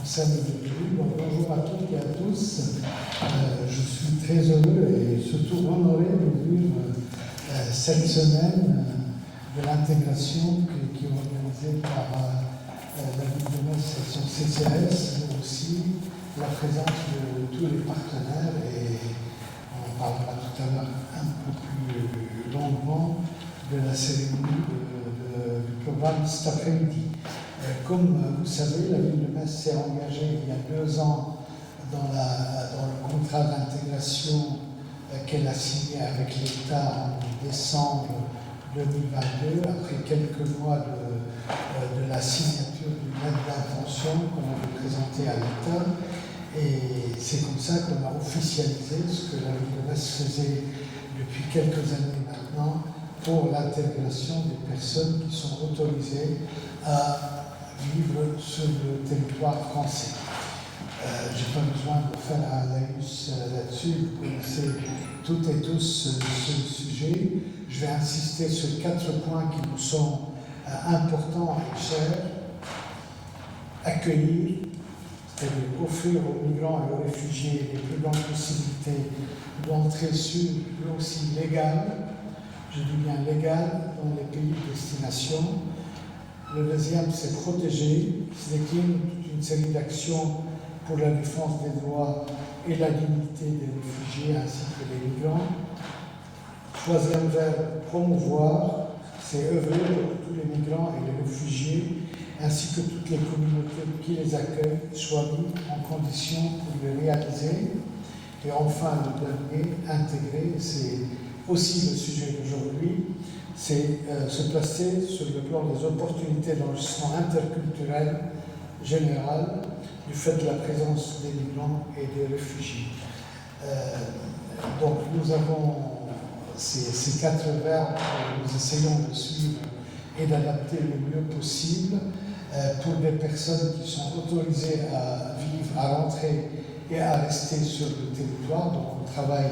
Salut, bonjour à toutes et à tous. Je suis très heureux et surtout honoré d'ouvrir cette semaine de l'intégration qui est organisée par la ville de Metz et son CCAS, mais aussi la présence de tous les partenaires, et on parlera tout à l'heure un peu plus longuement de la cérémonie du programme cet après-midi. Comme vous savez, la ville de Metz s'est engagée il y a 2 ans dans le contrat d'intégration qu'elle a signé avec l'État en décembre 2022, après quelques mois de la signature d'une lettre d'intention qu'on avait présentée à l'État. Et c'est comme ça qu'on a officialisé ce que la ville de Metz faisait depuis quelques années maintenant pour l'intégration des personnes qui sont autorisées à vivre sur le territoire français. Je n'ai pas besoin de faire un laïus là-dessus, vous connaissez toutes et tous ce sujet. Je vais insister sur 4 points qui nous sont importants et chers. Accueillir, c'est-à-dire offrir aux migrants et aux réfugiés les plus grandes possibilités d'entrée sûre et aussi légale, je dis bien légale, dans les pays de destination. Le deuxième, c'est protéger, c'est-à-dire toute une série d'actions pour la défense des droits et la dignité des réfugiés ainsi que des migrants. Troisième verbe, promouvoir, c'est œuvrer pour que tous les migrants et les réfugiés ainsi que toutes les communautés qui les accueillent soient mis en condition pour les réaliser. Et enfin, le dernier, intégrer, c'est aussi le sujet d'aujourd'hui, c'est se placer sur le plan des opportunités d'enrichissement interculturel général du fait de la présence des migrants et des réfugiés. Donc nous avons ces 4 verbes que nous essayons de suivre et d'adapter le mieux possible pour des personnes qui sont autorisées à vivre, à rentrer et à rester sur le territoire. Donc on travaille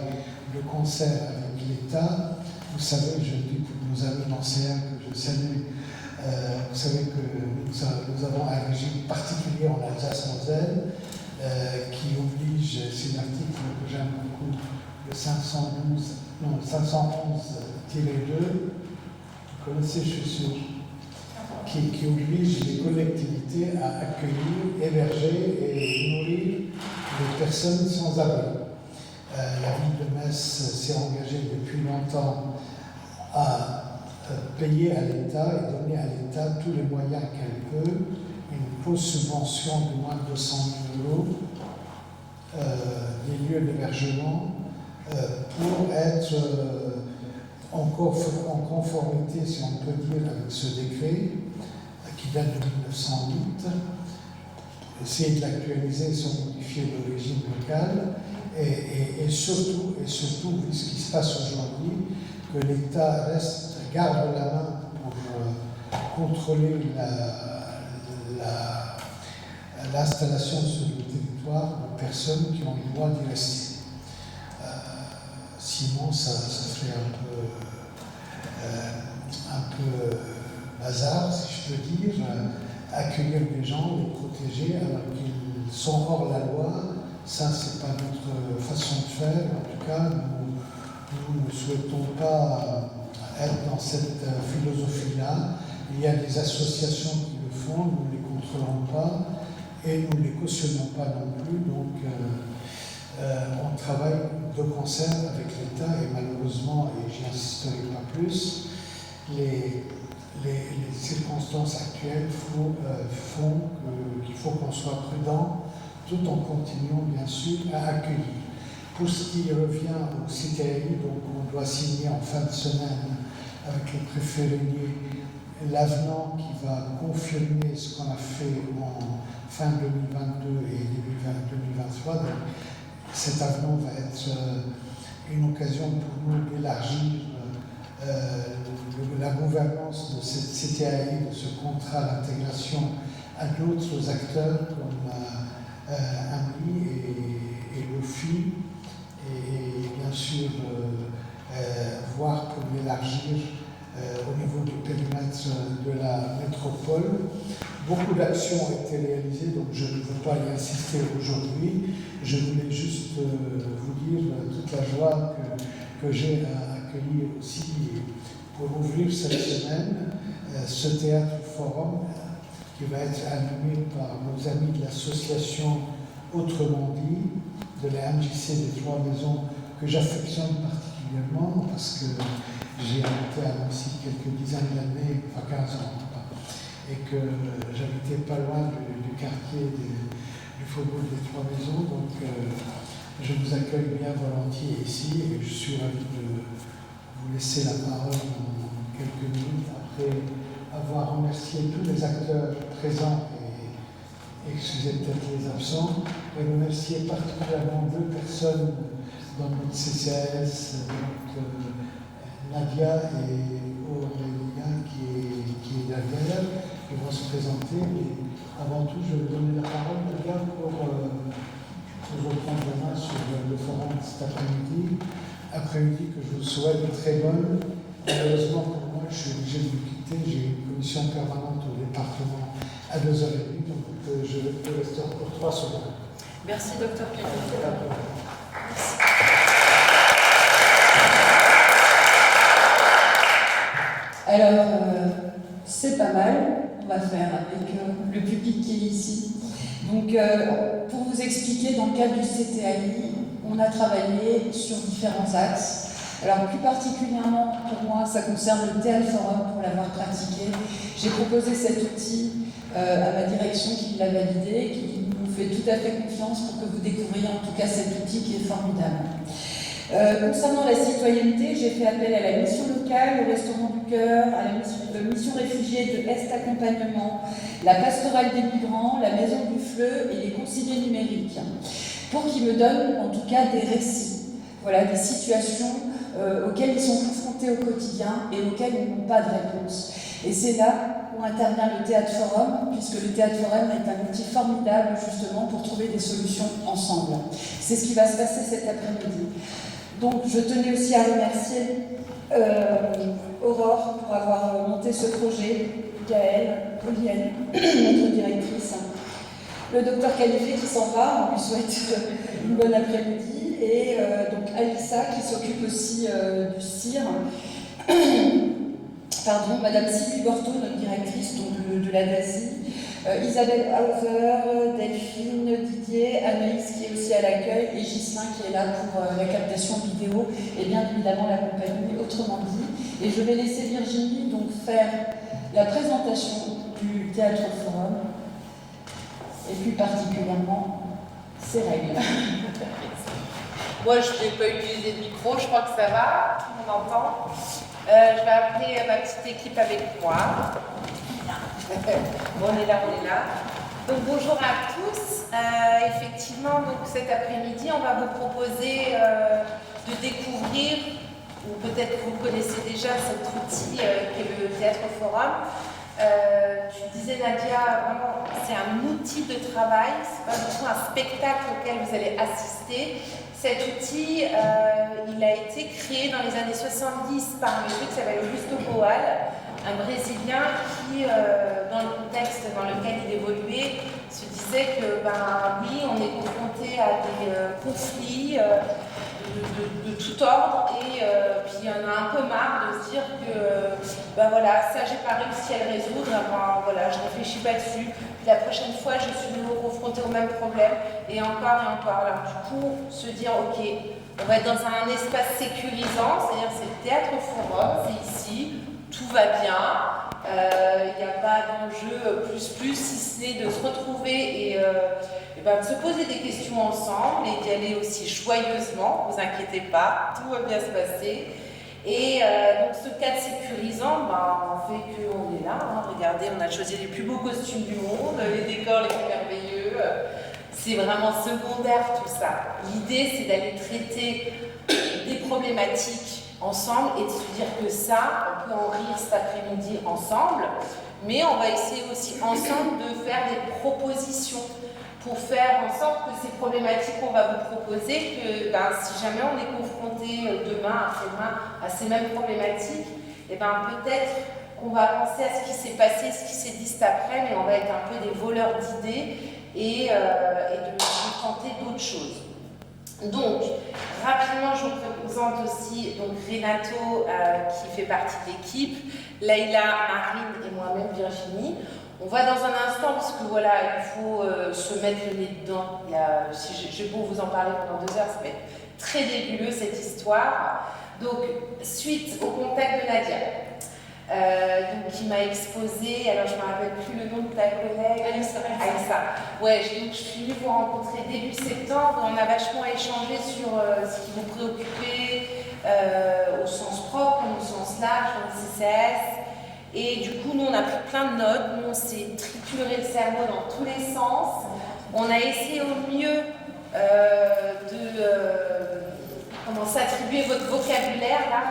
de concert avec l'État. Vous savez, je dis pour nos amis anciens que je salue, vous savez que nous avons un régime particulier en Alsace-Moselle qui oblige, c'est l'article que j'aime beaucoup, le 511-2, vous connaissez, je suis sûr, qui oblige les collectivités à accueillir, héberger et nourrir les personnes sans abri. La ville de Metz s'est engagée depuis longtemps à payer à l'État et donner à l'État tous les moyens qu'elle peut, une grosse subvention de moins de 200 000 €, des lieux d'hébergement, pour être encore en conformité, si on peut dire, avec ce décret qui date de 1908, essayer de l'actualiser sans modifier le régime local. Et surtout, vu ce qui se passe aujourd'hui, que l'État garde la main pour contrôler l'installation sur le territoire de personnes qui ont le droit d'y rester. Sinon, ça ferait un peu bazar, si je peux dire, accueillir des gens, les protéger alors qu'ils sont hors la loi. Ça, c'est pas notre façon de faire. En tout cas, nous ne souhaitons pas être dans cette philosophie-là. Il y a des associations qui le font, nous ne les contrôlons pas et nous ne les cautionnons pas non plus. Donc, on travaille de concert avec l'État et malheureusement, et j'y insisterai pas plus, les circonstances actuelles font qu'il faut qu'on soit prudent tout en continuant bien sûr à accueillir. Pour ce qui revient au CTAI, donc on doit signer en fin de semaine avec le préfet Régnier l'avenant qui va confirmer ce qu'on a fait en fin 2022 et début 2023. Donc, cet avenant va être une occasion pour nous d'élargir la gouvernance de cette CTAI, de ce contrat d'intégration à d'autres acteurs comme AMI et l'OFI, et bien sûr voir pour l'élargir au niveau du périmètre de la métropole. beaucoup d'actions ont été réalisées, donc je ne veux pas y insister aujourd'hui. Je voulais juste vous dire toute la joie que j'ai à accueillir aussi pour ouvrir cette semaine ce théâtre forum qui va être animé par nos amis de l'association Autrement dit, de la MJC des Trois Maisons, que j'affectionne particulièrement parce que j'ai habité à Nancy quelques dizaines d'années, enfin 15 ans, et que j'habitais pas loin du quartier du Faubourg des Trois Maisons, donc je vous accueille bien volontiers ici et je suis ravi de vous laisser la parole dans quelques minutes après avoir remercié tous les acteurs présents et excusez peut-être les absents, et remercier particulièrement deux personnes dans notre CCAS, donc Nadia et Aurélien qui est derrière, qui vont se présenter. Mais avant tout, je vais donner la parole Nadia pour reprendre la main sur le forum de cet après-midi. Après-midi que je vous souhaite très bonne. Malheureusement pour moi, je suis obligé de vous quitter. J'ai une commission permanente au département à 2h30, donc je vais rester encore 3 secondes. Merci, docteur Pierre. Alors, c'est pas mal, on va faire avec le public qui est ici. Donc, pour vous expliquer, dans le cadre du CTAI, on a travaillé sur différents axes. Alors, plus particulièrement, pour moi, ça concerne le Théâtre Forum, pour l'avoir pratiqué. J'ai proposé cet outil à ma direction qui l'a validé, qui nous fait tout à fait confiance pour que vous découvriez en tout cas cet outil qui est formidable. Concernant la citoyenneté, j'ai fait appel à la mission locale, au Restaurant du Cœur, à la mission réfugiée de Est Accompagnement, la pastorale des migrants, la Maison du Fleu et les conseillers numériques, pour qu'ils me donnent en tout cas des récits, voilà, des situations auxquelles ils sont confrontés au quotidien et auxquelles ils n'ont pas de réponse. Et c'est là où intervient le Théâtre Forum, puisque le Théâtre Forum est un outil formidable justement pour trouver des solutions ensemble. C'est ce qui va se passer cet après-midi. Donc je tenais aussi à remercier Aurore pour avoir monté ce projet, Gaëlle, Paulienne, notre directrice, le docteur Califé qui s'en va, on lui souhaite une bonne après-midi, et donc Alissa qui s'occupe aussi du CIR, pardon, Madame Sylvie Borto, notre directrice donc, de la DASI, Isabelle Hauser, Delphine, Didier, Anaïs qui est aussi à l'accueil et Ghislain qui est là pour la captation vidéo et bien évidemment la compagnie Autrement dit. Et je vais laisser Virginie donc faire la présentation du Théâtre Forum et plus particulièrement ses règles. Moi, je ne vais pas utiliser le micro, je crois que ça va, on m'entend. Je vais appeler ma petite équipe avec moi. Bon, on est là. Donc bonjour à tous. Effectivement, donc, cet après-midi, on va vous proposer de découvrir, ou peut-être que vous connaissez déjà cet outil qui est le Théâtre Forum. Tu disais Nadia, vraiment, c'est un outil de travail, c'est pas du tout un spectacle auquel vous allez assister. Cet outil, il a été créé dans les années 70 par un monsieur qui s'appelle Augusto Boal, un Brésilien qui, dans le contexte dans lequel il évoluait, se disait que, oui, on est confronté à des conflits de tout ordre et puis on a un peu marre de se dire que, voilà, ça j'ai pas réussi à le résoudre, voilà, je réfléchis pas dessus, puis la prochaine fois je suis de nouveau confrontée au même problème et encore. Alors du coup, se dire, ok, on va être dans un espace sécurisant, c'est-à-dire c'est le Théâtre Forum, c'est ici, tout va bien, il n'y a pas d'enjeu plus, si ce n'est de se retrouver et de se poser des questions ensemble et d'y aller aussi joyeusement, ne vous inquiétez pas, tout va bien se passer. Et donc ce cadre sécurisant, fait qu'on est là, regardez, on a choisi les plus beaux costumes du monde, les décors les plus merveilleux, c'est vraiment secondaire tout ça. L'idée c'est d'aller traiter des problématiques ensemble et de se dire que ça, on peut en rire cet après-midi ensemble, mais on va essayer aussi ensemble de faire des propositions pour faire en sorte que ces problématiques qu'on va vous proposer, que si jamais on est confronté demain, après-demain à ces mêmes problématiques, peut-être qu'on va penser à ce qui s'est passé, ce qui s'est dit cet après, mais on va être un peu des voleurs d'idées et de tenter d'autres choses. Donc, rapidement, je vous présente aussi donc, Renato, qui fait partie de l'équipe, Leïla, Marine et moi-même, Virginie. On va dans un instant, parce que voilà, il faut se mettre le nez dedans. Si j'ai beau vous en parler pendant 2 heures, ça va être très nébuleux cette histoire. Donc, suite au contact de Nadia, qui m'a exposé, alors je ne me rappelle plus le nom de ta collègue. Aïssa. Ouais, donc je suis venue vous rencontrer début septembre. On a vachement échangé sur ce qui vous préoccupait au sens propre, au sens large, dans le CCS. Et du coup, nous, on a pris plein de notes. Nous, on s'est trituré le cerveau dans tous les sens. On a essayé au mieux comment s'attribuer votre vocabulaire, là,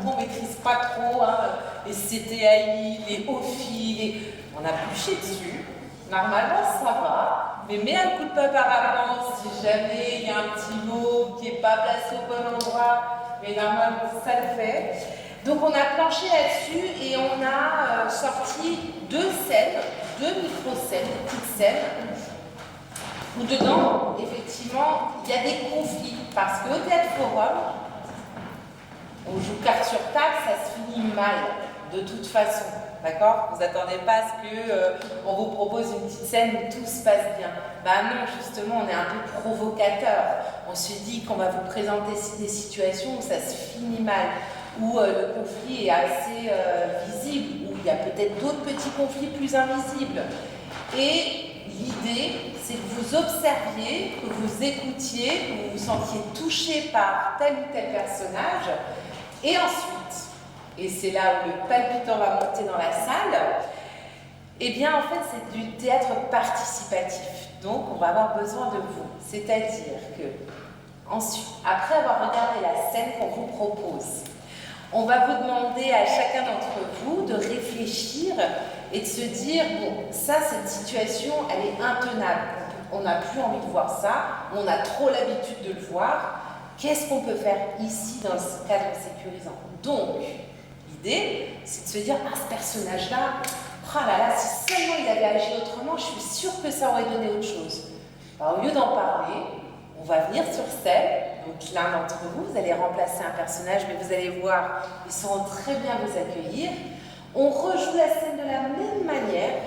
on ne maîtrise pas trop, hein, les CTAI, les OFI, on a bûché dessus. Normalement, ça va, mais mets un coup de pas par rapport si jamais il y a un petit mot qui n'est pas placé au bon endroit, mais normalement, ça le fait. Donc, on a planché là-dessus et on a sorti 2 scènes, 2 micro-scènes, petites scènes, où dedans, effectivement, il y a des conflits. Parce qu'au Théâtre Forum, on joue carte sur table, ça se finit mal, de toute façon. D'accord? Vous n'attendez pas à ce qu'on vous propose une petite scène où tout se passe bien. Ben non, justement, on est un peu provocateur. On se dit qu'on va vous présenter des situations où ça se finit mal, où le conflit est assez visible, où il y a peut-être d'autres petits conflits plus invisibles. Et l'idée, c'est que vous observiez, que vous écoutiez, que vous vous sentiez touché par tel ou tel personnage. Et ensuite, et c'est là où le palpitant va monter dans la salle, eh bien en fait c'est du théâtre participatif. Donc on va avoir besoin de vous. C'est-à-dire que, ensuite, après avoir regardé la scène qu'on vous propose, on va vous demander à chacun d'entre vous de réfléchir et de se dire, bon, ça, cette situation, elle est intenable. On n'a plus envie de voir ça, on a trop l'habitude de le voir. Qu'est-ce qu'on peut faire ici dans ce cadre sécurisant? Donc, l'idée, c'est de se dire, ah, ce personnage-là, oh là là, si seulement il avait agi autrement, je suis sûre que ça aurait donné autre chose. Alors, au lieu d'en parler, on va venir sur scène. Donc l'un d'entre vous, vous allez remplacer un personnage, mais vous allez voir, ils sauront très bien vous accueillir. On rejoue la scène de la même manière,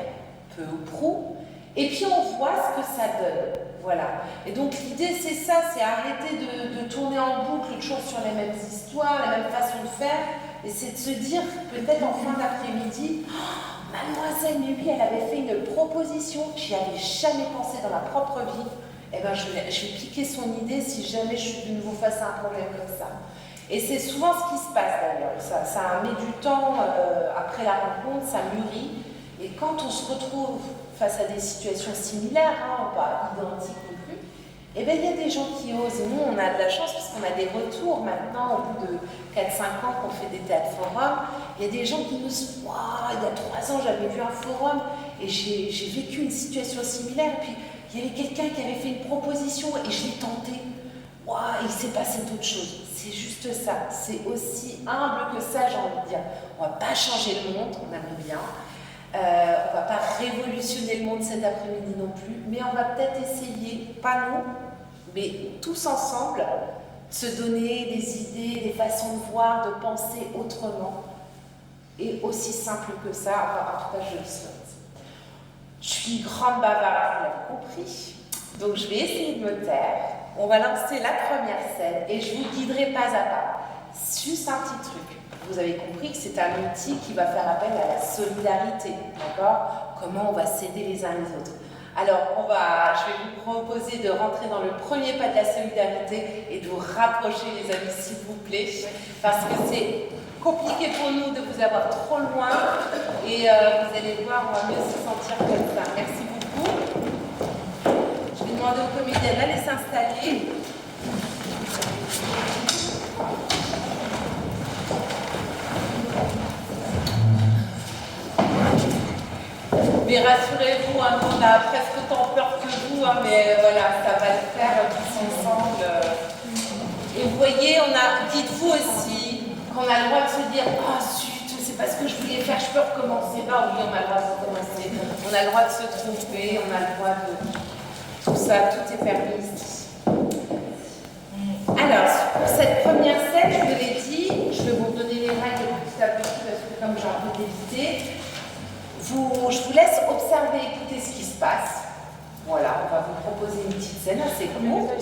peu ou prou, et puis on voit ce que ça donne. Voilà. Et donc l'idée, c'est ça, c'est arrêter de tourner en boucle toujours sur les mêmes histoires, la même façon de faire, et c'est de se dire, peut-être en fin d'après-midi, oh, mademoiselle, mais oui, elle avait fait une proposition, j'y avais jamais pensé dans ma propre vie. Eh ben, je vais piquer son idée si jamais je suis de nouveau face à un problème comme ça. Et c'est souvent ce qui se passe d'ailleurs. Ça met du temps après la rencontre, ça mûrit. Et quand on se retrouve face à des situations similaires, hein, pas identiques non plus, eh bien, il y a des gens qui osent. Nous, on a de la chance parce qu'on a des retours maintenant, au bout de 4-5 ans qu'on fait des théâtres forums. Il y a des gens qui nous disent, waouh, il y a 3 ans, j'avais vu un forum et j'ai vécu une situation similaire. Et puis, il y avait quelqu'un qui avait fait une proposition et je l'ai tenté. Waouh, il s'est passé d'autres choses. C'est juste ça. C'est aussi humble que ça, j'ai envie de dire. On ne va pas changer le monde, on aimerait bien. On ne va pas révolutionner le monde cet après-midi non plus. Mais on va peut-être essayer, pas nous, mais tous ensemble, de se donner des idées, des façons de voir, de penser autrement. Et aussi simple que ça, enfin, en tout cas, je le souhaite. Je suis grande bavarde, vous l'avez compris. Donc je vais essayer de me taire. On va lancer la première scène et je vous guiderai pas à pas. Juste un petit truc. Vous avez compris que c'est un outil qui va faire appel à la solidarité. D'accord? Comment on va s'aider les uns les autres. Alors, je vais vous proposer de rentrer dans le premier pas de la solidarité et de vous rapprocher, les amis, s'il vous plaît. Parce que c'est compliqué pour nous de vous avoir trop loin et vous allez voir, on va mieux se sentir comme ça. Merci beaucoup. Je vais demander aux comédiennes d'aller s'installer. Mais rassurez-vous, hein, on a presque autant peur que vous, hein, mais voilà, ça va le faire tous ensemble. Et vous voyez, dites-vous aussi qu'on a le droit de se dire, oh zut, c'est sais pas ce que je voulais faire, je peux recommencer. Bah oui, on a le droit de recommencer. On a le droit de se tromper, on a le droit de... Tout ça, tout est permis ici. Alors, pour cette première scène, je vous l'ai dit, je vais vous donner les règles petit à petit parce que comme j'ai un peu débité, je vous laisse observer, écouter ce qui se passe. Voilà, on va vous proposer une petite scène assez courte.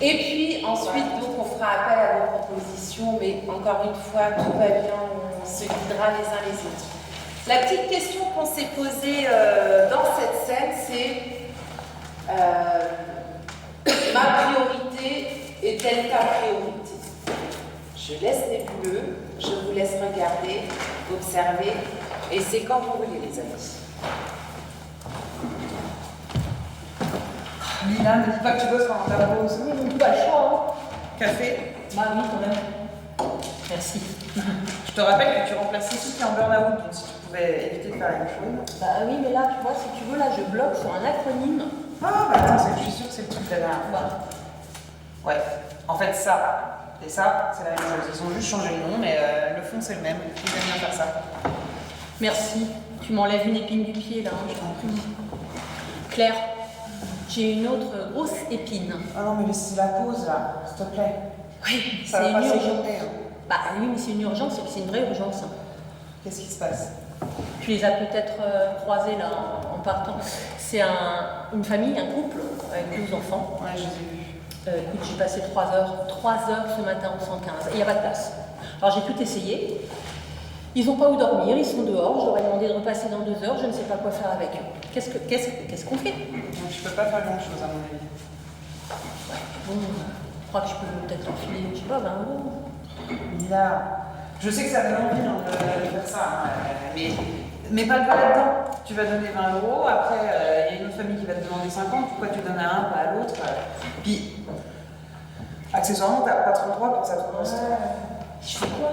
Et puis ensuite, donc, on fera appel à vos propositions, mais encore une fois, tout va bien, on se guidera les uns les autres. La petite question qu'on s'est posée dans cette scène, c'est ma priorité est-elle ta priorité? Je laisse nébuleux, je vous laisse regarder, observer, et c'est quand vous voulez, les amis. Lila, ne dis pas que tu bosses pendant ta pause. Pas le choix, hein. Café. Bah oui, quand même. Merci. Je te rappelle que tu remplaces Cécile qui est en burn-out, donc si tu pouvais éviter de faire la même chose. Bah oui, mais là, tu vois, si tu veux, là, je bloque sur un acronyme. Ah, bah attends, je suis sûre que c'est le truc de la dernière fois. Ouais, en fait, ça et ça, c'est la même chose. Ils ont juste changé le nom, mais le fond, c'est le même. Ils aiment bien faire ça. Merci. Tu m'enlèves une épine du pied, là, hein, je t'en prie. Claire, j'ai une autre grosse épine. Ah non, mais c'est la pause, là, s'il te plaît. Oui, Ça c'est va une pas urgence. s'échapper, hein. Bah oui, mais c'est une urgence, c'est une vraie urgence. Qu'est-ce qui se passe? Tu les as peut-être croisés là en partant. C'est une famille, un couple avec 2 enfants. Ouais, je les ai vus. Écoute, j'ai passé 3 heures ce matin au 115. Il n'y a pas de place. Alors j'ai tout essayé. Ils n'ont pas où dormir, ils sont dehors. Je leur ai demandé de repasser dans 2 heures. Je ne sais pas quoi faire avec eux. Qu'est-ce qu'on fait? Donc je peux pas faire grand-chose à mon avis. Bon, je crois que je peux peut-être leur filer, je sais pas, 20 €. Lila, je sais que ça donne envie hein, de faire ça, hein, mais pas le pas là-dedans. Tu vas donner 20 €, après il y a une autre famille qui va te demander 50, pourquoi tu donnes à un, pas à l'autre Puis, accessoirement, t'as pas trop le droit pour ça, toi. Je fais quoi?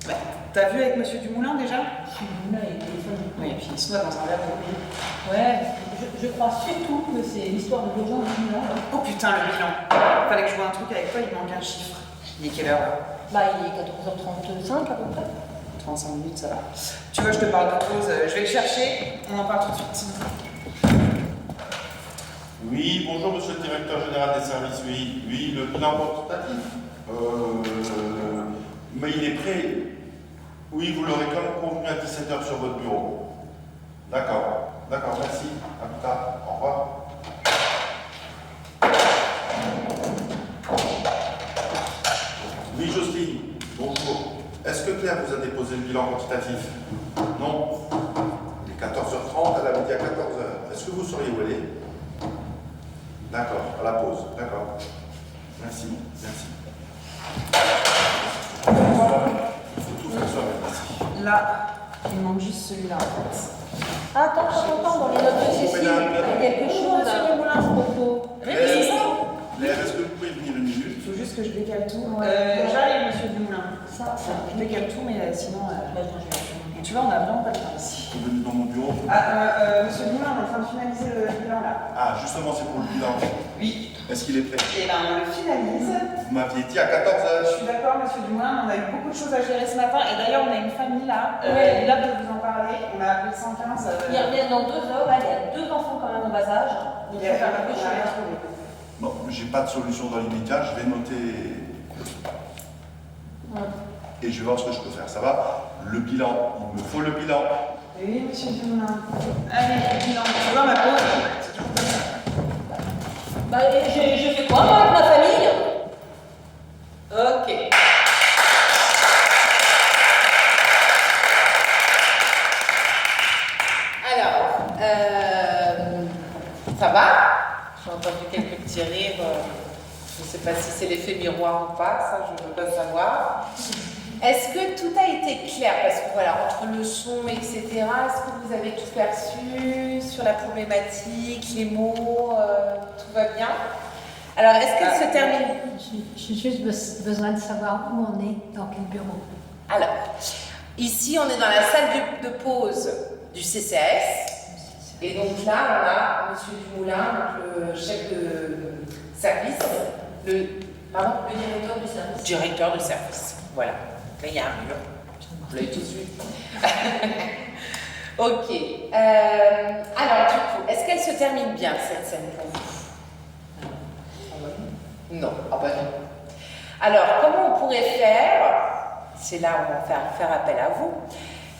Ouais. T'as vu avec Monsieur Dumoulin déjà? Je suis venue avec le téléphone. Oui, et puis il se noie dans un verre de rouge. Ouais, je crois surtout que c'est l'histoire de l'urgence du bilan. Oh putain, le bilan. Fallait que je vois un truc avec toi, il manque un chiffre. Il est quelle heure là? Bah, il est 14h35 à peu près. 35 minutes, ça va. Tu veux, je te parle de pause, je vais le chercher, on en parle tout de suite. Oui, bonjour monsieur le directeur général des services, oui, le bilan quantitatif. Mais il est prêt. Oui, vous l'aurez comme convenu à 17 h sur votre bureau. D'accord, merci. À plus tard. Au revoir. Oui, Jocelyne, bonjour. Est-ce que Claire vous a déposé le bilan quantitatif? Non. Il est 14h30, elle avait dit à 14h. Est-ce que vous sauriez où elle est? D'accord, à la pause, d'accord. Merci. Il faut tout faire soi-même, merci. Là, il manque juste celui-là en fait. Attends, dans les notes de Cécile, il y a quelque chose à propos. C'est ça. Claire, est-ce que vous pouvez venir une minute? Il faut juste que je décale tout. Ouais. J'arrive, Monsieur Dumoulin. Ça. Je décale tout, mais sinon. Bah, attends, je vais faire. Et tu vois, on a vraiment pas de temps ici. Vous venez dans mon bureau? Monsieur Dumoulin, on est en train de finaliser le bilan là. Ah, justement, c'est pour le bilan. Oui. Est-ce qu'il est prêt? Et ben, on le finalise. Vous m'aviez dit à Je 14h. suis d'accord, Monsieur Dumoulin, on a eu beaucoup de choses à gérer ce matin. Et d'ailleurs, on a une famille là. Ouais. Là, de vous en parler. On a appelé 115. Ils reviennent dans 2 heures, là, il y a 2 enfants quand même en bas âge. Donc, Il y il a faut faire quelque quelque chose à chose. trouver. Bon, j'ai pas de solution dans l'immédiat, je vais noter. Ouais. Et je vais voir ce que je peux faire. Ça va? Le bilan, il me faut le bilan. Oui, Monsieur Dumoulin. Allez, le bilan. Tu vois ma pause? C'est toujours comme ça. Bah, je fais quoi, moi, avec ma famille? Ok. Alors, ça va? J'ai entendu quelques petits rires. Je ne sais pas si c'est l'effet miroir ou pas, ça je ne veux pas savoir. Est-ce que tout a été clair? Parce que voilà, entre le son, etc., est-ce que vous avez tout perçu sur la problématique, les mots, tout va bien? Alors, est-ce qu'elle se termine? J'ai juste besoin de savoir où on est, dans quel bureau. Alors, ici, on est dans la salle de pause du CCAS. Et donc là, on a M. Dumoulin, donc le chef de service, Pardon? Le directeur du service. Directeur de service. Voilà. Là, il y a un mur. Vous l'avez tout de suite. Ok. Alors, du coup, est-ce qu'elle se termine bien, cette scène pour vous? Non. Ah bah non. Alors, comment on pourrait faire? C'est là où on va faire appel à vous.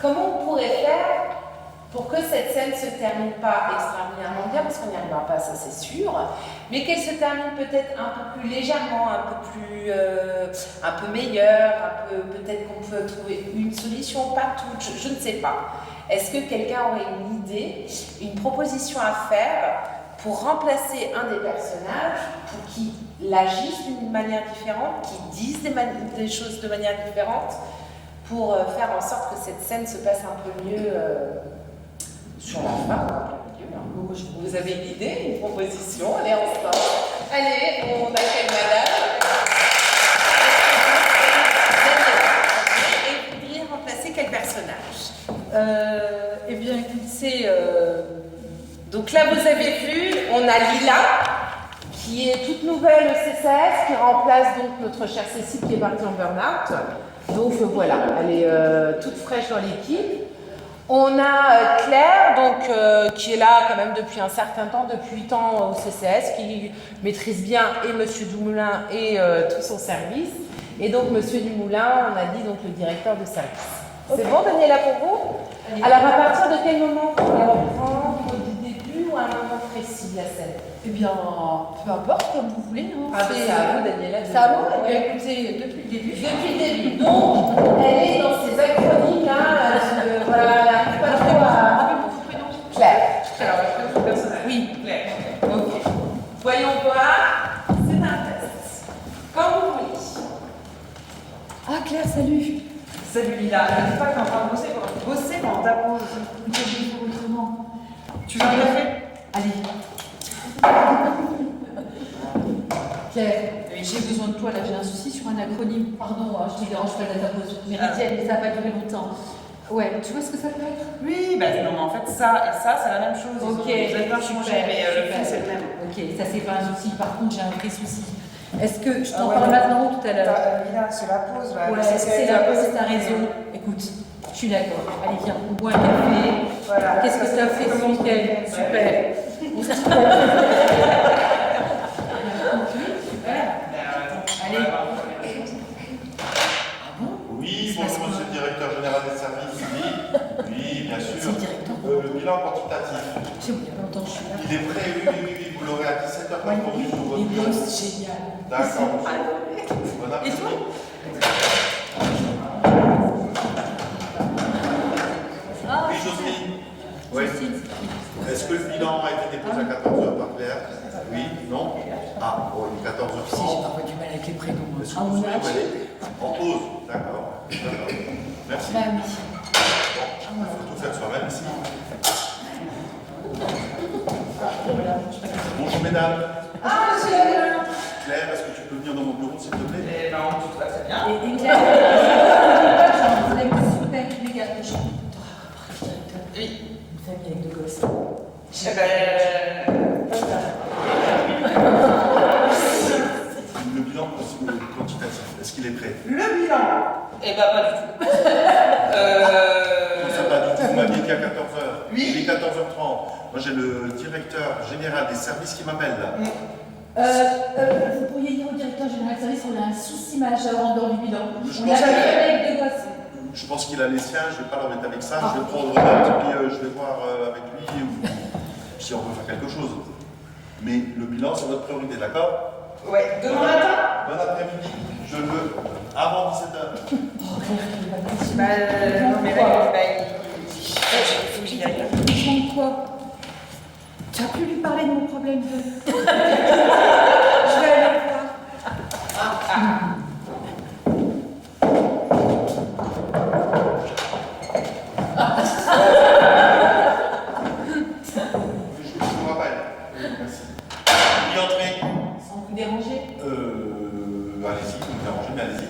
Comment on pourrait faire pour que cette scène ne se termine pas extraordinairement bien, parce qu'on n'y arrivera pas, ça c'est sûr, mais qu'elle se termine peut-être un peu plus légèrement, un peu meilleure, peut-être qu'on peut trouver une solution, pas toute, je ne sais pas. Est-ce que quelqu'un aurait une idée, une proposition à faire pour remplacer un des personnages, pour qu'il agisse d'une manière différente, qu'il dise des choses de manière différente, pour faire en sorte que cette scène se passe un peu mieux sur la fin. Vous avez une idée, une proposition? Allez, ensemble. Allez, on accueille madame. Et vous vouliez remplacer quel personnage? Eh bien, écoutez, Donc là, vous avez vu, on a Lila, qui est toute nouvelle au CCS, qui remplace donc notre chère Cécile qui est partie en burn-out. Donc voilà, elle est toute fraîche dans l'équipe. On a Claire, donc, qui est là quand même depuis un certain temps, depuis 8 ans au CCS, qui maîtrise bien et Monsieur Dumoulin et tout son service. Et donc Monsieur Dumoulin, on a dit donc le directeur de service. C'est bon, Daniela, pour vous? Alors à partir de quel moment vous voulez reprendre du début ou à un moment précis de la scène? Eh bien, peu importe, comme vous voulez. Hein. Ah, c'est à vous, Daniela. C'est à moi. Eh bien, écoutez, depuis le début. Depuis le début. Donc, elle est dans ses acronymes, hein, voilà, elle n'arrive pas trop à... Rappelez-moi votre prénom. Claire. Alors, est-ce que le personnage? Oui. Claire. Ok. Voyons voir. C'est un test. Quand vous voulez. Ah, Claire, salut. Salut Lila, n'oublie pas que t'es en train de bosser pendant ta pause. Vous pouvez faire autrement. Tu veux un café? Allez. Claire, j'ai besoin de toi, là j'ai un souci sur un acronyme. Pardon, je te dérange pas de ta pause méridienne, mais ça va pas durer longtemps. Ouais, tu vois ce que ça peut être? Oui, bah non, mais en fait, ça et ça, c'est la même chose. Ok, Vous avez pas changé, mais le fond, c'est le même. Ok, ça c'est pas un souci. Par contre, j'ai un vrai souci. Est-ce que je Ah t'en ouais, parle mais- maintenant ou tout à l'heure? Lila, c'est la pause, là. Ouais, c'est la pause, t'as raison. Écoute, je suis d'accord. Allez, viens, on boit un café. Voilà. Qu'est-ce que ça fait ce week-end? Super. Allez. Oui, bonjour monsieur le directeur général des services. Oui, bien sûr. C'est le directeur. Le bilan quantitatif. C'est bon, il y a pas longtemps que je suis là. Il est prêt, oui, vous l'aurez à 17h30 sur votre Les bureau. gosses, génial. D'accord. Bon Et toi? Ah, Oui, Jocelyne. Oui. Cécile. Est-ce que le bilan a été déposé à 14h par Claire? Oui, non? Ah, bon, il est 14h30. Si, j'ai parfois du mal avec les prénoms. Est-ce que vous savez où elle est? En pause, d'accord. Merci. Bah oui. Bon, il faut tout faire soi-même ici. Bonjour mesdames. Ah, monsieur Lavalin. Claire, est-ce que tu peux venir dans mon bureau s'il te plaît? Eh ben, on tutoie, c'est bien. Et Claire, j'en voulais super, les gars. Oui. Une famille avec deux gosses. Eh ben, Le bilan quantitatif, est-ce qu'il est prêt? le bilan. Eh ben, pas du tout. Ça va du tout, vous m'aviez dit à 14h. Oui. Il est 14h30. Moi j'ai le directeur général des services qui m'appelle là. Vous pourriez dire au directeur général de service qu'on a un souci majeur en dehors du bilan. Je On pense a que- une famille avec deux gosses. Je pense qu'il a les siens, je ne vais pas l'embêter avec ça, je vais prendre note, puis je vais voir avec lui si on peut faire quelque chose. Mais le bilan, c'est notre priorité, d'accord? Ouais, demain matin. Bon après-midi, je le veux avant 17h. Bah, non, mais là, il faut que j'y aille. Franchement, quoi? Tu as pu lui parler de mon problème de... Je vais aller le voir. Je vous rappelle. Merci. Y entrez. Sans vous déranger. Allez-y, vous me dérangez, mais allez-y.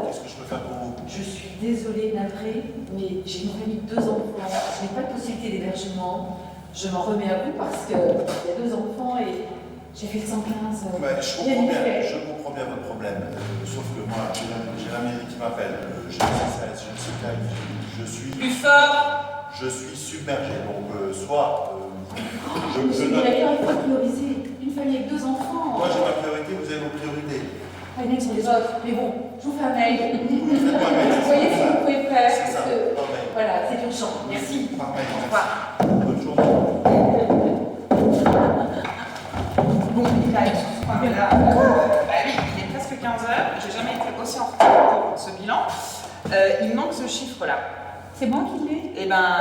Qu'est-ce que je peux faire pour vous? Je suis désolée, navrée, mais j'ai une famille de 2 enfants. Je n'ai pas de possibilité d'hébergement. Je m'en remets à vous parce qu'il y a 2 enfants et J'ai fait le 115. Ouais, je comprends bien votre problème. Sauf que moi, j'ai la mairie qui m'appelle. J'ai le CCAS, j'ai le CCAI, je suis. Plus fort. Je suis submergé. Donc, soit. Je Monsieur le note. directeur, il faut prioriser. Une famille avec 2 enfants. Moi, j'ai ma priorité, vous avez vos priorités. Les mecs sont les autres. Mais bon, je vous fais un mail. Faites-moi un mail. Vous voyez ce que vous pouvez faire. C'est ça, parce que, par mail. voilà, c'est urgent. Merci. Par mail, Au merci. revoir. Bonne journée. Bon, là, bah oui, il est presque 15h. J'ai jamais été aussi en retard pour ce bilan. Il manque ce chiffre-là. C'est moi qui l'ai. Eh ben.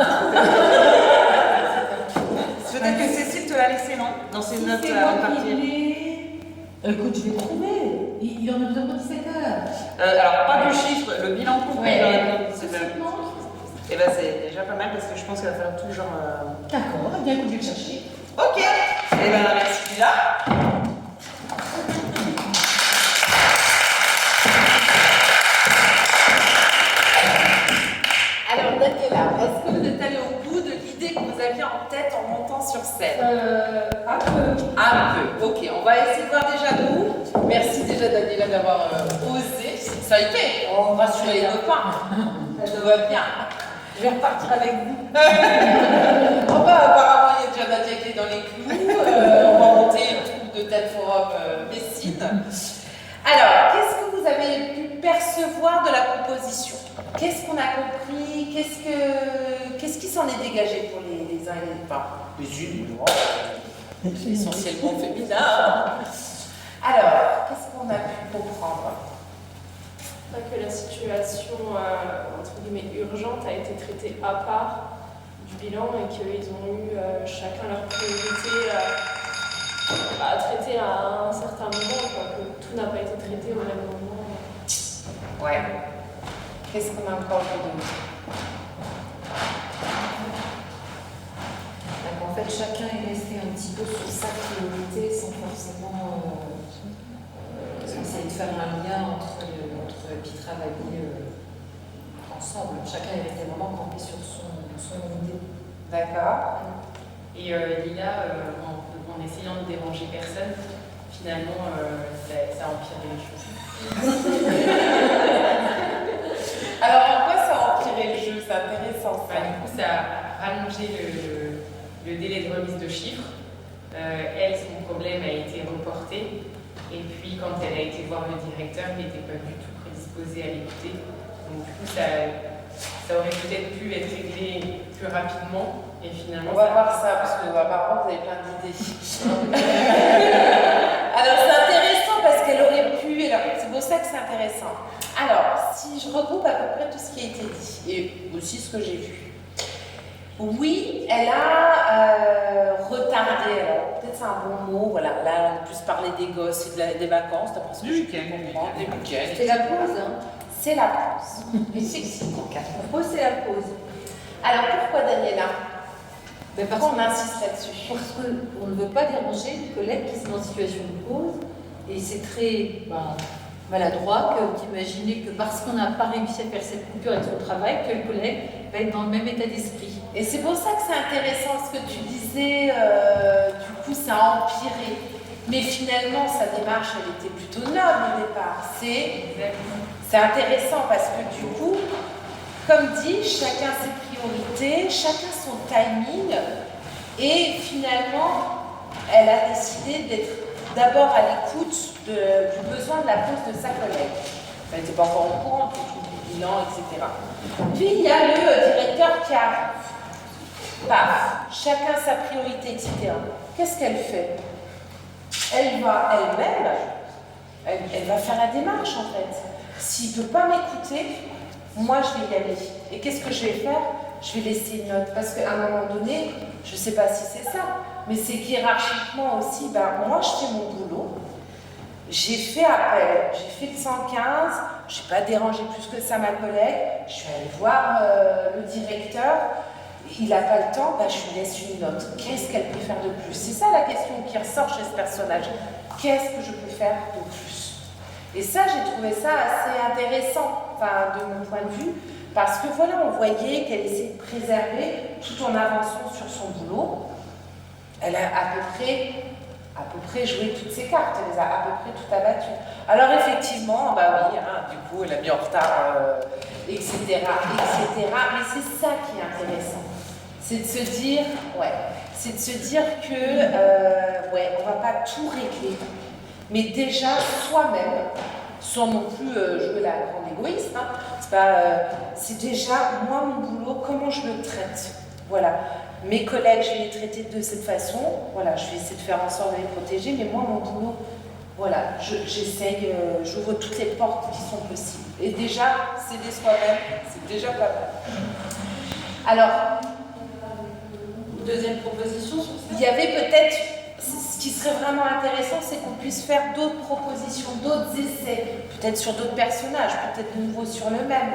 Peut-être que Cécile te l'a laissé, non? Dans ses notes C'est avant de moi qui partir. l'ai. Écoute, je vais trouver. Il en a besoin pour 17 heures. Alors, pas du chiffre, le bilan complet. Ouais. Et ben, c'est déjà pas mal parce que je pense qu'il va falloir tout genre. D'accord, eh bien écoute, je vais le chercher. Ok. Et ben, merci Lila. Alors Daniela, est-ce que vous êtes allée au bout de l'idée que vous aviez en tête en montant sur scène? Un peu. Un peu, ok. On va essayer de voir déjà nous. Merci déjà Daniela d'avoir osé. Ça a été, on va sur les copains. Ça va bien. Je vais repartir avec vous. Oh bah, apparemment, il y a déjà Nadia qui est dans les clous. On va monter le truc de TED Forum Messine. Alors, qu'est-ce que vous avez pu percevoir de la proposition? Qu'est-ce qu'on a compris? Qu'est-ce qui s'en est dégagé pour les uns et les autres? Les unes, essentiellement féminin. Alors, qu'est-ce qu'on a pu comprendre? Que la situation entre guillemets urgente a été traitée à part du bilan et qu'ils ont eu chacun leur priorité à traiter à un certain moment, quoi, que tout n'a pas été traité au même moment. Ouais. Qu'est-ce qu'on a encore vu d'autre? En fait, chacun est resté un petit peu sur sa priorité sans forcément essayer de faire un lien entre et puis travailler ensemble. Chacun est resté vraiment campé sur son idée. D'accord. Et Lila, en essayant de déranger personne, finalement, ça a empiré les choses. Alors, en quoi ça a empiré le jeu? C'est intéressant. Ça. Du coup, ça a rallongé le délai de remise de chiffres. Elle, son problème a été reporté. Et puis, quand elle a été voir le directeur, il n'était pas du tout prédisposé à l'écouter. Donc, du coup, ça aurait peut-être pu être réglé plus rapidement. Et finalement, on va voir ça, parce que apparemment, vous avez plein d'idées. Alors, c'est intéressant parce qu'elle aurait pu. C'est pour ça que c'est intéressant. Alors, si je regroupe à peu près tout ce qui a été dit, et aussi ce que j'ai vu. Oui, elle a retardé, alors peut-être c'est un bon mot, voilà, là on a plus parlé des gosses et des vacances, d'après ce que je peux comprendre, des week-ends. C'est la pause, hein? C'est la pause. Mais c'est excitant. La pause, c'est la pause. Alors pourquoi Daniela? Mais parce pourquoi on insiste là-dessus? Parce qu'on ne veut pas déranger une collègue qui est en situation de pause, et c'est très maladroit d'imaginer que parce qu'on n'a pas réussi à faire cette coupure avec son travail, que le collègue va être dans le même état d'esprit. Et c'est pour ça que c'est intéressant ce que tu disais, du coup ça a empiré. Mais finalement, sa démarche, elle était plutôt noble au départ. C'est intéressant parce que du coup, comme dit, chacun ses priorités, chacun son timing. Et finalement, elle a décidé d'être d'abord à l'écoute du besoin de la pause de sa collègue. Elle n'était pas encore au courant du bilan, etc. Puis il y a le directeur qui arrive. Paf, chacun sa priorité, etc. Qu'est-ce qu'elle fait? Elle va elle-même, elle va faire la démarche en fait. S'il ne peut pas m'écouter, moi je vais y aller. Et qu'est-ce que je vais faire? Je vais laisser une note. Parce qu'à un moment donné, je ne sais pas si c'est ça, mais c'est qu'hiérarchiquement aussi, moi je fais mon boulot. J'ai fait appel, j'ai fait le 115, je n'ai pas dérangé plus que ça ma collègue, je suis allée voir le directeur. Il n'a pas le temps, je lui laisse une note. Qu'est-ce qu'elle peut faire de plus? C'est ça la question qui ressort chez ce personnage. Qu'est-ce que je peux faire de plus? Et ça, j'ai trouvé ça assez intéressant, de mon point de vue, parce que voilà, on voyait qu'elle essayait de préserver tout en avançant sur son boulot. Elle a à peu près à peu près joué toutes ses cartes, elle les a à peu près tout abattues. Alors effectivement, bah oui, hein, du coup, elle a mis en retard, etc., etc. Mais c'est ça qui est intéressant. C'est de se dire, ouais, on va pas tout régler, mais déjà soi-même, sans non plus jouer la grande égoïste, hein, c'est déjà moi mon boulot, comment je le traite. Voilà. Mes collègues, je vais les traiter de cette façon, voilà, je vais essayer de faire en sorte de les protéger, mais moi mon boulot, voilà, j'essaye, j'ouvre toutes les portes qui sont possibles. Et déjà, s'aider soi-même, c'est déjà pas mal. Alors, deuxième proposition sur ça. Il y avait peut-être, ce qui serait vraiment intéressant, c'est qu'on puisse faire d'autres propositions, d'autres essais, peut-être sur d'autres personnages, peut-être de nouveau sur le même,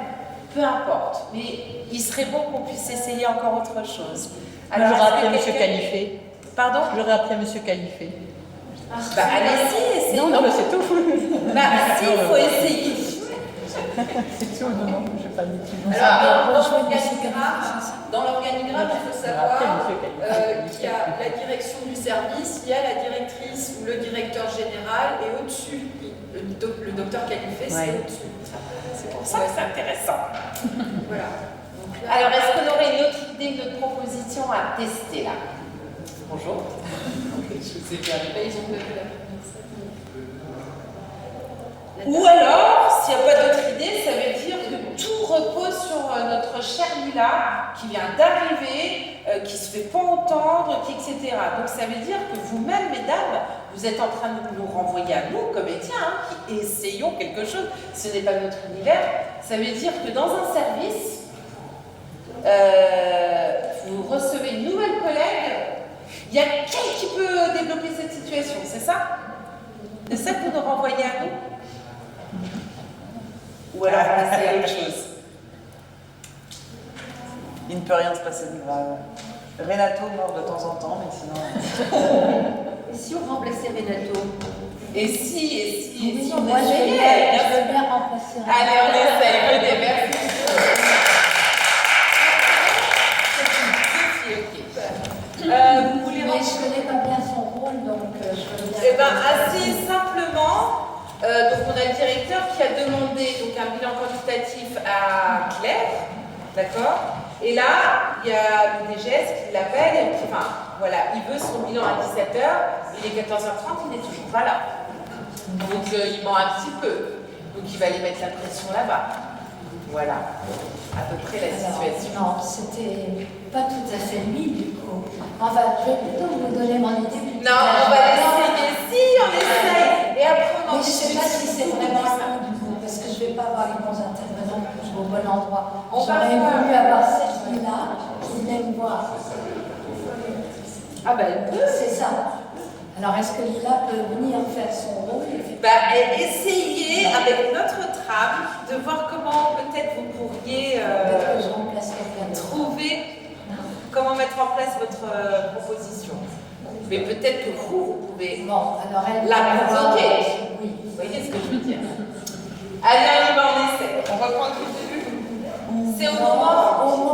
peu importe. Mais il serait bon qu'on puisse essayer encore autre chose. Alors, j'aurais appelé M. Califé. Pardon? J'aurais appelé M. Califé. Bah allez-y, essayez. Non, mais c'est tout. Bah si, il faut essayer. C'est tout, non, je n'ai pas dit tout. Alors, dans l'organigramme, il faut savoir qu'il y a la direction du service, il y a la directrice ou le directeur général, et au-dessus, le docteur Califé, c'est au-dessus. C'est pour ça que c'est intéressant. Voilà. Alors, est-ce qu'on aurait une autre idée, une autre proposition à tester là? Bonjour. Je vous ai bien arrivé. Ils ont prévu la Ou alors, s'il n'y a pas d'autre idée, ça veut dire que tout repose sur notre chère Lila, qui vient d'arriver, qui se fait pas entendre, etc. Donc ça veut dire que vous-même, mesdames, vous êtes en train de nous renvoyer à nous, comédiens, hein, qui essayons quelque chose. Ce n'est pas notre univers. Ça veut dire que dans un service, vous recevez une nouvelle collègue. Il y a qui peut débloquer cette situation, c'est ça? C'est ça que vous nous renvoyez à nous? Ou alors on essaie autre chose? Il ne peut rien se passer de grave. Renato meurt de temps en temps, mais sinon... Et si on remplaçait Renato? Et si on moi essayait? je veux bien remplacer Renato. Allez, on essaye, venez, merci. Vous voulez Mais je connais pas bien son rôle, donc je veux bien... Eh bien, assez simplement, donc on a le directeur qui a demandé donc, un bilan quantitatif à Claire, d'accord? Et là, il y a le DGS qui l'appelle, et puis, enfin, voilà, il veut son bilan à 17h, il est 14h30, il n'est toujours pas là. Donc il ment un petit peu, donc il va aller mettre la pression là-bas. Voilà, à peu près la situation. Non, c'était pas tout à fait lui, du coup. Enfin, je vais plutôt vous donner mon idée. Non, on va l'essayer. Si, on essaye. Et après, on en Mais je ne sais discute. pas si c'est vraiment ça, du coup, parce que je ne vais pas avoir les bons intervenants pour que je vais au bon endroit. On va J'aurais voir. voulu avoir cette là qui vient me voir. Ah ben, elle peut. C'est ça. Alors, est-ce que Lila peut venir faire son rôle? Bah, essayez avec notre trame de voir comment peut-être vous pourriez Peut-être que je remplace quelqu'un d'autre. trouver comment mettre en place votre proposition. Mais peut-être que vous pouvez Bon, alors elle la provoquer. Oui. Vous voyez ce que je veux dire? Allez, on y va, on essaie. On va prendre le début. C'est au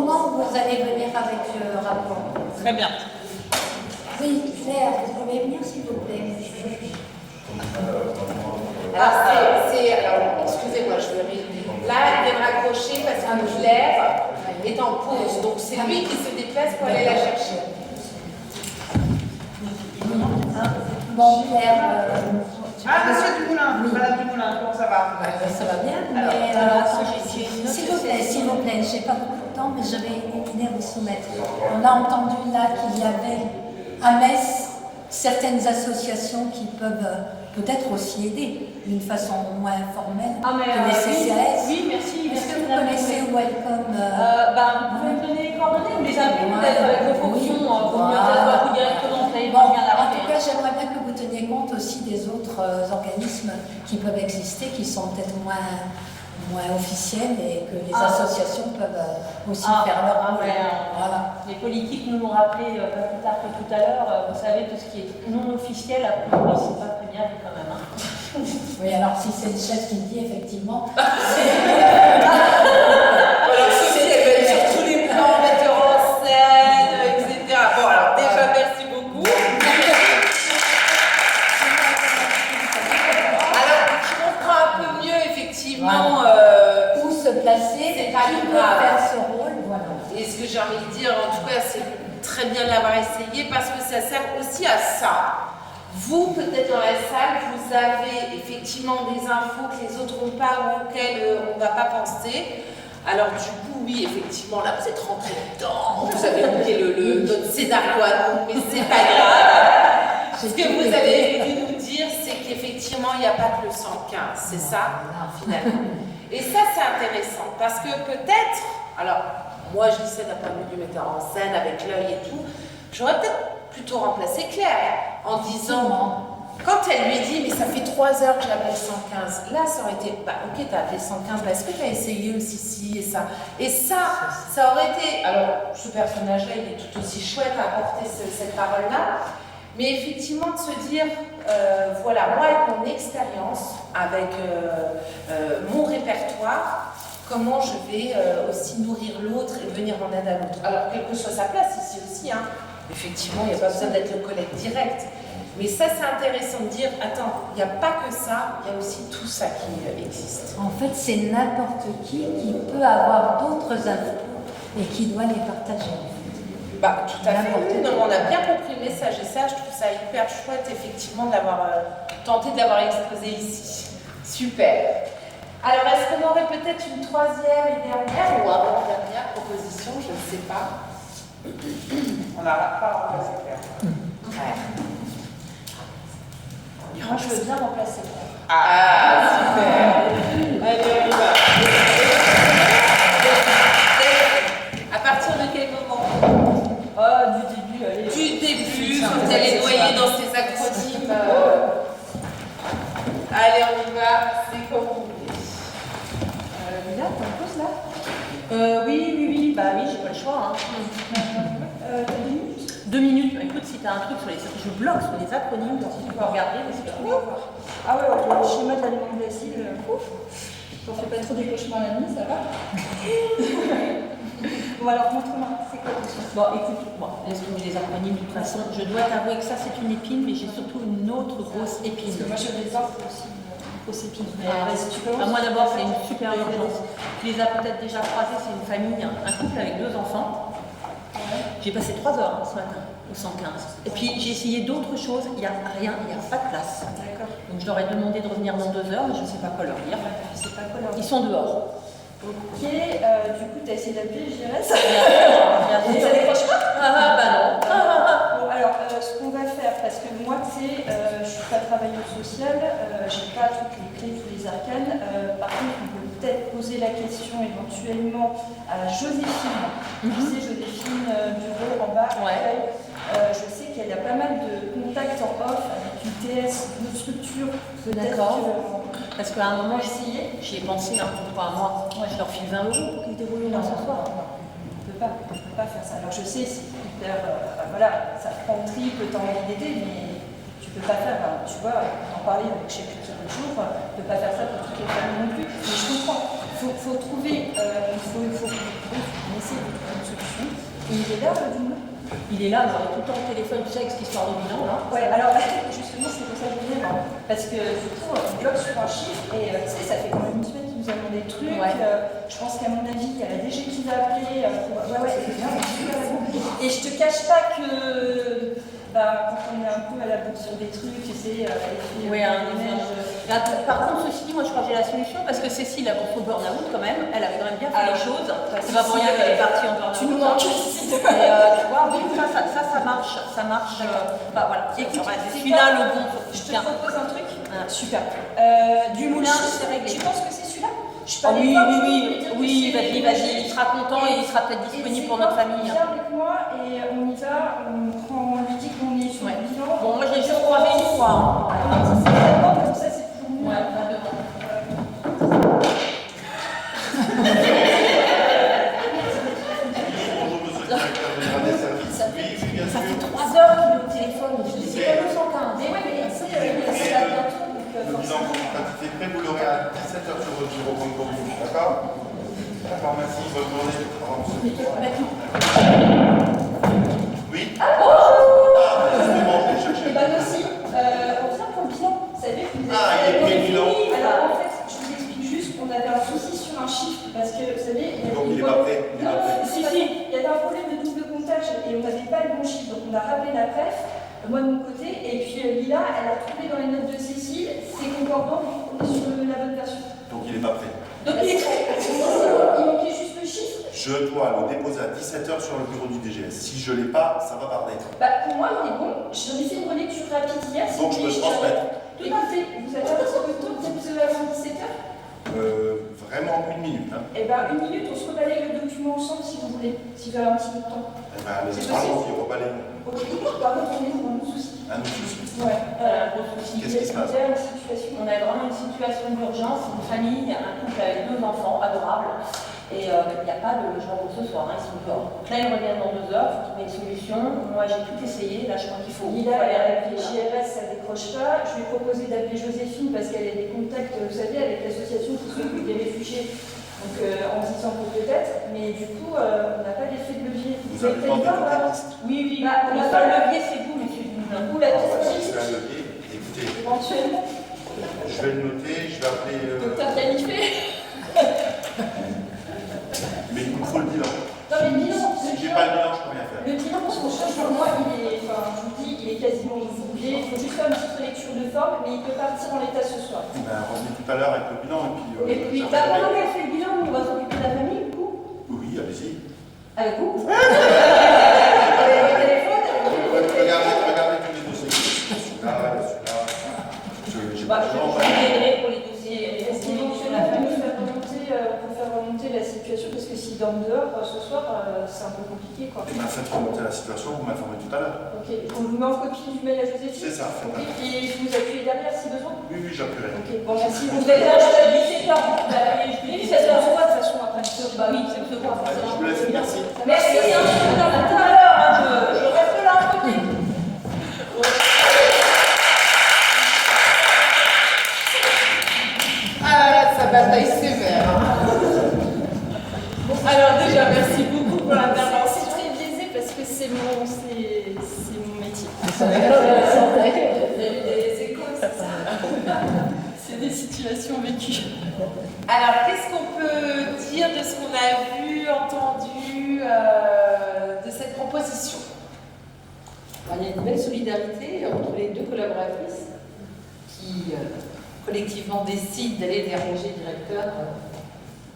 moment où vous allez venir avec le rapport. Très bien. Oui, Claire, vous pouvez venir s'il vous plaît. Alors, excusez-moi, je vais là, elle vient de raccrocher parce que Claire est en pause. Donc, c'est lui qui se déplace pour aller la chercher. Bon, Claire. Monsieur Dumoulin, Madame Dumoulin, comment ça va? Ça va bien, mais alors, attendez, s'il vous plaît, je n'ai pas beaucoup de temps, mais je vais une idée à vous soumettre. On a entendu là qu'il y avait à Metz certaines associations qui peuvent peut-être aussi aider d'une façon moins formelle que les CCAS. Oui, merci. Est-ce que vous connaissez Welcome Vous pouvez me donner les coordonnées, vous les avez peut-être avec vos fonctions, pour mieux savoir vous directement, vous n'avez pas rien à en tout cas, j'aimerais bien que vous teniez compte aussi des autres organismes qui peuvent exister, qui sont peut-être moins officiels et que les associations peuvent aussi faire leur rôle. Voilà. Les politiques nous l'ont rappelé pas plus tard que tout à l'heure. Vous savez, tout ce qui est non officiel, a priori, c'est pas prémiable quand même. Oui, alors si c'est le chef qui le dit, effectivement. Alors, Sophie, elle va être sur tous les plans, metteur en scène, etc. Bon, alors déjà, merci beaucoup. ce rôle, voilà. Et ce que j'ai envie de dire, en tout cas, c'est très bien d'avoir essayé parce que ça sert aussi à ça. Vous, peut-être dans la salle, vous avez effectivement des infos que les autres n'ont pas ou auxquelles on ne va pas penser. Alors du coup, oui, effectivement, là, vous êtes rentré dedans. Vous avez oublié notre scénario à nous, mais c'est pas grave. Ce que vous avez voulu nous dire, c'est qu'effectivement, il n'y a pas que le 115, c'est ça, finalement. Et ça, c'est intéressant, parce que peut-être, alors, moi, je dis ça d'un point de vue du metteur en scène, avec l'œil et tout, j'aurais peut-être plutôt remplacé Claire, en disant, quand elle lui dit, mais ça fait 3 heures que j'appelle 115, là, ça aurait été, bah, ok, t'as appelé 115, bah, est-ce que t'as essayé aussi ci et ça? Et ça aurait été, alors, ce personnage-là, il est tout aussi chouette à apporter cette parole-là, mais effectivement, de se dire, voilà, moi, avec mon expérience, avec mon répertoire, comment je vais aussi nourrir l'autre et venir en aide à l'autre. Alors, quelle que soit sa place ici aussi, hein. Effectivement, il n'y a pas besoin d'être le collègue direct. Mais ça, c'est intéressant de dire, attends, il n'y a pas que ça, il y a aussi tout ça qui existe. En fait, c'est n'importe qui peut avoir d'autres infos et qui doit les partager. Bah, tout à fait. Non, on a bien compris le message et ça, je trouve ça hyper chouette, effectivement, d'avoir tenté de l'avoir exposé ici. Super. Alors, est-ce qu'on aurait peut-être une 3e et dernière ou avant-dernière proposition? Je ne sais pas. On n'arrête pas à remplacer Claire. Ouais. Moi, je veux bien remplacer Claire. Ah, super. Allez, on y va. À partir de quel moment? Du début, allez. Du début, vous allez noyer dans ces acronymes. Allez, on y va. C'est comme vous voulez. Lila, t'as une pause là? Oui, bah oui, j'ai pas le choix. Hein. 2 minutes 2 minutes. Écoute, si t'as un truc sur les... Je bloque sur les acronymes, si tu peux regarder, parce que... Ah ouais, ok, le schéma de la demande d'asile, t'en fais pas trop des cauchemars la nuit, ça va? Bon alors, montre-moi, c'est quoi tout ça? Bon, écoute, laisse tomber les acronymes, de toute façon. Je dois t'avouer que ça, c'est une épine, mais j'ai surtout une autre grosse épine. Parce que moi, je les porte aussi. Grosse épine. Vas-y, tu commences. Moi d'abord, c'est une super urgence. Tu les as peut-être déjà croisés, c'est une famille, un couple avec 2 enfants. J'ai passé 3 heures ce matin au 115. Et puis j'ai essayé d'autres choses, il n'y a rien, il n'y a pas de place. D'accord. Donc je leur ai demandé de revenir dans 2 heures, mais je ne sais pas quoi leur dire. Ils sont dehors. Ok, du coup tu as essayé d'appeler, je dirais ça. Et ça décroche pas? Bah non. Bon alors, ce qu'on va faire, parce que moi tu sais, je ne suis pas travailleuse sociale, j'ai pas toutes les clés, tous les arcanes. Par contre, on peut peut-être poser la question éventuellement à Joséphine. Tu sais, Joséphine Bureau en bas. Ouais. Je sais qu'elle a pas mal de contacts en off avec UTS, d'autres structures. D'accord. Parce qu'à un moment, j'y ai pensé une fois à moi. Je leur file 20 € pour qu'ils débrouillent là ce soir. On ne peut pas faire ça. Alors je sais, c'est hyper. Voilà, ça prend le triple, t'as envie d'aider, mais tu peux pas faire. Tu vois, en parler avec je sais plus qui l'autre jour, tu peux pas faire ça pour toutes les familles non plus. Mais je comprends. Il faut trouver. Il faut essayer de trouver une solution. Et il est là, dis-moi. Il est là, on est tout le temps au téléphone, tu sais, avec cette histoire de bilan là. Ouais, alors justement, c'est pour ça que je voulais, parce que du coup, on bloque sur un chiffre et tu sais, ça fait quand même une semaine qu'ils nous amènent des trucs. Ouais. Je pense qu'à mon avis, il y a la DG qui va appeler. Ouais, c'est bien. Et je te cache pas que quand on est un peu à la bourre sur des trucs, tu sais, ouais, par contre, ceci dit, moi je crois que j'ai la solution parce que Cécile a beaucoup de burn-out quand même, elle avait quand même bien fait les choses. C'est pas pour rien qu'elle est partie en burn-out. Tu nous manques ici. Tu vois, oui, ça marche. Voilà. Écoute, c'est celui-là le bon. Je te propose un truc. Super. Du moulin, c'est réglé. Tu penses que c'est celui-là? Oui, vas-y, il sera content et il sera peut-être disponible pour notre famille. Viens avec moi et on y va, on lui dit qu'on est sur le bilan. Bon, moi je l'ai juste croisé une fois. C'est vraiment comme ça, c'est toujours mieux. Ça fait 3 heures qu'il est au téléphone, je ne sais pas le 115. Mais oui, mais c'est là bientôt. Le bilan consultatif est prêt, vous l'aurez à 17h sur votre bureau comme pour vous, d'accord? D'accord, merci, bonne journée. Oui? Justement, je vais chercher. Et ben aussi, on vient pour le bilan. Vous savez que vous avez il est pris le bilan. Alors en fait, je vous explique juste qu'on avait un souci sur un chiffre, parce que vous savez, donc il est pas prêt. un problème de double comptage et on n'avait pas le bon chiffre, donc on a rappelé la préf, moi de mon côté, et puis Lila, elle a trouvé dans les notes de Cécile, c'est concordant, on est sur la bonne version. Donc il n'est pas prêt. Donc il est prêt. Il manquait juste le chiffre. Je dois le déposer à 17h sur le bureau du DGS. Si je ne l'ai pas, ça va barder. Bah, pour moi, il est bon. J'en ai fait une relecture rapide hier. Donc je peux le transmettre. Tout à fait. Vous avez un petit peu de temps, peut-être avant 17h? Vraiment 1 minute. Hein. Eh bien, 1 minute, on se rebalaye le document ensemble si vous voulez, si vous avez un petit peu de temps. Eh bien, allez, allons-y, rebalayons. Ok, par contre, on est dans un autre souci. Un autre souci. Ouais. Un gros souci. Qu'est-ce qui se passe? On a vraiment une situation d'urgence, une famille, un couple avec 2 enfants adorables. Et il n'y a pas de logement pour ce soir, hein, ils sont dehors. Donc là, ils reviennent dans 2 heures, il faut trouver une solution. Moi, j'ai tout essayé, là, je crois qu'il faut aller avec les JRS, ça ne décroche pas. Je lui ai proposé d'appeler Joséphine parce qu'elle a des contacts, vous savez, avec l'association qui s'occupe des réfugiés. Donc en se disant que peut-être, mais du coup, on n'a pas d'effet de levier. Vous avez demandé des pistes? Oui, Bah, le seul levier, c'est vous, monsieur Dumoulin. Ou la C'est un levier. Écoutez, éventuellement. je vais le noter, je vais appeler... Docteur Canifé. Mais il me faut le bilan. Non, mais le bilan, Si j'ai pas le bilan, je peux rien faire. le bilan, ce qu'on cherche pour moi, il est, enfin, je vous dis, il est quasiment bouclé. Il faut juste faire une petite lecture de forme, mais il peut partir en l'état ce soir. Ben, revenez tout à l'heure avec le bilan Et puis, pendant qu'elle fait le bilan, on va s'occuper de la famille, du coup. Oui, allez-y. Avec vous. Regardez tous les dossiers. Celui-là, celui-là. Je viendrai pour les dossiers. Est-ce qu'il faut la famille faire remonter la situation? Parce que s'ils dorment dehors ce soir, c'est un peu compliqué, quoi. Et faites remonter la situation, vous m'informez tout à l'heure. Ok, on vous met en copie du mail à Joséphine? C'est ça, faites Ok, et vous appuyez derrière si besoin? Oui, oui, j'appuierai. Ok, bon, merci. Vous êtes là jusqu'à 17h, vous appelez, je dis 17h, on se voit de toute façon après. Bah oui, c'est ce soir. Je vous laisse, merci. Merci, hein, je vous donne tout à l'heure, hein, je reste là à côté. Ah là, ça bataille sévère. Alors déjà, merci beaucoup pour l'intervention. C'est très biaisé parce que c'est mon métier. Il y a eu des échos, c'est ça. C'est des situations vécues. Alors, qu'est-ce qu'on peut dire de ce qu'on a vu, entendu de cette proposition? Il y a une belle solidarité entre les 2 collaboratrices qui collectivement décident d'aller déranger le directeur.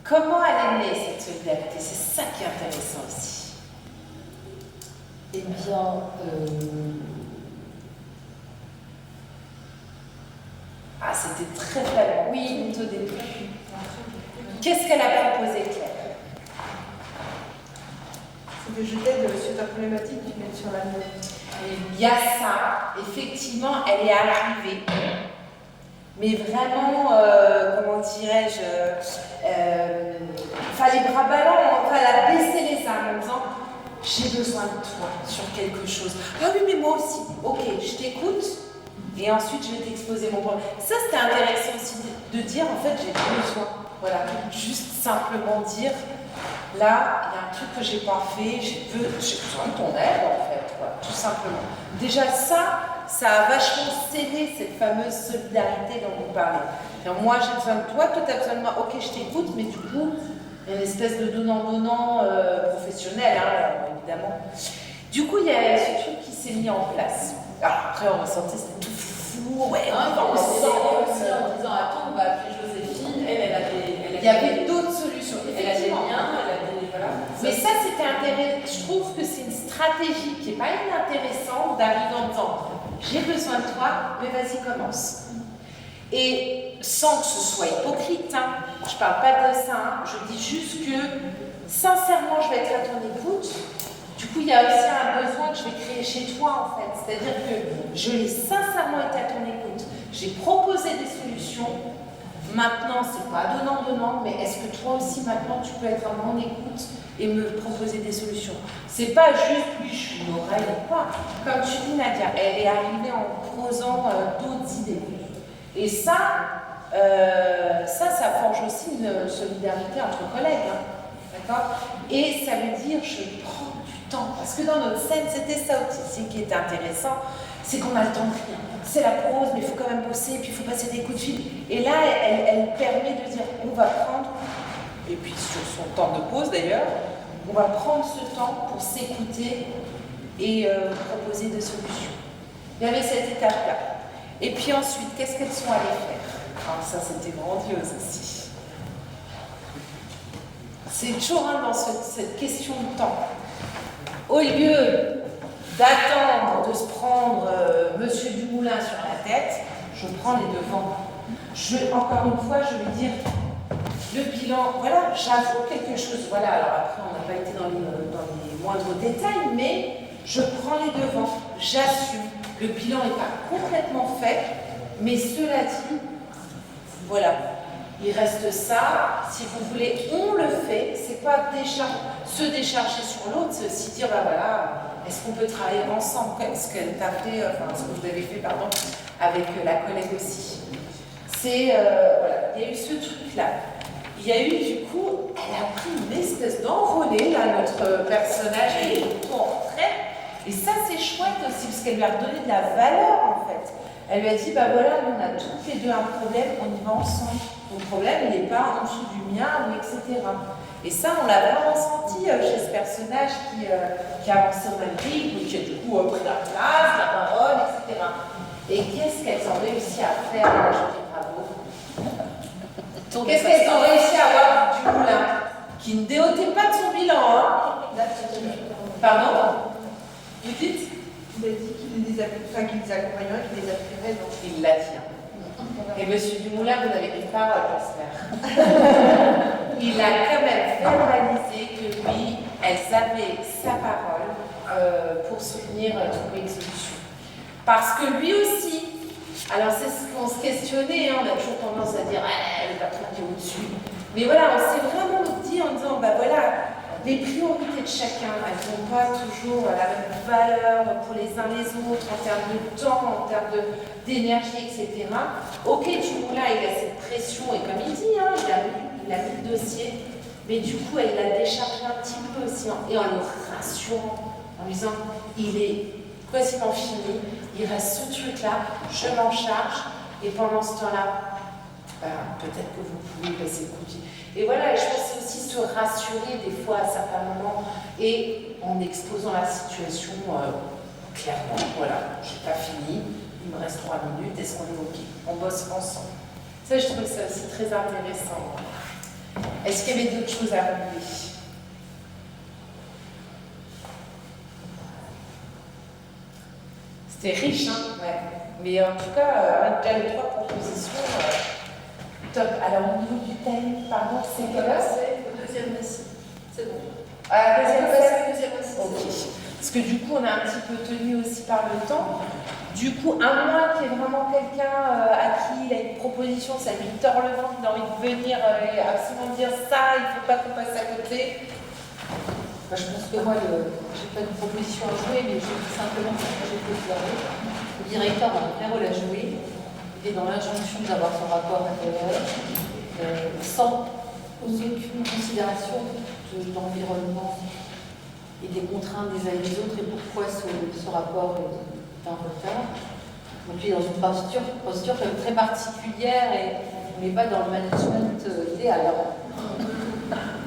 Comment elle est née, cette solidarité? C'est ça qui est intéressant aussi. Eh bien, Ah, c'était très flagrant. Oui, tout au début. Qu'est-ce qu'elle a proposé, Claire? C'est que je t'aide sur ta problématique, tu mets sur la mienne. Il y a ça, effectivement, elle est arrivée. Mais vraiment, comment dirais-je, les bras ballants, enfin, elle a baissé les armes en disant j'ai besoin de toi sur quelque chose. Ah oui, mais moi aussi. Ok, je t'écoute et ensuite je vais t'exposer mon problème. Ça, c'était intéressant aussi de dire en fait, j'ai besoin. Voilà, juste simplement dire là, il y a un truc que j'ai pas fait, j'ai besoin de ton aide en fait, quoi, tout simplement. Déjà, ça a vachement scellé cette fameuse solidarité dont vous parlez. Alors, moi, j'ai besoin de toi, toi, tu as besoin de moi. Ok, je t'écoute, mais du coup, il y a une espèce de donnant-donnant professionnel, hein, évidemment. Du coup, il y a ce truc qui s'est mis en place. Alors, après, on ressentait, c'était tout fou, ouais, on va ensemble. aussi en disant attends, on va appeler Joséphine, elle a des. Il y avait d'autres solutions. Elle a des liens, elle a des. Voilà. Mais ça, c'était intéressant. Je trouve que c'est une stratégie qui n'est pas inintéressante d'arriver en disant j'ai besoin de toi, mais vas-y, commence. Et sans que ce soit hypocrite, hein. Je ne parle pas de ça, hein. Je dis juste que sincèrement, je vais être à ton écoute. Du coup, il y a aussi un besoin que je vais créer chez toi, en fait. C'est-à-dire que je l'ai sincèrement été à ton écoute. J'ai proposé des solutions. Maintenant, c'est pas donnant-donnant, mais est-ce que toi aussi, maintenant, tu peux être à mon écoute et me proposer des solutions? C'est pas juste, oui, je suis une oreille ou quoi. Comme tu dis, Nadia, elle est arrivée en posant d'autres idées. Et ça forge aussi une solidarité entre collègues. Hein. D'accord? Et ça veut dire, je prends du temps. Parce que dans notre scène, c'était ça aussi qui était intéressant, c'est qu'on a le temps de rien. C'est la pause, mais il faut quand même bosser, puis il faut passer des coups de fil. Et là, elle permet de dire, on va prendre, et puis sur son temps de pause d'ailleurs, On va prendre ce temps pour s'écouter et proposer des solutions. Il y avait cette étape-là. Et puis ensuite, qu'est-ce qu'elles sont allées faire? Alors ça, c'était grandiose aussi. C'est toujours dans cette question de temps. Au lieu d'attendre de se prendre Monsieur Dumoulin sur la tête, je prends les devants. Encore une fois, je vais dire, le bilan, voilà, j'avoue quelque chose. Voilà, alors après, on n'a pas été dans les moindres détails, mais je prends les devants, j'assume. Le bilan n'est pas complètement fait, mais cela dit, voilà, il reste ça. Si vous voulez, on le fait. C'est pas se décharger sur l'autre, c'est aussi dire, bah voilà, est-ce qu'on peut travailler ensemble? Ce qu'elle t'a fait, enfin, ce que vous avez fait, pardon, avec la collègue aussi. C'est, voilà, il y a eu ce truc-là. Il y a eu, du coup, elle a pris une espèce d'envolée, là, notre personnage, elle est tout en retrait. Et ça, c'est chouette aussi, parce qu'elle lui a redonné de la valeur, en fait. Elle lui a dit, bah voilà, nous, on a toutes les deux un problème, on y va ensemble. Ton problème, il n'est pas en dessous du mien, ou etc. Et ça, on l'a vraiment senti chez ce personnage qui avançait au même rythme, qui a du coup pris la place, la parole, etc. Et qu'est-ce qu'elles ont réussi à faire? Et là, je dis bravo. Qu'est-ce qu'elles ont réussi à avoir du Dumoulin, qui ne déotait pas de son bilan, hein? Pardon? Vous dites? Il a dit qu'il les accompagnerait, qu'il les appuierait. Donc... Il l'a dit. Et Monsieur Dumoulin, vous n'avez qu'une parole, j'espère. Il a quand même fait réaliser que oui, elles avaient sa parole pour soutenir trouver une solution. Parce que lui aussi, alors c'est ce qu'on se questionnait, hein, on a toujours tendance à dire le patron qui est au-dessus. Mais voilà, on s'est vraiment dit en disant, bah voilà, les priorités de chacun, elles n'ont pas toujours la même valeur pour les uns les autres, en termes de temps, en termes d'énergie, etc. Ok, Dumoulin, il a cette pression, et comme il dit, hein, il a mis le dossier, mais du coup, elle l'a déchargé un petit peu aussi, et en le rassurant, en lui disant, il est quasiment fini, il reste ce truc-là, je m'en charge, et pendant ce temps-là, peut-être que vous pouvez passer le coup de fil. Et voilà, je pense que c'est aussi se rassurer des fois à certains moments et en exposant la situation clairement. Voilà, j'ai pas fini, il me reste 3 minutes, est-ce qu'on est OK? On bosse ensemble. Ça, je trouve ça aussi très intéressant. Est-ce qu'il y avait d'autres choses à relever? C'était riche, hein? Ouais. Mais en tout cas, déjà les 3 propositions. Top. Alors, au niveau du thème, pardon, c'est quelle heure? C'est le deuxième récit. C'est bon. Deuxième récit. récit. Ok. Parce que du coup, on a un petit peu tenu aussi par le temps. Du coup, à moins qu'il y ait vraiment quelqu'un à qui il a une proposition, ça lui tord le ventre, il a envie de venir et absolument dire ça, il ne faut pas qu'on passe à côté. Bah, je pense que moi, je n'ai pas de proposition à jouer, mais je dis simplement ce que j'ai observé. Le directeur a un vrai rôle à jouer. Il est dans l'injonction d'avoir son rapport intérieur, sans aucune considération de l'environnement et des contraintes des uns et des autres, et pourquoi ce rapport est en retard. Donc il est dans une posture quand même très particulière, et on n'est pas dans le management idéal.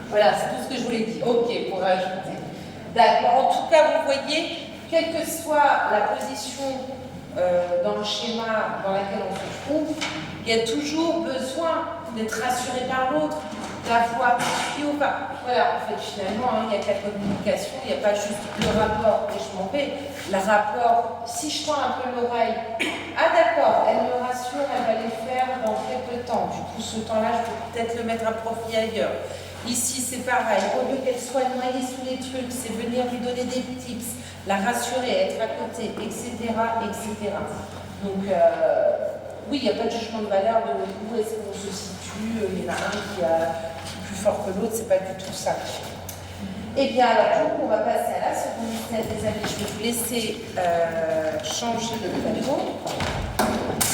Voilà, c'est tout ce que je voulais dire. Ok, pour rajouter. D'accord. En tout cas, vous voyez, quelle que soit la position dans le schéma dans lequel on se trouve, il y a toujours besoin d'être rassuré par l'autre, d'avoir tuyau. Voilà, en fait, finalement, il n'y a que la communication, il n'y a pas juste le rapport et je m'en vais. Le rapport, si je tends un peu l'oreille, ah d'accord, elle me rassure, elle va les faire dans quelques temps. Du coup, ce temps-là, je peux peut-être le mettre à profit ailleurs. Ici, c'est pareil. Au lieu qu'elle soit noyée sous les trucs, c'est venir lui donner des tips, la rassurer, être à côté, etc., etc. Donc, oui, il n'y a pas de jugement de valeur de où est-ce qu'on se situe. Il y en a un qui est plus fort que l'autre, c'est pas du tout ça. Eh bien, alors, donc, on va passer à la seconde scène, les amis. Je vais vous laisser changer de plateau.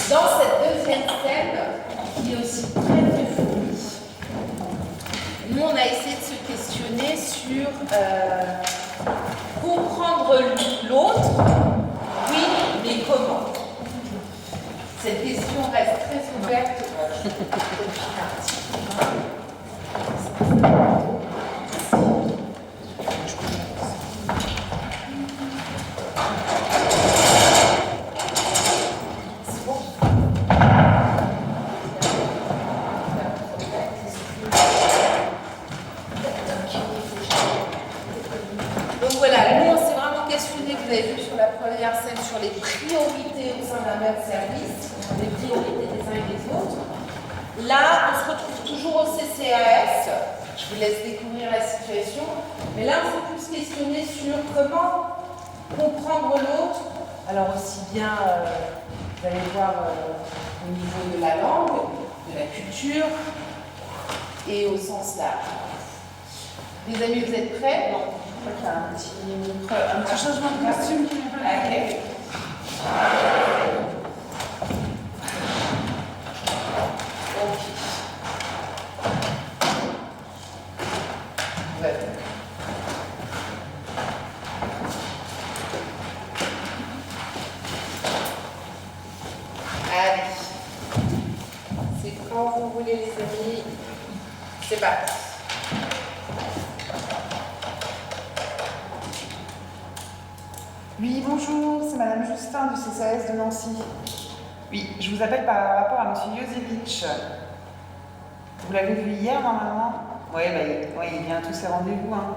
Dans cette deuxième scène, qui est aussi très très fournie, nous, on a essayé de se questionner sur comprendre l'autre, oui, mais comment? Cette question reste très ouverte. vous avez vu sur la première scène sur les priorités au sein d'un même service, les priorités des uns et des autres. Là, on se retrouve toujours au CCAS. Je vous laisse découvrir la situation. Mais là, on s'est plus questionné sur comment comprendre l'autre. Alors aussi bien, vous allez voir au niveau de la langue, de la culture et au sens large. Les amis, vous êtes prêts? Non, je crois qu'il y a un petit changement de costume qui n'est pas là. Ok. Ouais. Allez. C'est quand vous voulez, les amis. C'est parti. Oui, bonjour, c'est Madame Justin du CCAS de Nancy. Oui, je vous appelle par rapport à Monsieur Josevich. Vous l'avez vu hier, normalement? Oui, il vient à tous ses rendez-vous. Hein.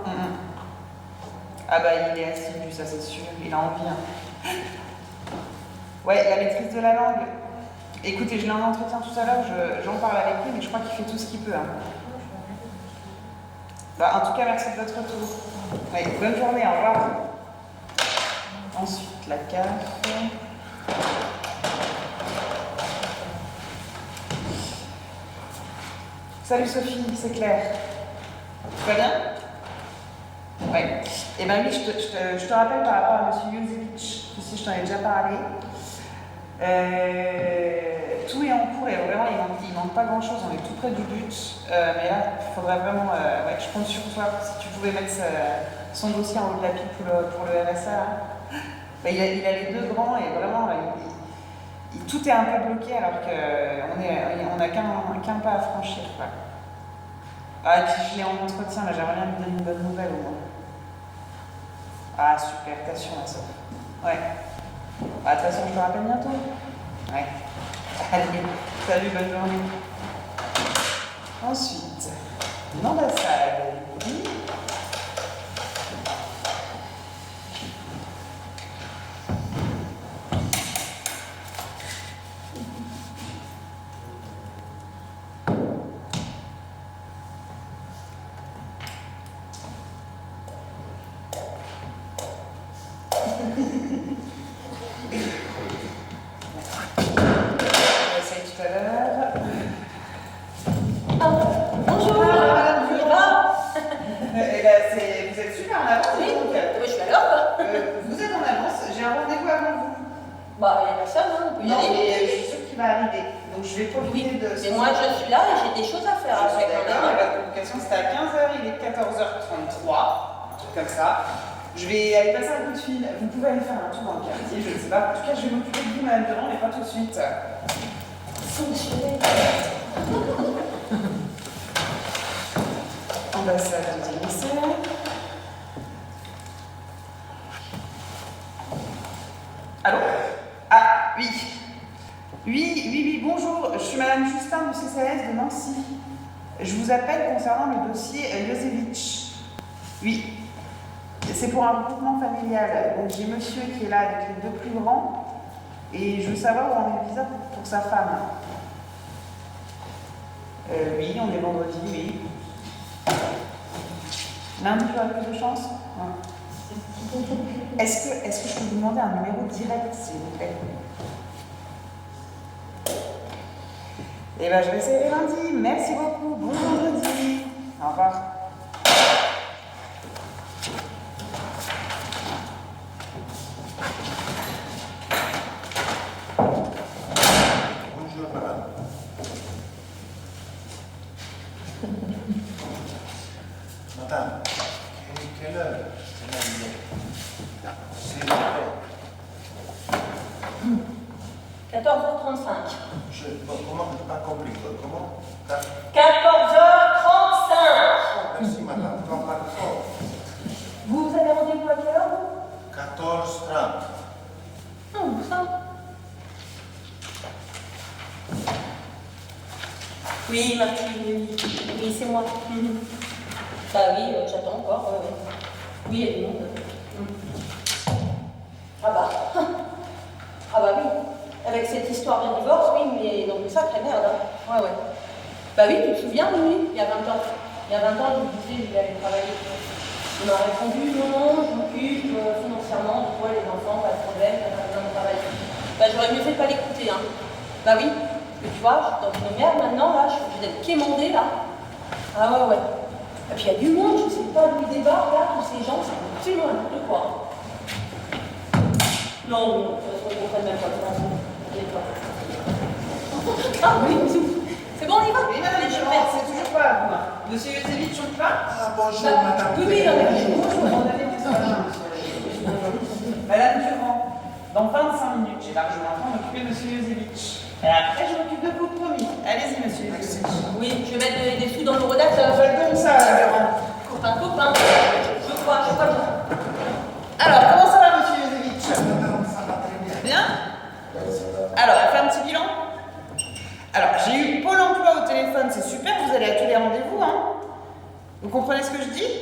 Ah bah, il est assidu, ça c'est sûr, il a envie. Hein. Ouais, la maîtrise de la langue. Écoutez, je l'ai en entretien tout à l'heure, j'en parle avec lui, mais je crois qu'il fait tout ce qu'il peut. Hein. Bah, en tout cas, merci de votre retour. Ouais, bonne journée, au revoir. Ensuite, la CAF. Salut Sophie, c'est Claire. Tout va bien? Ouais. Eh bien oui, je te rappelle par rapport à M. Josevich, ici je t'en ai déjà parlé. Tout est en cours et vraiment il manque pas grand chose, on est tout près du but. Mais là, il faudrait vraiment. Ouais, je compte sur toi si tu pouvais mettre son dossier en haut de la pile pour le RSA. Là. Bah, il a les deux grands et vraiment tout est un peu bloqué alors qu'on n'a qu'un pas à franchir. Quoi. Ah, et puis je l'ai en entretien, là j'aimerais bien lui donner une bonne nouvelle au moins. Ah super, t'assures la Sophie. Ouais. Bah, de toute façon, je te rappelle bientôt. Ouais. Allez, salut, bonne journée. Ensuite, l'ambassade. Oui. Et moi je suis là et j'ai des choses à faire. Je suis d'accord, la convocation c'était à 15h, il est 14h33, un truc comme ça. Je vais aller passer un coup de fil. Vous pouvez aller faire un tour dans le quartier, je ne sais pas. En tout cas, je vais m'occuper de vous, Madame Durand, mais pas tout de suite. Ambassade de Nice. Allô? Ah, oui. Oui, bonjour. Je suis Madame Justin du CCAS de Nancy. Je vous appelle concernant le dossier Josevich. Oui. C'est pour un regroupement familial. Donc j'ai monsieur qui est là avec les deux plus grands et je veux savoir où on est le visa pour sa femme. Oui, on est vendredi, oui. Lundi, j'aurai plus de chance? Ouais. Est-ce que je peux vous demander un numéro direct, s'il vous plaît? Eh bien, je vais essayer lundi. Merci beaucoup. Bon vendredi. Au revoir. Bonjour, madame. Madame, quelle heure c'est l'arrivée? S'il vous plaît. 14h35. Comment? Je n'ai pas compris. Comment? 14h35. Merci, madame. Quand parle-t-on? Vous avez rendez-vous à quelle heure? 14h30. Non, ça. Oui, Martine, oui, c'est moi. Bah oui, j'attends encore. Oui, il y a du monde. histoires de divorce, oui, mais donc sacrée merde. Hein. Ouais, ouais. Bah oui, tu te souviens, oui, il y a 20 ans. Il y a 20 ans, je lui disais, il allait travailler. Il m'a répondu, non, je m'occupe financièrement, de toi, les enfants, pas de problème, t'as pas besoin de travailler. Bah j'aurais mieux fait de pas l'écouter, hein. Bah oui, parce que tu vois, je suis dans une merde maintenant, là, je suis obligée d'être quémandée, là. Ah ouais, ouais. Et puis il y a du monde, je sais pas d'où ils débarquent, là, tous ces gens, c'est absolument n'importe quoi. Non, non, de toute façon, ils comprennent même pas, t'inquiète pas. Ah oui, c'est bon, on y va? Oui, madame, c'est toujours pas à vous. Hein. Monsieur Yosevitch, on y va? Ah, bonjour, bah, madame. Oui, bonjour, on avait dit ça. Madame Durand, dans 25 minutes, j'ai largement le temps d'occuper monsieur Yosevitch. Et après, je m'occupe de vous, promis. Allez-y, monsieur Yosevitch. Oui, je vais mettre des sous dans le rodateur. Faites donc ça, Durand. Copain, copain. Je crois. Alors, comment ça va, monsieur Yosevitch? Ça va très bien. Bien? Alors, on fait un petit bilan? Alors, j'ai eu Pôle emploi au téléphone, c'est super, vous allez à tous les rendez-vous, hein? Vous comprenez ce que je dis?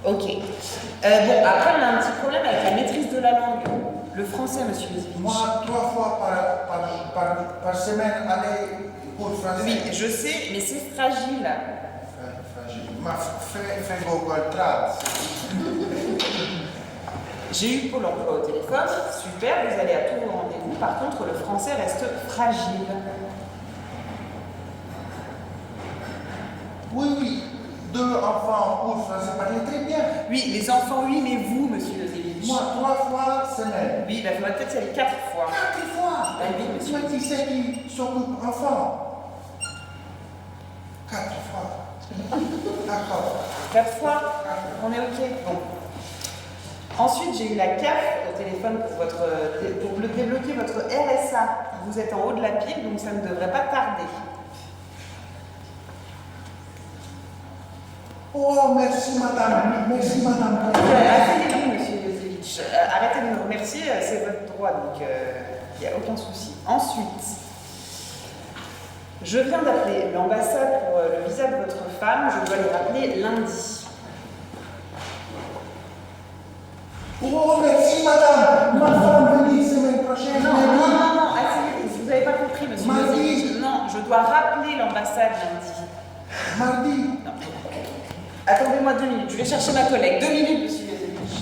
Ok. Bon, après, on a un petit problème avec la maîtrise de la langue. Le français, monsieur Yosevitch. Moi, 3 fois par semaine, aller pour le français. Oui, je sais, mais c'est fragile. Fragile. Ma fait Google Trad. J'ai eu Pôle emploi au téléphone, super, vous allez à tous vos rendez-vous. Par contre, le français reste fragile. Oui, 2 enfants pour français parler très bien. Oui, les enfants, oui, mais vous, monsieur Yosevitch. Moi, 3 fois semaine. Oui, il faudrait peut-être y aller 4 fois. 4 fois. Ah oui, monsieur. Moi, qui c'est qui s'occupe enfants? 4 fois. D'accord. 4 fois. On est ok. Bon. Ensuite, j'ai eu la CAF au téléphone pour débloquer votre RSA. Vous êtes en haut de la pile, donc ça ne devrait pas tarder. Oh, merci madame. Merci madame. Asseyez-vous, monsieur Yosevitch. Arrêtez de me remercier, c'est votre droit, donc il n'y a aucun souci. Ensuite, je viens d'appeler l'ambassade pour le visa de votre femme. Je dois les rappeler lundi. Oh, merci madame. Ma femme venir semaine prochaine. Non, asseyez-vous. Vous n'avez pas compris, monsieur Yosevitch. Non, je dois rappeler l'ambassade lundi. Mardi. Non. Attendez-moi 2 minutes, je vais chercher ma collègue. 2 minutes, monsieur Yosevitch.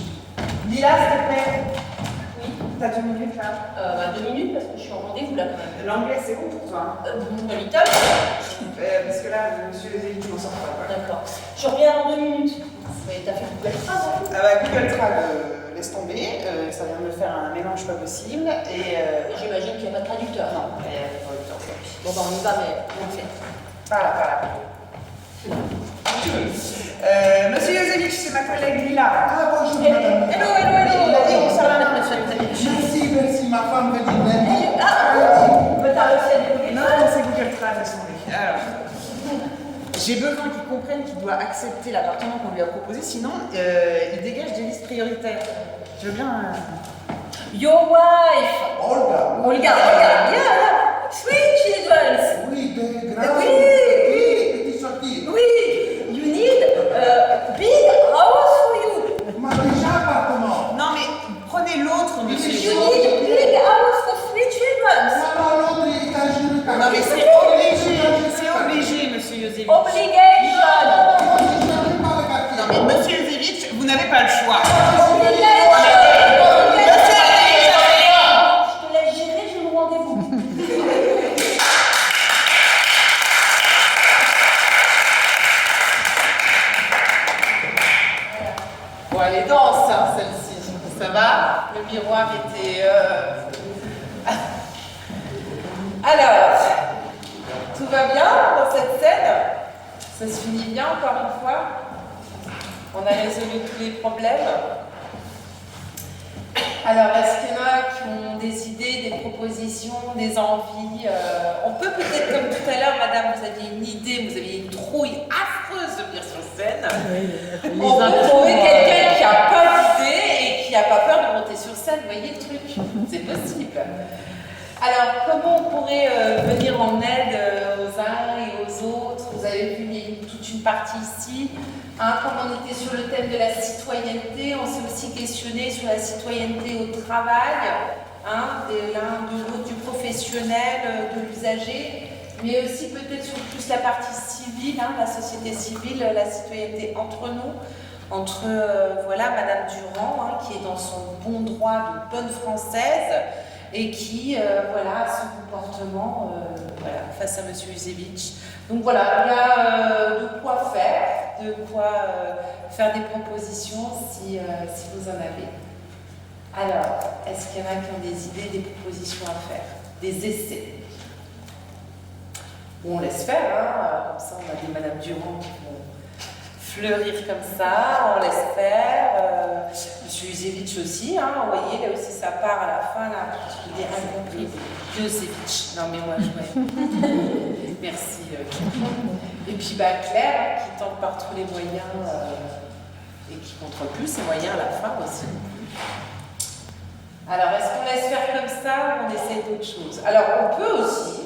Lila, s'il te plaît. Oui. T'as 2 minutes là? 2 minutes parce que je suis en rendez-vous là. L'anglais, c'est bon pour toi? Little. Parce que là, monsieur Yosevitch, je m'en sors pas. D'accord. Je reviens dans 2 minutes. Mais t'as fait Google Trad, hein? Ah bah, Google Trad, laisse tomber. Ça vient de me faire un mélange pas possible. Et j'imagine qu'il n'y a pas de traducteur. Non, il n'y a pas de traducteur. Bon, bah on y va, mais on le fait. Par là. Monsieur Yosevitch, c'est ma collègue Lila. Ah, bonjour madame. Hello. On sort là, monsieur Yosevitch. Merci, ma femme veut dire lundi. Mais t'as réussi à débrouiller. Non, c'est Google Trad, laisse tomber. Alors, j'ai besoin qu'il comprenne qu'il doit accepter l'appartement qu'on lui a proposé, sinon il dégage des listes prioritaires. Je veux bien. Your wife. Olga. Yeah. Sweet children. Oui, de grands. Oui. Petit sorti. Oui. You need a big house for you. Ma déjà appartement. Non, mais prenez l'autre, monsieur. You need a big house for 3 children. Non, l'autre étage de Non, mais c'est obligé, monsieur Yosevitch. Obligation. Non, mais monsieur Yosevitch, vous n'avez pas le choix. Je te laisse gérer, j'ai mon rendez-vous. Bon, elle est dense, hein, celle-ci. Ça va? Le miroir était... Alors, tout va bien dans cette scène? Ça se finit bien, encore une fois? On a résolu tous les problèmes? Alors, est-ce qu'il y en a qui ont des idées, des propositions, des envies? On peut peut-être, comme tout à l'heure, madame, vous aviez une idée, vous aviez une trouille affreuse de venir sur scène. On peut trouver quelqu'un qui n'a pas d'idée et qui n'a pas peur de monter sur scène, vous voyez le truc? C'est possible. Alors, comment on pourrait venir en aide aux uns et aux autres? Vous avez vu, il y a toute une partie ici. Hein, comme on était sur le thème de la citoyenneté, on s'est aussi questionné sur la citoyenneté au travail. hein, de l'un, de l'autre, du professionnel, de l'usager, mais aussi peut-être sur plus la partie civile, hein, la société civile, la citoyenneté entre nous, entre voilà, Madame Durand, hein, qui est dans son bon droit de bonne française et qui voilà, a ce comportement voilà, face à Monsieur Usevich. Donc voilà, il y a de quoi faire des propositions si vous en avez. Alors, est-ce qu'il y en a qui ont des idées, des propositions à faire, des essais? Bon, on laisse faire, hein, comme ça on a des Madame Durand qui vont fleurir comme ça, on laisse faire. Monsieur Usevich aussi, hein, vous voyez, là aussi ça part à la fin, là, je dis incompris. Usevich, non mais moi je merci. Et puis bah, Claire, hein, qui tente par tous les moyens et qui contrôle plus ses moyens à la fin aussi. Alors, est-ce qu'on laisse faire comme ça ou on essaie d'autre chose? Alors, on peut aussi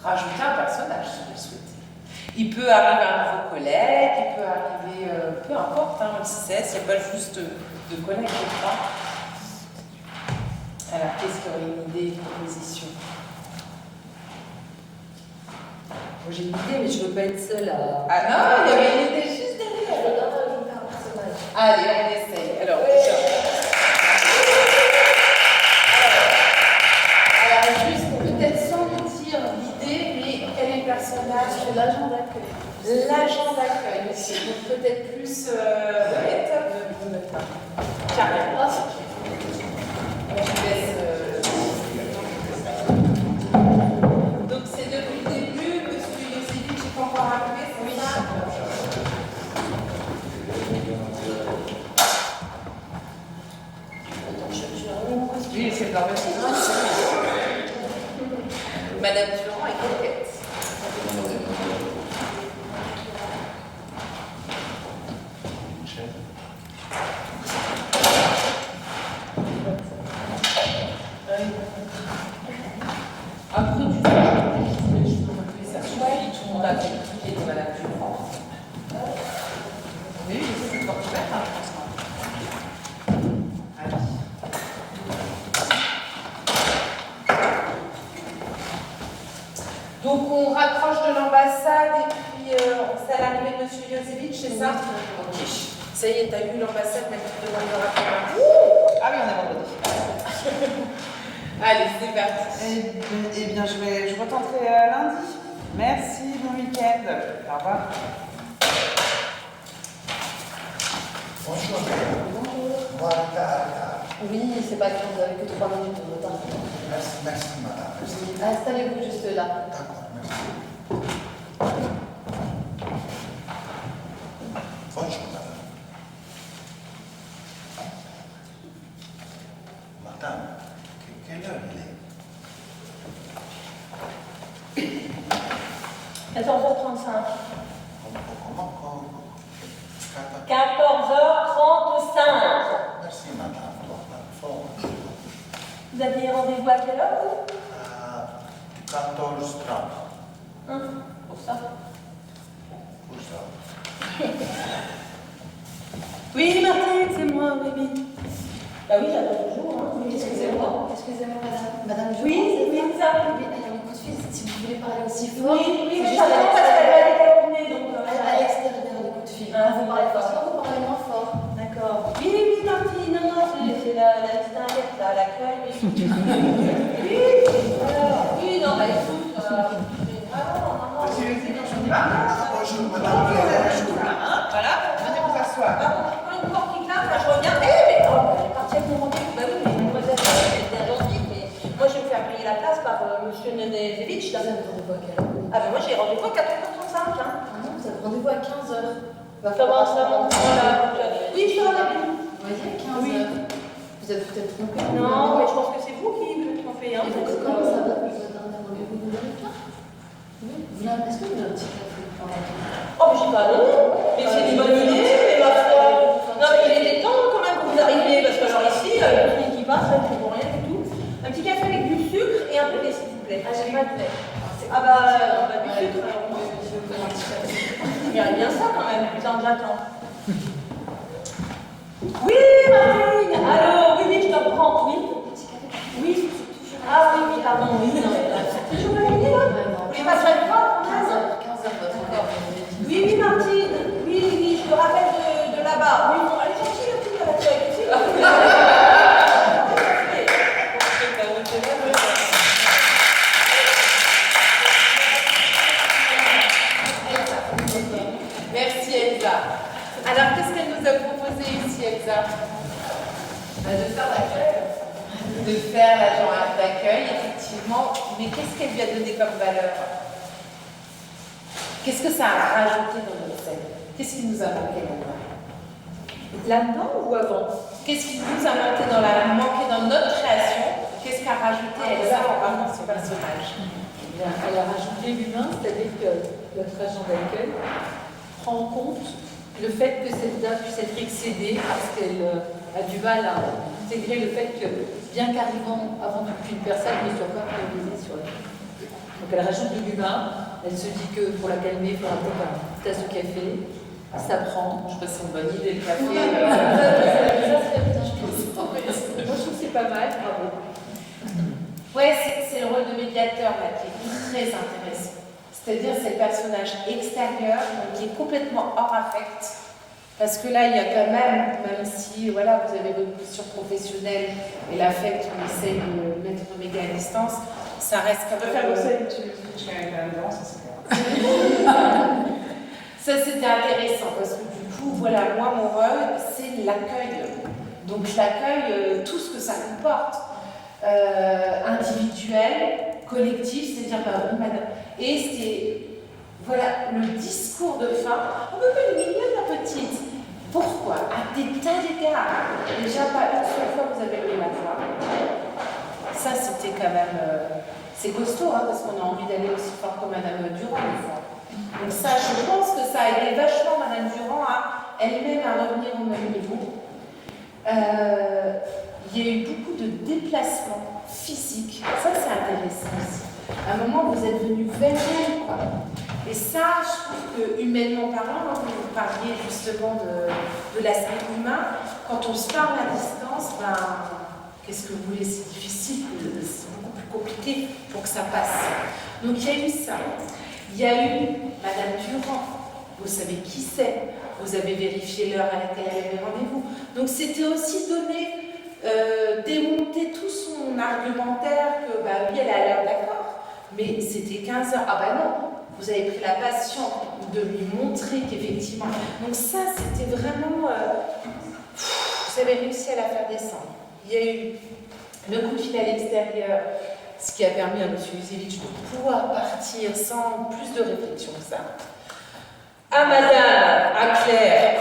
rajouter un personnage si vous le souhaitez. Il peut arriver un nouveau collègue, il peut arriver, peu importe, hein, le 6S, il n'y a pas juste de collègues, je crois. Alors, qu'est-ce qu'il y aurait une idée, une proposition? Moi j'ai une idée, mais je ne veux pas être seule à... Ah non, il y avait une idée juste derrière. Allez, on essaye. Alors, déjà. Alors, juste peut-être sans nous dire l'idée, mais quel est le personnage? L'agent d'accueil. L'agent d'accueil aussi. Donc peut-être plus. Ouais, top. Carrément. Je laisse. Donc c'est depuis le début, monsieur Usevich n'est pas encore arrivé, c'est ça? Oui, c'est de leur Madame Durand est coquette. Après, du coup, ça suffit, tout le monde a compris qui était Madame Durand. Oui, c'est encore tout mettre, hein, je pense. Allez. Donc on raccroche de l'ambassade et puis c'est à l'arrivée de Monsieur Usevich, c'est ça? Ok. Ça y est, t'as eu l'ambassade, même tu demandes de rappeler. Ah oui, on est vendredi. Allez, c'est parti. Eh bien, je retenterai lundi. Merci, bon week-end. Au revoir. Bonjour. Voilà. Oui, c'est pas grave, vous avez que 3 minutes de retard. Merci, madame. Merci. Installez-vous juste là. D'accord, merci. Bonjour, madame. Madame, quelle heure il est? 14h35. Comment 14h35. Merci, madame. Vous aviez rendez-vous à quelle heure, vous? 14h30. Pour ça. Pour ça. Oui, Martine, c'est moi, oui. Bah oui, j'attends toujours. Hein. Oui, Excusez-moi, madame. Oui, c'est ça. Oui, alors le coup de fil, si vous voulez parler aussi fort. Oui, mais j'attends parce qu'elle va déterminer. Donc, à l'extérieur, le coup de fil. Quand vous parlez fort, sinon vous parlez moins fort. D'accord. Oui, Martine, non, c'est la petite inquiète, là, à l'accueil. Oui, non, bah écoute. Non. Bonjour, madame. Voilà, venez vous asseoir. Quand une porte qui claque, là, je reviens. Mais elle est partie avec mon rendez-vous. Bah oui, mais mademoiselle, elle est bien gentille, mais moi, je vais me faire payer la place par monsieur Usevich. Vous avez rendez-vous à quelle heure? Ah, ben moi, j'ai rendez-vous à 14h35. Hein. Ah non, vous avez rendez-vous à 15h. Comment ça monte? Voilà. Oui, je suis rendez-vous. Vous voyez, 15h. Oui. Vous êtes peut-être trompé. Non, mais je pense que c'est vous qui vous êtes trompé. Hein. Comment ça va? Vous êtes un rendez-vous, vous n'avez pas? Oui. Est-ce que vous avez un petit café? Oh, mais j'ai pas non. Mais c'est une bonne idée, mais ma foi. Non, mais il était temps quand même que vous arriviez, parce que alors ici, il y a une qui passe, je ne vois rien du tout. Un petit café avec du sucre et un peu de lait, s'il vous plaît. Ah, j'ai pas de lait. Ah bah, du sucre. Il y a bien ça quand même, putain, j'attends. Oui, Martine. Allô, oui, je te reprends. Oui. Oui. Pardon, oui, non. Je vous l'avais dit, là. Vous voulez pas faire quoi, 15h. Oui, oui, Martine. Oui, oui, je me rappelle de là-bas. Oui, bon, allez chercher la petite à la Merci Elsa. Alors qu'est-ce qu'elle nous a proposé ici, Elsa? De faire l'accueil. De faire l'agent d'accueil, effectivement. Mais qu'est-ce qu'elle lui a donné comme valeur? Qu'est-ce que ça a rajouté dans notre scène? Qu'est-ce qui nous a manqué là-dedans ou avant? Qu'est-ce qui nous a manqué dans notre création? Qu'est-ce qu'a rajouté Elsa en parlant de son personnage? Elle a rajouté l'humain, c'est-à-dire que notre agent d'accueil prend en compte le fait que cette dame puisse être excédée parce qu'elle a du mal à intégrer le fait que, bien qu'arrivant avant qu'une personne ne soit pas priorisée sur elle. Donc elle rajoute de l'humain, elle se dit que pour la calmer, il faudra peut-être une tasse de café, ça prend. Je pense que c'est une bonne idée, le café. Ça serait bien, je pense. Moi je trouve que c'est pas mal, bravo. Ouais, c'est le rôle de médiateur là qui est très intéressant. C'est-à-dire c'est le personnage extérieur donc, qui est complètement hors affect. Parce que là, il y a quand même si voilà, vous avez votre posture professionnelle et l'affect, on essaie de mettre méga à distance, ça reste quand même. Ça c'était intéressant parce que du coup, voilà, moi mon rôle c'est l'accueil. Donc l'accueil, tout ce que ça comporte. Individuel, collectif, c'est-à-dire madame. Et c'est voilà le discours de fin. On peut pas le mignonne la petite. Pourquoi? À des tas d'égards. Déjà pas une seule fois vous avez eu la voix. Ça c'était quand même c'est costaud hein, parce qu'on a envie d'aller aussi fort que Madame Durand des fois. Donc ça, je pense que ça a aidé vachement Madame Durand à elle-même à revenir au même niveau. Il y a eu beaucoup de déplacements physiques. Ça, c'est intéressant aussi. À un moment, vous êtes venu vers elle, quoi. Et ça, je trouve que, humainement parlant, vous parliez justement de l'aspect humain, quand on se parle à distance, ben, qu'est-ce que vous voulez, c'est difficile, c'est beaucoup plus compliqué pour que ça passe. Donc, il y a eu ça. Il y a eu Madame Durand. Vous savez qui c'est. Vous avez vérifié l'heure à laquelle elle avait rendez-vous. Donc, c'était aussi donner démonter tout son argumentaire que bah oui elle a l'air d'accord mais c'était 15 heures, ah bah non vous avez pris la patience de lui montrer qu'effectivement donc ça c'était vraiment vous avez réussi à la faire descendre. Il y a eu le coup de fil à l'extérieur, ce qui a permis à M. Usevich de pouvoir partir sans plus de réflexion que ça. À Madame, à Claire,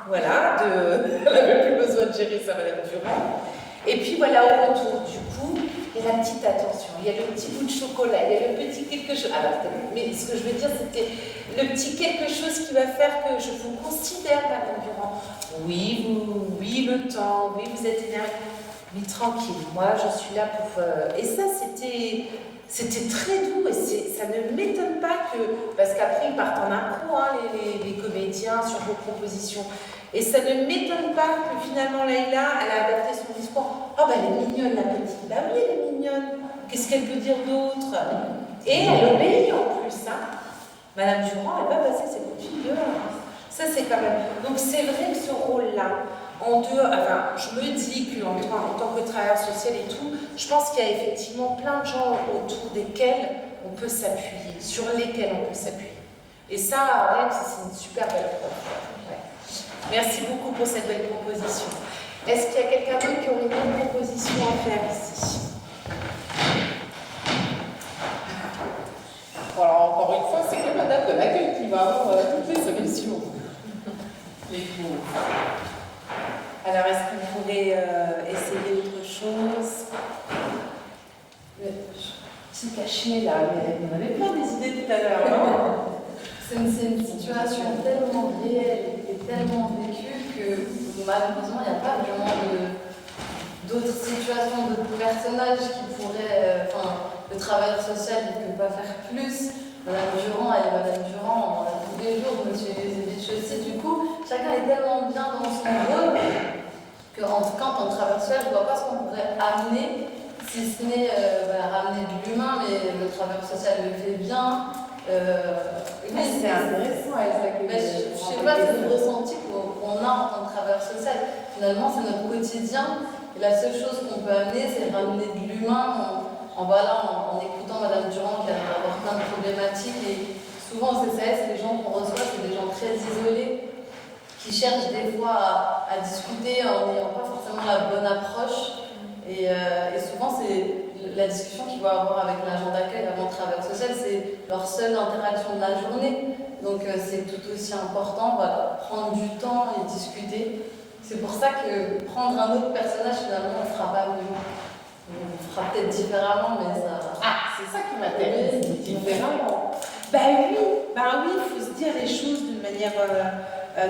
voilà, elle n'avait plus besoin de gérer ça, Madame Durand. Et puis voilà, au retour, du coup, il y a la petite attention, il y a le petit bout de chocolat, il y a le petit quelque chose. Alors, mais ce que je veux dire, c'était le petit quelque chose qui va faire que je vous considère, Madame Durand. Oui, le temps, oui, vous êtes énervée. Mais tranquille, moi, je suis là pour... Et ça, c'était très doux et ça ne m'étonne pas que... Parce qu'après, ils partent en impro, hein, les comédiens, sur vos propositions. Et ça ne m'étonne pas que finalement, Leïla, elle a adapté son discours. Oh, bah, elle est mignonne, la petite. Bah oui, elle est mignonne. Qu'est-ce qu'elle peut dire d'autre? Et elle obéit en plus, hein. Madame Durand, elle va passer ses coups de fil dehors. Ça, c'est quand même... Donc, c'est vrai que ce rôle-là, en dehors, enfin, je me dis qu'en tant que travailleur social et tout, je pense qu'il y a effectivement plein de gens autour desquels on peut s'appuyer, sur lesquels on peut s'appuyer. Et ça, rien que c'est une super belle preuve. Ouais. Merci beaucoup pour cette belle proposition. Est-ce qu'il y a quelqu'un d'autre qui aurait une autre proposition à faire ici? Alors, encore une fois, c'est que Madame de l'accueil qui va avoir toutes les solutions. Les pauvres. Alors, est-ce qu'on pourrait essayer autre chose? Petit cachet là, on avait plein des idées tout à l'heure, non? C'est une situation tellement réelle et tellement vécue que malheureusement, il n'y a pas vraiment d'autres situations, d'autres personnages qui pourraient. Le travailleur social, il ne peut pas faire plus. Madame Durand, elle est Madame Durand, on l'a tous les jours, Monsieur Usevich aussi. Du coup, chacun est tellement bien dans son rôle qu'en tant que travailleur social, je ne vois pas ce qu'on pourrait amener si ce n'est ramener de l'humain, mais le travailleur social le fait bien. C'est intéressant, Elsa. Je sais pas, c'est le ressenti qu'on a en tant que travailleur social. Finalement, c'est notre quotidien. Et la seule chose qu'on peut amener, c'est ramener de l'humain en écoutant Madame Durand qui a d'avoir plein de problématiques. Et souvent, au CCAS, les gens qu'on reçoit, c'est des gens très isolés qui cherchent des fois à discuter en n'ayant pas forcément la bonne approche. Et souvent, c'est la discussion qu'ils vont avoir avec l'agent d'accueil avant le travailleur social, c'est leur seule interaction de la journée. Donc, c'est tout aussi important, prendre du temps et discuter. C'est pour ça que prendre un autre personnage, finalement, on ne fera pas mieux. On fera peut-être différemment, mais ça... Ah, c'est ça qui m'intéresse, différemment. Oui, il faut se dire les choses d'une manière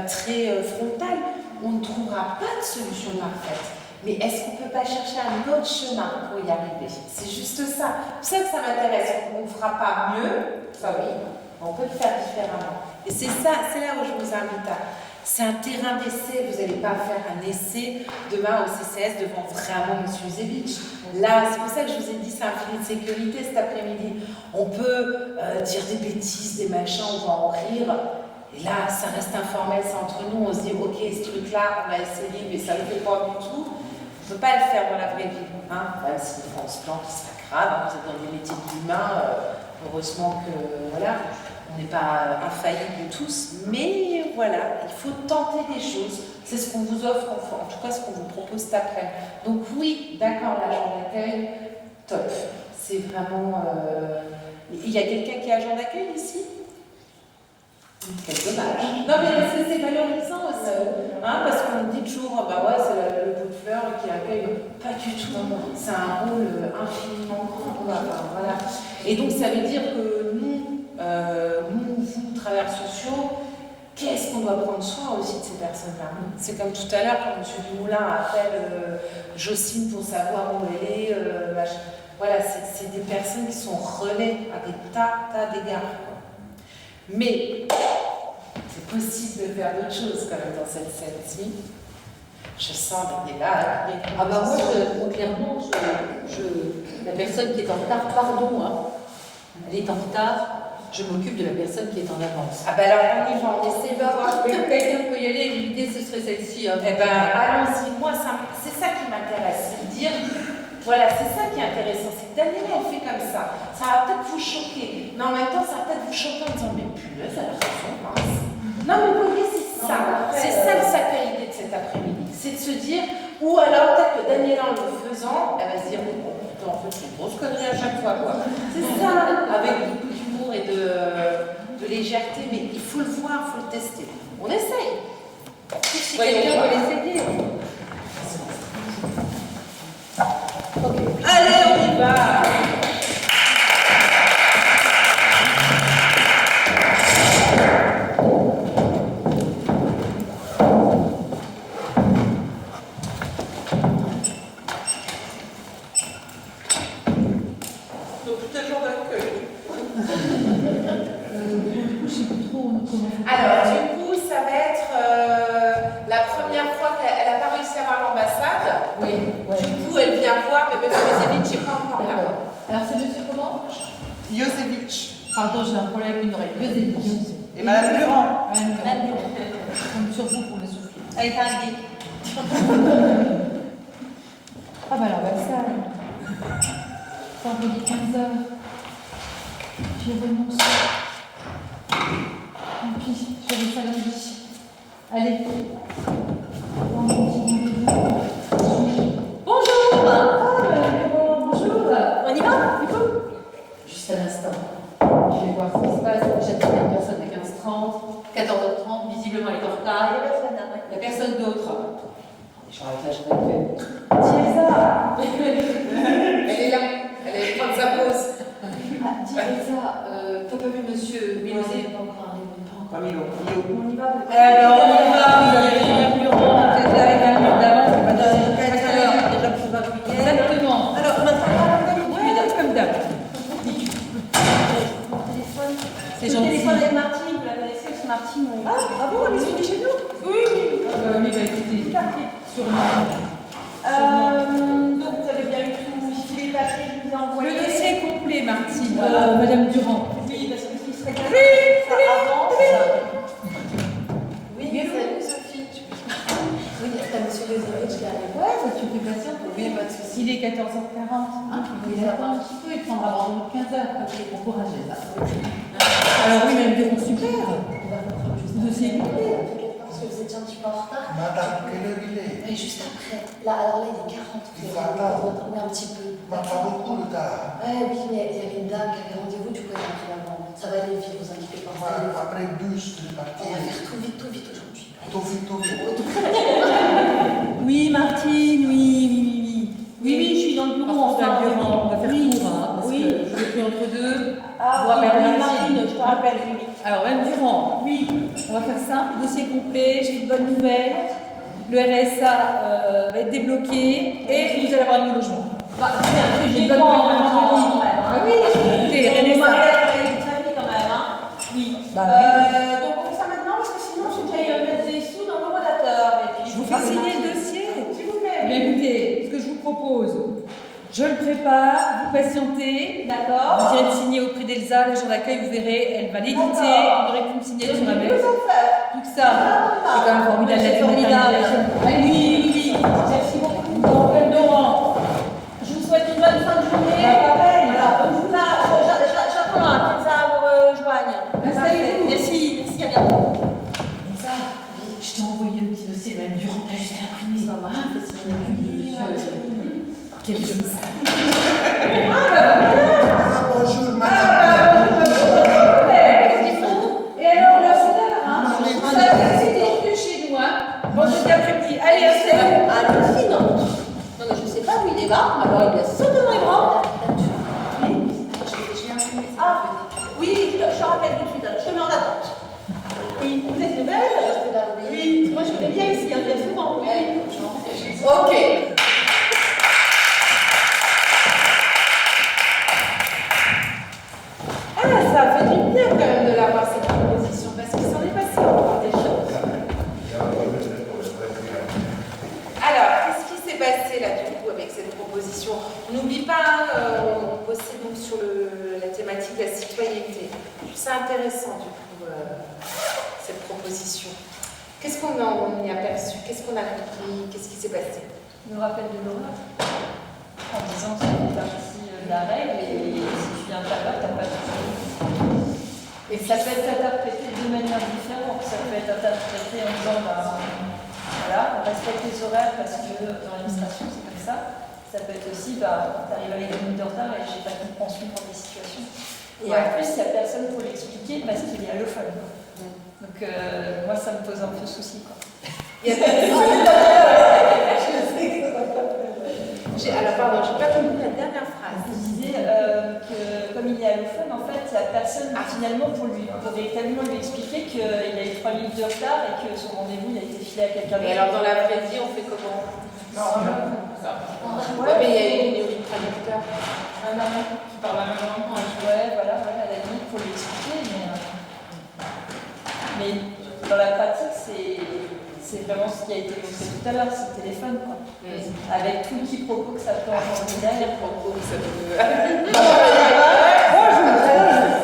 très frontale. On ne trouvera pas de solution parfaite. Mais est-ce qu'on ne peut pas chercher un autre chemin pour y arriver? C'est juste ça. C'est ça que ça m'intéresse. On ne fera pas mieux, ça oui, on peut le faire différemment. Et c'est ça, c'est là où je vous invite à. C'est un terrain d'essai. Vous n'allez pas faire un essai demain au CCS devant vraiment M. Zevich. Là, c'est pour ça que je vous ai dit, c'est un filet de sécurité cet après-midi. On peut dire des bêtises, des machins, on va en rire. Et là, ça reste informel, c'est entre nous. On se dit, ok, ce truc-là, on va essayer, mais ça ne le fait pas du tout. On ne peut pas le faire dans la vraie vie. Même si des fois on se plante, c'est pas grave. Vous êtes dans des métiers de l'humain. Heureusement que, voilà, on n'est pas infaillibles tous. Mais voilà, il faut tenter des choses. C'est ce qu'on vous offre, en tout cas ce qu'on vous propose cet après. Donc oui, d'accord, l'agent d'accueil, top. C'est vraiment... Il y a quelqu'un qui est agent d'accueil ici? Quel dommage. Non mais c'est valorisant aussi, parce qu'on dit toujours, c'est le bout de fleur qui accueille. Pas du tout. C'est un rôle infiniment grand. Voilà. Et donc ça veut dire que nous, vous, travailleurs sociaux, qu'est-ce qu'on doit prendre soin aussi de ces personnes-là? C'est comme tout à l'heure, quand M. Dumoulin appelle Jocelyne pour savoir où elle est. Voilà, c'est des personnes qui sont relais à des tas d'égards. Mais c'est possible de faire d'autres choses quand même dans cette scène-ci. Je sens des larmes. Moi, clairement, la personne qui est en retard, pardon, elle est en retard, je m'occupe de la personne qui est en avance. Alors on y va, on essaie de voir. Quelqu'un peut y aller, l'idée ce serait celle-ci. Allons-y, moi c'est ça qui m'intéresse, c'est de dire... Voilà, c'est ça qui est intéressant, c'est que Daniela, elle fait comme ça. Ça va peut-être vous choquer, mais en même temps, ça va peut-être vous choquer en disant, mais punaise, elle a raison, mince. Non, mais vous voyez, c'est ça. C'est ça le sacralité de cet après-midi. C'est de se dire, ou alors peut-être que Daniela, en le faisant, elle va se dire, bon, putain, en fait, c'est une grosse connerie à chaque fois, quoi. C'est ça, avec beaucoup d'humour et de légèreté, mais il faut le voir, il faut le tester. On essaye. Si quelqu'un veut l'essayer. Allez, on y va! Donc, tout un jour d'accueil. Alors, du coup, ça va être la première fois qu'elle n'a pas réussi à avoir l'ambassade. Oui. Du coup, elle vient voir, mais M. Josevich n'est pas encore là. Alors, c'est monsieur comment? Josevich. Pardon, j'ai un problème avec une oreille. Josevich. Et Madame Durand. Madame Durand. Je compte sur vous pour le souffler. Elle est arrivée. Ah bah l'ambassade. Vendredi 15h. J'ai renoncé. Tant pis, je vais ça lundi. Allez. Vendredi. Bonjour. Bonjour. On y va, du coup? Juste un instant. Je vais voir ce qui se passe. J'attends une personne à 15h30. 14h30, visiblement elle est en retard. Il n'y a personne d'autre. Je vais arrêter la journée de Tiesa. Elle est là. Elle allait prendre sa pause. Tiesa, t'as pas vu monsieur Milosé? Pas Milo. On y va. Alors, on y va. Vous avez rien plus rond. Vous êtes là avec un jour d'avance. C'est pas dans 4 heures. Déjà pour le week-end. Exactement. Alors, maintenant, ouais, comme d'hab. C'est gentil. Le téléphone avec Martine, vous la connaissez aussi, Martine? Ah bon, elle est suivie chez nous? Oui. Mais bah écoutez, sûrement. Donc, vous avez bien eu tout. Il est là, Madame Durand. Oui, parce que ce qui serait bien, Oui, ça avance. Oui, salut Sophie. Oui, t'as monsieur Lézovitch qui arrive. Ouais, ça tu peux patienter. Oui, pas de souci. Il est 14h40. Il attend un petit peu, il prendra rendez-vous 15h. Ok, bon courage, là. Alors oui, Madame Durand, super. Vous dossier complet. Parce que vous étiez un petit peu en retard. Madame, quelle heure il est? Mais juste après. Là, alors là, il est 40. Il va tard. Oui, un petit peu. Pas beaucoup le tard. Oui, mais il y avait une dame qui avait rendez-vous, du coup, elle est un peu avant. Ça va aller vite, vous inquiétez pas. Après le bus, je vais partir. On va faire tout vite aujourd'hui. Tout vite, tout vite. Oui, Martine, oui, je suis dans le bureau, enfin, on va faire court, hein, parce que je l'ai pris entre deux. Ah, Vous rappelez oui, Martine, je te rappelle, oui. Alors, Madame Durand, oui, on va faire simple, dossier complet, j'ai une bonne nouvelle. Le RSA va être débloqué et vous allez avoir un nouveau logement. J'ai une bonne nouvelle. Oui, écoutez, On RSA. va faire une famille quand même, hein. Oui. Donc on fait ça maintenant, parce que sinon, j'ai déjà mettre des sous dans le rodateur. Et puis, Je vous fais signer le dossier. S'il vous plaît. Mais écoutez, ce que je vous propose, je le prépare, vous patientez, D'accord. vous irez le signer auprès d'Elsa, l'agent d'accueil, vous verrez, elle va l'éditer, vous n'aurez plus me signer sur la mail. Plus que ça, c'est quand même formidable, C'est la formidable. Oui. Merci beaucoup. Donc, Laurent, Je vous souhaite une bonne fin de journée. pareil. Voilà, on vous là, j'attends que ça vous rejoigne. Installez-vous. Merci, à bientôt. Ça, je t'ai envoyé le petit dossier, même durant, t'as juste imprimé. Ça marche, quelle chose. Bonjour, madame. Et alors, le soda, hein, ça, c'était plus chez nous, hein. Bon, cet après-midi, allez, installez-vous. Allez-y, non. Non, mais je sais pas où il est là. Alors, il est sauté dans les bras. Ah, oui, je te rappelle tout de suite. Je te mets en attente. Oui, vous êtes nouvelle? Oui, moi je connais bien ici, bien souvent. Oui. Ok. Ah, ça fait du bien quand même de l'avoir cette proposition, parce qu'il s'en est passé encore des choses. Alors, qu'est-ce qui s'est passé là du coup avec cette proposition? N'oublie pas, on bossait donc sur la thématique de la citoyenneté. C'est intéressant du coup, cette proposition. Qu'est-ce qu'on en y a perçu? Qu'est-ce qu'on a compris? Qu'est-ce qui s'est passé? Le rappel de l'horreur. En disant que ça fait partie de la règle et si tu viens pas là, t'as pas de soucis. Et ça peut être interprété de manière différente. Ça peut être interprété en disant, voilà, on respecte les horaires parce que dans l'administration c'est comme ça. Ça peut être aussi, t'arrives avec 2 minutes de retard et j'ai pas de compréhension pour des situations. Et en plus, il n'y a personne pour l'expliquer parce qu'il est allophone. Donc moi, ça me pose un peu souci. Alors pardon, j'ai pas compris la dernière phrase. Je disais que comme il est allophone, en fait, il n'y a personne finalement pour véritablement lui expliquer qu'il a eu 3 minutes de retard et que son rendez-vous il a été filé à quelqu'un d'autre. Et alors dans la vraie vie, on fait comment? Ouais, mais il y a une pénurie de traducteurs. Un maman qui parle à la maman. Ouais, voilà, à la limite pour lui expliquer, mais dans la pratique, c'est vraiment ce qui a été montré tout à l'heure, c'est le téléphone, quoi. Avec tout le quiproquo que ça peut engendrer derrière.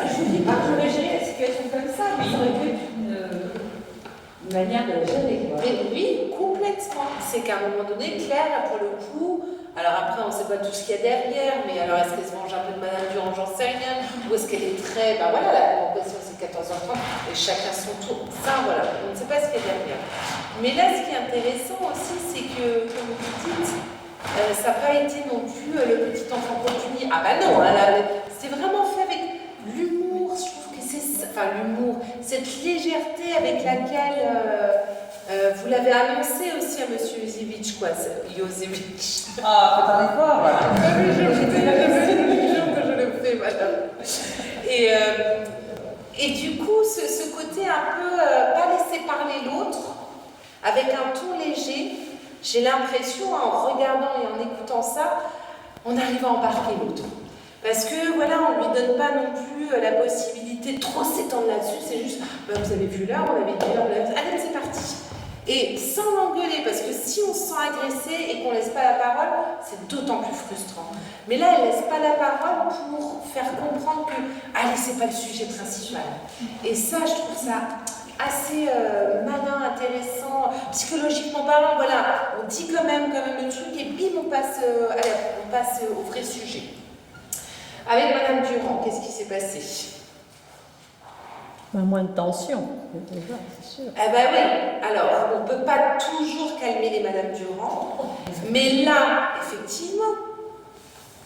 Je vous dis pas que j'aurais géré la situation comme ça, mais il aurait pu être une manière de la gérer, quoi. Mais oui, complètement. C'est qu'à un moment donné, Claire, là, pour le coup, alors après, on ne sait pas tout ce qu'il y a derrière, mais alors est-ce qu'elle se venge un peu de Madame Durand, j'en sais rien, ou est-ce qu'elle est très, voilà, la convocation c'est 14h30, et chacun son tour. Ça, voilà, on ne sait pas ce qu'il y a derrière. Mais là, ce qui est intéressant aussi, c'est que, comme vous dites, ça n'a pas été non plus le petit enfant puni. Ah bah non, c'est vraiment fait avec l'humour, je trouve que c'est ça, enfin l'humour, cette légèreté avec laquelle vous l'avez annoncé aussi à Monsieur Jozevitch, quoi, Jozevitch. Ah, faites un effort, voilà. Que je le fais, madame. Et du coup, ce côté un peu pas laisser parler l'autre, avec un ton léger, j'ai l'impression, en regardant et en écoutant ça, on arrive à embarquer l'autre. Parce que voilà, on ne lui donne pas non plus la possibilité de trop s'étendre là-dessus, c'est juste, vous avez vu là, on avait dit là, allez, c'est parti. Et sans l'engueuler, parce que si on se sent agressé et qu'on ne laisse pas la parole, c'est d'autant plus frustrant. Mais là, elle ne laisse pas la parole pour faire comprendre que, allez, c'est pas le sujet principal. Et ça, je trouve ça assez malin, intéressant, psychologiquement parlant. Voilà, on dit quand même le truc et bim, on passe au vrai sujet. Avec Madame Durand, qu'est-ce qui s'est passé? Moins de tension, déjà, c'est sûr. Eh ben oui, alors on ne peut pas toujours calmer les Madame Durand, mais là, effectivement,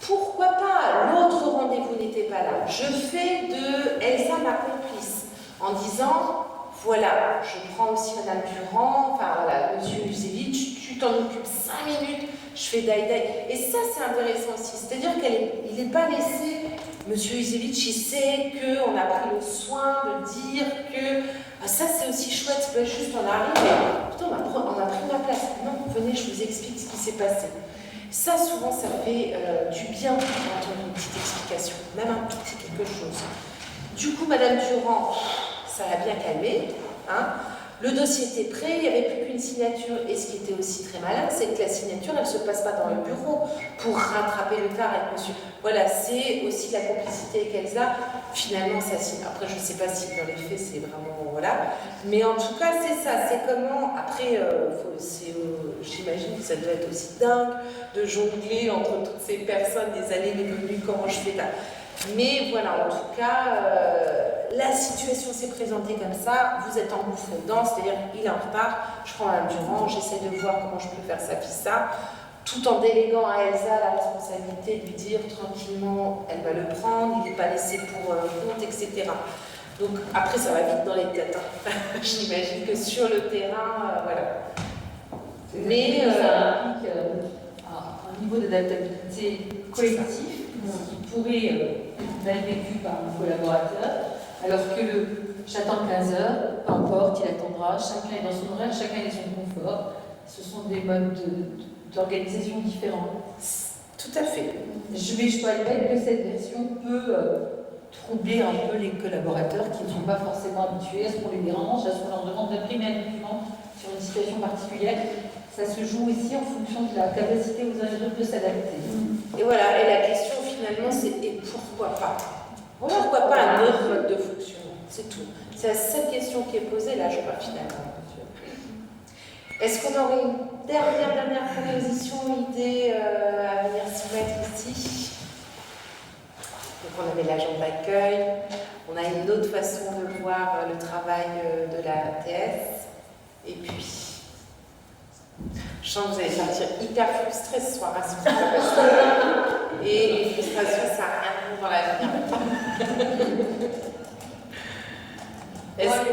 pourquoi pas? L'autre rendez-vous n'était pas là. Je fais de Elsa ma complice en disant, voilà, je prends aussi Madame Durand, enfin voilà, Monsieur Usevitch, tu t'en occupes 5 minutes, je fais daï-daï. Et ça, c'est intéressant aussi, c'est-à-dire qu'il n'est pas laissé. Monsieur Usevitch, il sait qu'on a pris le soin de dire que ça c'est aussi chouette, c'est pas juste on arrive et putain, on a pris ma place. Non, venez, je vous explique ce qui s'est passé. Ça, souvent, ça fait du bien d'entendre une petite explication, même un tout petit quelque chose. Du coup, Madame Durand, ça l'a bien calmé. Hein. Le dossier était prêt, il n'y avait plus qu'une signature. Et ce qui était aussi très malin, c'est que la signature, elle ne se passe pas dans le bureau pour rattraper le tard avec monsieur. Voilà, c'est aussi la complicité avec Elsa. Finalement, ça signe. Après, je ne sais pas si dans les faits, c'est vraiment... Voilà. Mais en tout cas, c'est ça. C'est comment... Après, j'imagine que ça doit être aussi dingue de jongler entre toutes ces personnes, des années, des venues, comment je fais là. Mais voilà, en tout cas, la situation s'est présentée comme ça, vous êtes engouffré dedans, c'est-à-dire il est en retard, je prends Madame Durand, j'essaie de voir comment je peux faire ça, puis ça, tout en déléguant à Elsa la responsabilité de lui dire tranquillement, elle va le prendre, il n'est pas laissé pour compte, etc. Donc après, ça va vite dans les têtes. Hein. J'imagine que sur le terrain, voilà. Mais ça implique un niveau d'adaptabilité collectif qui pourrait être mal vécu par un collaborateur, alors que j'attends 15 heures, peu importe, il attendra, chacun est dans son horaire, chacun est dans son confort. Ce sont des modes d'organisation différents. Tout à fait. Je dois admettre que cette version peut troubler un peu les collaborateurs qui ne sont pas forcément habitués à ce qu'on les dérange, à ce qu'on leur demande d'imprimer un document sur une situation particulière. Ça se joue aussi en fonction de la capacité aux uns et aux autres de s'adapter. Et voilà, et la question finalement c'est et pourquoi pas? Pourquoi pas un autre mode de fonctionnement? C'est tout. C'est la seule question qui est posée là, je crois, finalement. Est-ce qu'on aurait une dernière proposition, idée à venir s'y mettre ici? Donc on avait l'agent d'accueil, on a une autre façon de voir le travail de la TS, et puis je sens que vous allez partir hyper frustrés ce soir à ce qui va passer. Et les frustrations, ça n'a rien à voir dans l'avenir.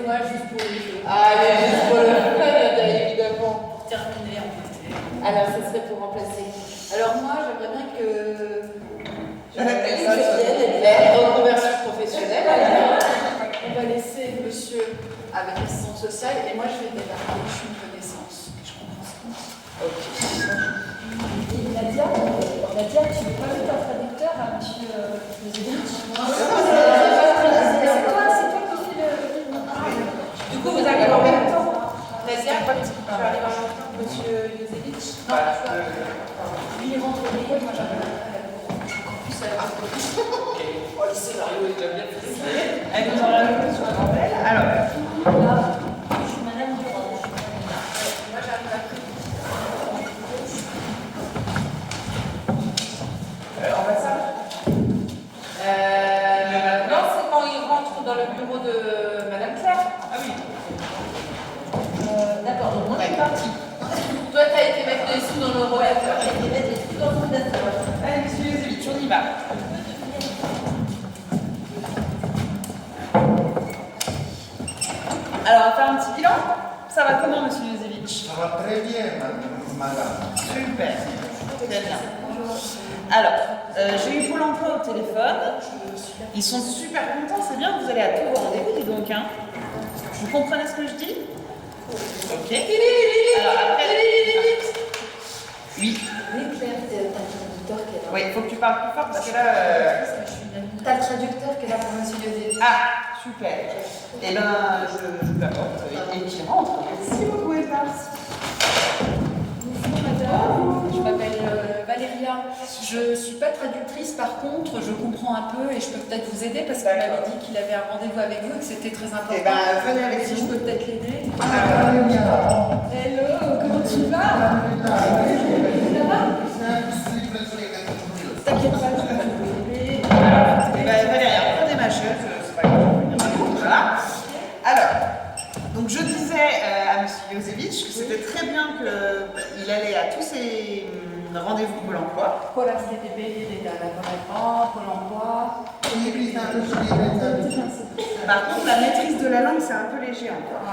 Moi, juste pour le jeu. Allez, juste pour le fun, évidemment. Pour terminer, en fait. Alors, ce serait pour remplacer. Alors, moi, j'aimerais bien que. Reconversion professionnelle. On va laisser monsieur avec l'assistante sociale et moi, je vais débarquer. Je suis une connaissance. Je comprends ce qu'on dit. Ok. Et Nadia, tu veux pas mettre un traducteur à monsieur Usevitch? C'est toi qui fais le. Du coup, vous arrivez en même temps. Nadia, tu arrives en même temps, monsieur Usevitch? Non, tu vois. Lui, il rentre au l'école, moi, j'arrive à la encore plus à la. Oh, le scénario est déjà bien fait. Elle nous en a un sur la bordel. Alors, Là, je suis Madame Durand. Moi, j'arrive après. Ambassade non, c'est quand il rentre dans le bureau de Madame Claire. ah oui. D'accord, donc moi, je suis partie. Toi, tu as été mettre des sous dans le rollateur. J'ai été mettre des sous dans le rollateur. Allez, monsieur Usevitch, on y va. Alors, on va faire un petit bilan. Ça va comment, monsieur Usevitch? Ça va très bien, madame. Super. Très bien. Alors, j'ai eu Pôle emploi au téléphone. Ils sont super contents, c'est bien, vous allez à tous vos rendez-vous, dis donc. Hein. Vous comprenez ce que je dis? Ok. Alors après... Oui. Oui, Claire, t'as le traducteur qui est là. Oui, il faut que tu parles plus fort parce que là... T'as le traducteur qui est là pour monsieur Usevitch. Ah, super. Eh ben, je vous l'apporte et qui rentre. Merci beaucoup, Edna. Bonjour madame, je m'appelle Valéria. Je ne suis pas traductrice, par contre, je comprends un peu et je peux peut-être vous aider parce qu'il m'avait dit qu'il avait un rendez-vous avec vous et que c'était très important. Eh ben, venez avec si nous. je peux peut-être l'aider. Hello, comment tu vas? Ça va? T'inquiète pas, je vais t'aider. Valéria, prenez ma chaise, c'est pas grave. Voilà. Alors, donc je disais à M. Jozevich que c'était très bien qu'il allait à tous ces rendez-vous Pôle emploi. Pour la CDB, il est dans la Pôle emploi. Par contre, la maîtrise de la langue, c'est un peu léger encore.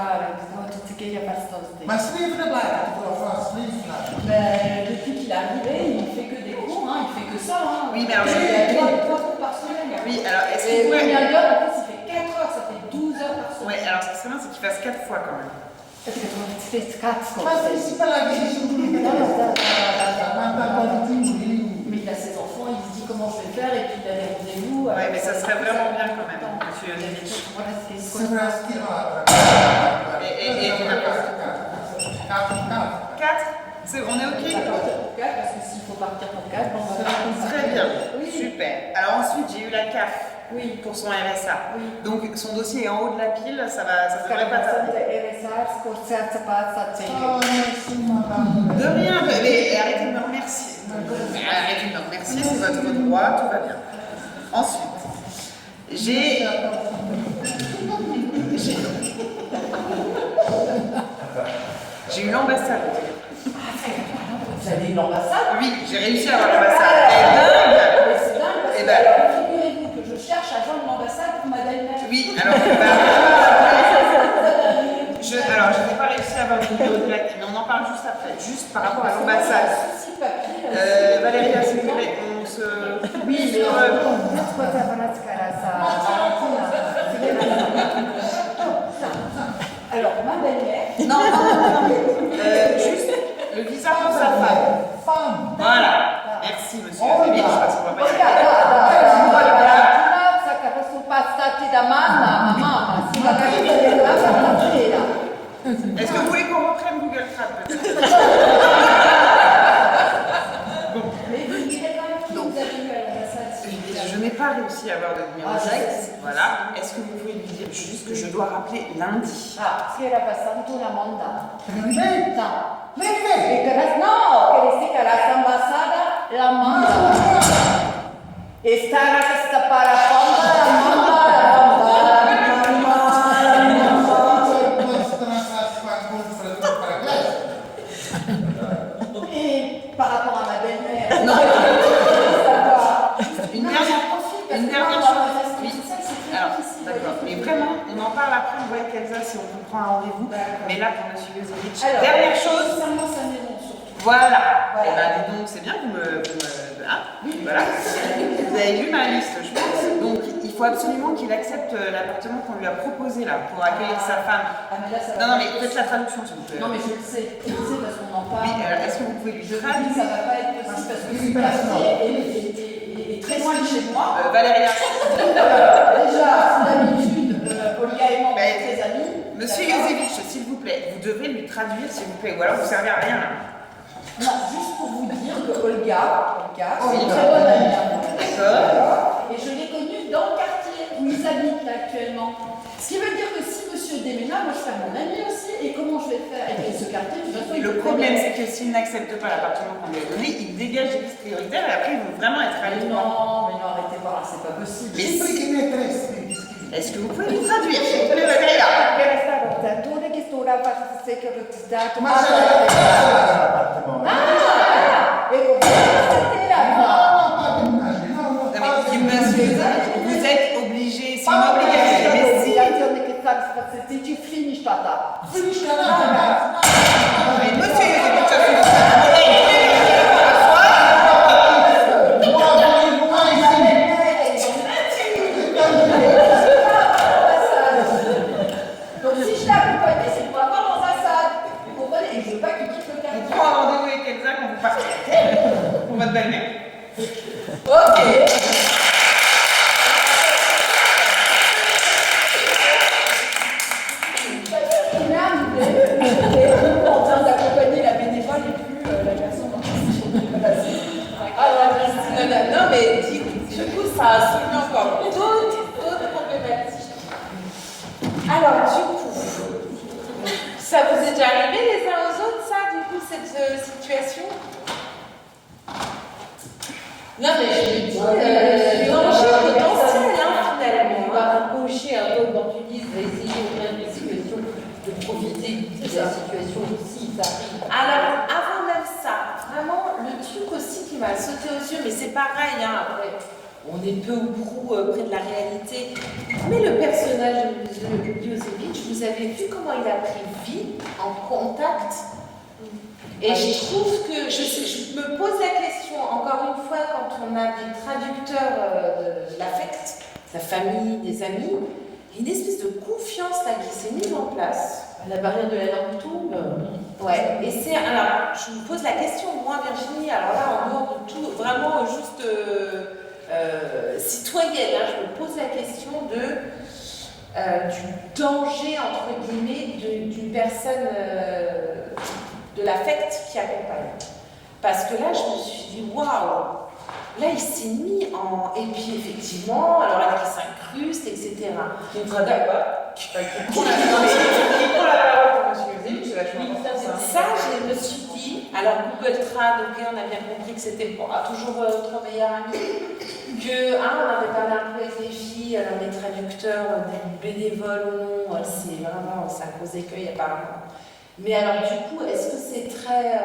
Mais depuis qu'il est arrivé, il ne fait que des cours, hein, il fait que ça. Hein. Oui, mais alors, il y a 3 cours par semaine. Oui, alors est-ce Et qu'il pourrait... combien d'heures? En fait, il fait 4 heures, ça fait 12 heures par semaine. Oui, alors ce qui serait bien, c'est qu'il fasse 4 fois quand même. Parce que tu fais 4 Ma c'est pas la question. Mais il a ses enfants, il se dit comment je vais faire, et puis il a des rendez-vous. Oui, mais ça serait vraiment bien quand même, M. Jozevich. Et 4? On est OK? Parce que s'il faut partir pour 4, on va faire. Très bien, super. Alors ensuite, j'ai eu la CAF pour son RSA. Oui. Donc son dossier est en haut de la pile, ça devrait pas tarder. De rien, mais arrêtez de me remercier. Arrêtez de me remercier, c'est votre droit, tout va bien. Ensuite, j'ai eu l'ambassade. Vous avez eu l'ambassade? Oui, j'ai réussi à avoir l'ambassade. C'est dingue parce que alors, figurez-vous que je cherche à joindre l'ambassade pour ma belle-mère. Oui, alors, je n'ai pas réussi à avoir le numéro de la mais on en parle juste après, juste par rapport à l'ambassade. Valéria, s'il vous plaît, on se... Oui, mais... Alors, ma belle-mère... Non. Juste le visa pour sa femme. Voilà. Merci, monsieur Jozevich, parce qu'on va pas y aller. Est-ce que vous voulez qu'on reprenne Google Trad peut-être? Je n'ai pas réussi à avoir de numéro direct. Voilà. Est-ce que vous pouvez lui dire juste que je dois rappeler lundi? Ah, si era passato la manda. Non. No, che le stica la ambasciata la manda. E stava questa parafonda la manda. Et par rapport à ma belle-mère. Non. Une dernière chose. Oui. Alors, d'accord. Mais vraiment, on en parle après, on voit avec Elsa si on prend un rendez-vous. Mais là, pour M. Jozevich, dernière chose. Voilà. Et ben, dis donc, c'est bien que vous me hein, voilà. Vous avez lu ma liste, je pense. Donc, il faut absolument qu'il accepte l'appartement qu'on lui a proposé là pour accueillir sa femme. Non, mais faites la traduction, s'il vous plaît. Non, mais je le sais parce qu'on en parle. Oui, alors, est-ce que vous pouvez lui traduire? Ça va pas être possible parce que ce quartier est très loin de chez moi. Valéria. Déjà, d'habitude, Olga et moi, on est très amis. Monsieur Jozevich, s'il vous plaît, vous devez lui traduire, s'il vous plaît, ou alors vous ne servez à rien là. Non, juste pour vous dire que Olga, c'est une très bonne amie à moi. D'accord. Et je l'ai connue dans le quartier où ils habitent là, actuellement. Ce qui veut dire que si monsieur déménage, moi je serai mon ami aussi, et comment je vais faire? Et puis ce quartier, de toute façon, le problème, c'est que s'il n'accepte pas l'appartement qu'on lui a donné, il dégage des listes prioritaires et après ils vont vraiment être à l'étroit. Non, mais non, arrêtez voir, c'est pas possible. Est-ce que vous pouvez lui traduire, s'il vous plaît, Valéria? Vous êtes obligé, c'est une obligation. Se tu finisci tata. Mais monsieur, donc si je l'ai accompagné, c'est pour avoir l'ambassade. Vous comprenez? Et je veux pas qu'il quitte le quartier. on prend un rendez-vous avec Elsa quand vous partez. Pour votre belle-mère. Ok. situation? Non, mais je me dis, danger potentiel, finalement. On va approcher un peu quand tu dis, va essayer de faire des situations, de profiter de la situation aussi, ça arrive. Alors, avant même ça, vraiment, le truc aussi qui m'a sauté aux yeux, mais c'est pareil, hein, après, on est peu ou prou près de la réalité, mais le personnage de Milosevic, vous avez vu comment il a pris vie en contact. Et je trouve que, je me pose la question, encore une fois, quand on a des traducteurs de l'affect, la famille, des amis, une espèce de confiance là qui s'est mise en place. La barrière de la langue tombe. Ouais, et c'est, alors, je me pose la question, moi Virginie, alors là, en dehors de tout, vraiment juste citoyenne, hein, je me pose la question du danger, entre guillemets, d'une personne de l'affect qui accompagne. Parce que là, je me suis dit, waouh, là, il s'est mis en... Et puis, effectivement, alors là, il s'incruste, etc. Qui ne traduit pas. Qui prend la parole pour monsieur Zim, c'est vachement important. Ça, je me suis dit, alors Google Trad, ok, on a bien compris que c'était toujours notre meilleur ami, que, on avait parlé un peu avec les filles, alors les traducteurs, bénévoles ou non, c'est vraiment, ça cause écueil apparemment. Mais alors du coup, est-ce que c'est très...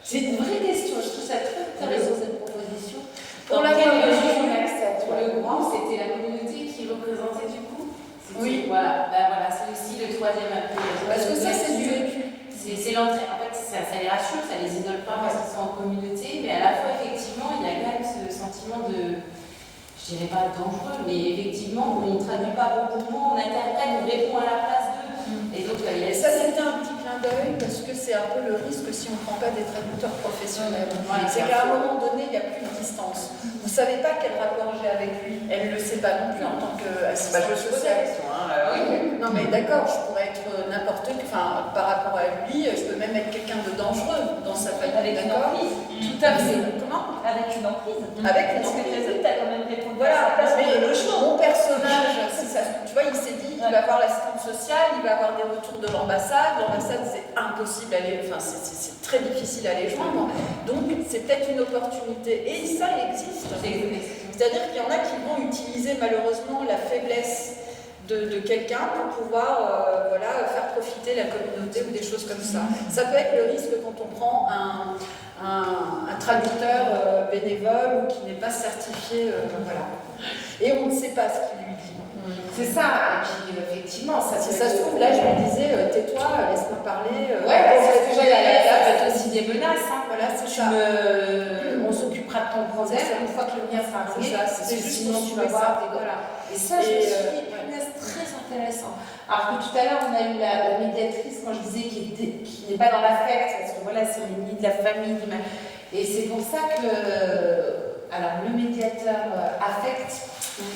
c'est une vraie question, je trouve ça très intéressant cette proposition. Pour la quelle communauté, mesure on accepte? pour le grand, c'était la communauté qui représentait du coup. Oui. Voilà, voilà, c'est aussi le troisième appel. Parce que ça, c'est du vécu. C'est l'entrée. En fait, ça les rassure, ça les isole pas parce qu'ils sont en communauté, mais à la fois, effectivement, il y a quand même ce sentiment de, je dirais pas dangereux, mais effectivement, on ne traduit pas beaucoup de mots, on interprète, on répond à la place d'eux. Et donc, il y a ça, c'était un petit clin d'œil parce que c'est un peu le risque si on ne prend pas des traducteurs professionnels. Voilà, c'est qu'à un moment donné, il n'y a plus de distance. Vous ne savez pas quel rapport j'ai avec lui. Elle ne le sait pas non plus en tant qu'assistante Je me suis posé la question. Oui. Non, mais d'accord, je pourrais être n'importe qui. Enfin, par rapport à lui, je peux même être quelqu'un de dangereux dans sa famille. Avec une emprise. Tout à fait. Comment? Avec une emprise. Avec une emprise. Parce que tu as quand même répondu voilà, à ça. mais mon personnage, tu vois, il s'est dit qu'il va avoir l'assistante sociale, il va avoir des retours de l'ambassade. L'ambassade, c'est impossible à aller, enfin, c'est très difficile à les joindre. Donc, c'est peut-être une opportunité. Et ça existe. C'est-à-dire qu'il y en a qui vont utiliser malheureusement la faiblesse de quelqu'un pour pouvoir faire profiter la communauté ou des choses comme ça. Ça peut être le risque quand on prend un traducteur bénévole ou qui n'est pas certifié. Et on ne sait pas ce qu'il lui dit. C'est ça, et puis effectivement, ça si ça se trouve, là je me disais, tais-toi, laisse-moi parler. C'est ce que j'allais dire, ça peut être aussi des menaces. Hein. Voilà, c'est ça. On s'occupera de ton problème, une fois que le mien sera réglé, c'est juste sinon tu vas voir des gars. Et ça, je me suis dit, punaise, très intéressant. Alors que tout à l'heure, on a eu la médiatrice, quand je disais qui n'est pas dans l'affect, parce que voilà, c'est les nids de la famille. Et c'est pour ça que, alors, le médiateur affect,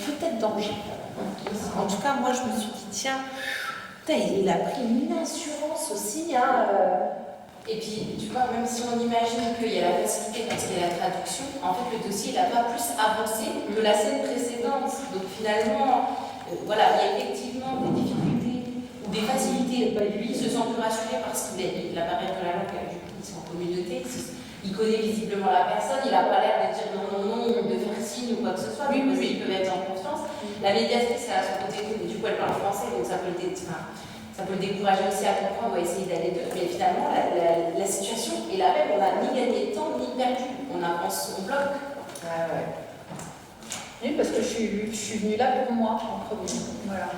peut-être danger. En tout cas, moi, je me suis dit, tiens, il a pris une assurance aussi. Et puis, tu vois, même si on imagine qu'il y a la facilité parce qu'il y a la traduction, en fait, le dossier n'a pas plus avancé que la scène précédente. Donc, finalement, voilà, il y a effectivement des difficultés ou des facilités. Lui, il se sent plus rassuré parce qu'il a la barrière de la langue, du coup, ils sont en communauté. Il connaît visiblement la personne, il n'a pas l'air de dire non, de faire signe ou quoi que ce soit. Lui, il peut mettre en confiance. La médiatrice, elle a son côté cool, mais du coup, elle parle français, donc ça peut le décourager aussi à comprendre ou à essayer d'aller d'eux. Mais finalement, la situation est la même. On n'a ni gagné de temps, ni perdu. On avance, on bloque. Ah ouais. Oui, parce que je suis venue là pour moi, en premier. Voilà.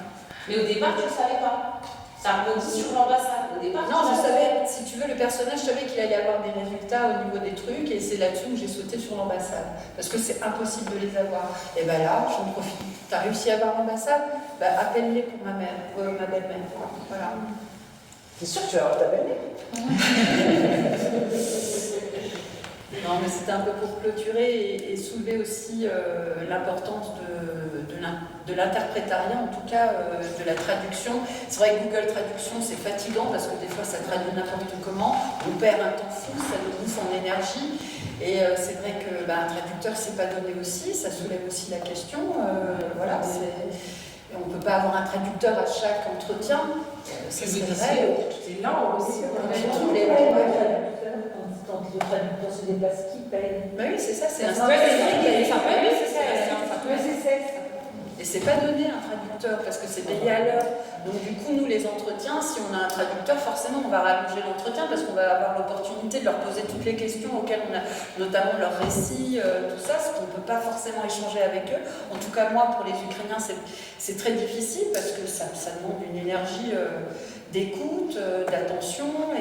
Mais au départ, tu ne savais pas. Ça rebondit sur l'ambassade. Au départ, non, je savais, si tu veux, le personnage, je savais qu'il allait avoir des résultats au niveau des trucs, et c'est là-dessus que j'ai sauté sur l'ambassade. Parce que c'est impossible de les avoir. Et ben là, j'en profite. Tu as réussi à avoir l'ambassade? Appelle-les pour ma mère, ma belle-mère. Voilà. C'est sûr que tu vas avoir ta belle-mère. Non, mais c'était un peu pour clôturer et soulever aussi l'importance de l'interprétariat, en tout cas de la traduction. C'est vrai que Google Traduction, c'est fatigant parce que des fois, ça traduit n'importe comment. On perd un temps fou, ça nous bouffe en énergie. Et c'est vrai que un traducteur, c'est pas donné aussi, ça soulève aussi la question. Voilà, et on ne peut pas avoir un traducteur à chaque entretien. C'est vrai, c'est lent aussi. Tous les traducteurs. se déplace qui paye? Bah oui, c'est ça, c'est un et c'est pas donné un traducteur parce que c'est payé à l'heure. Donc du coup, nous les entretiens, si on a un traducteur, forcément on va rallonger l'entretien parce qu'on va avoir l'opportunité de leur poser toutes les questions auxquelles on a, notamment leur récit, tout ça, ce qu'on ne peut pas forcément échanger avec eux. En tout cas, moi, pour les Ukrainiens, c'est très difficile parce que ça demande une énergie d'écoute, d'attention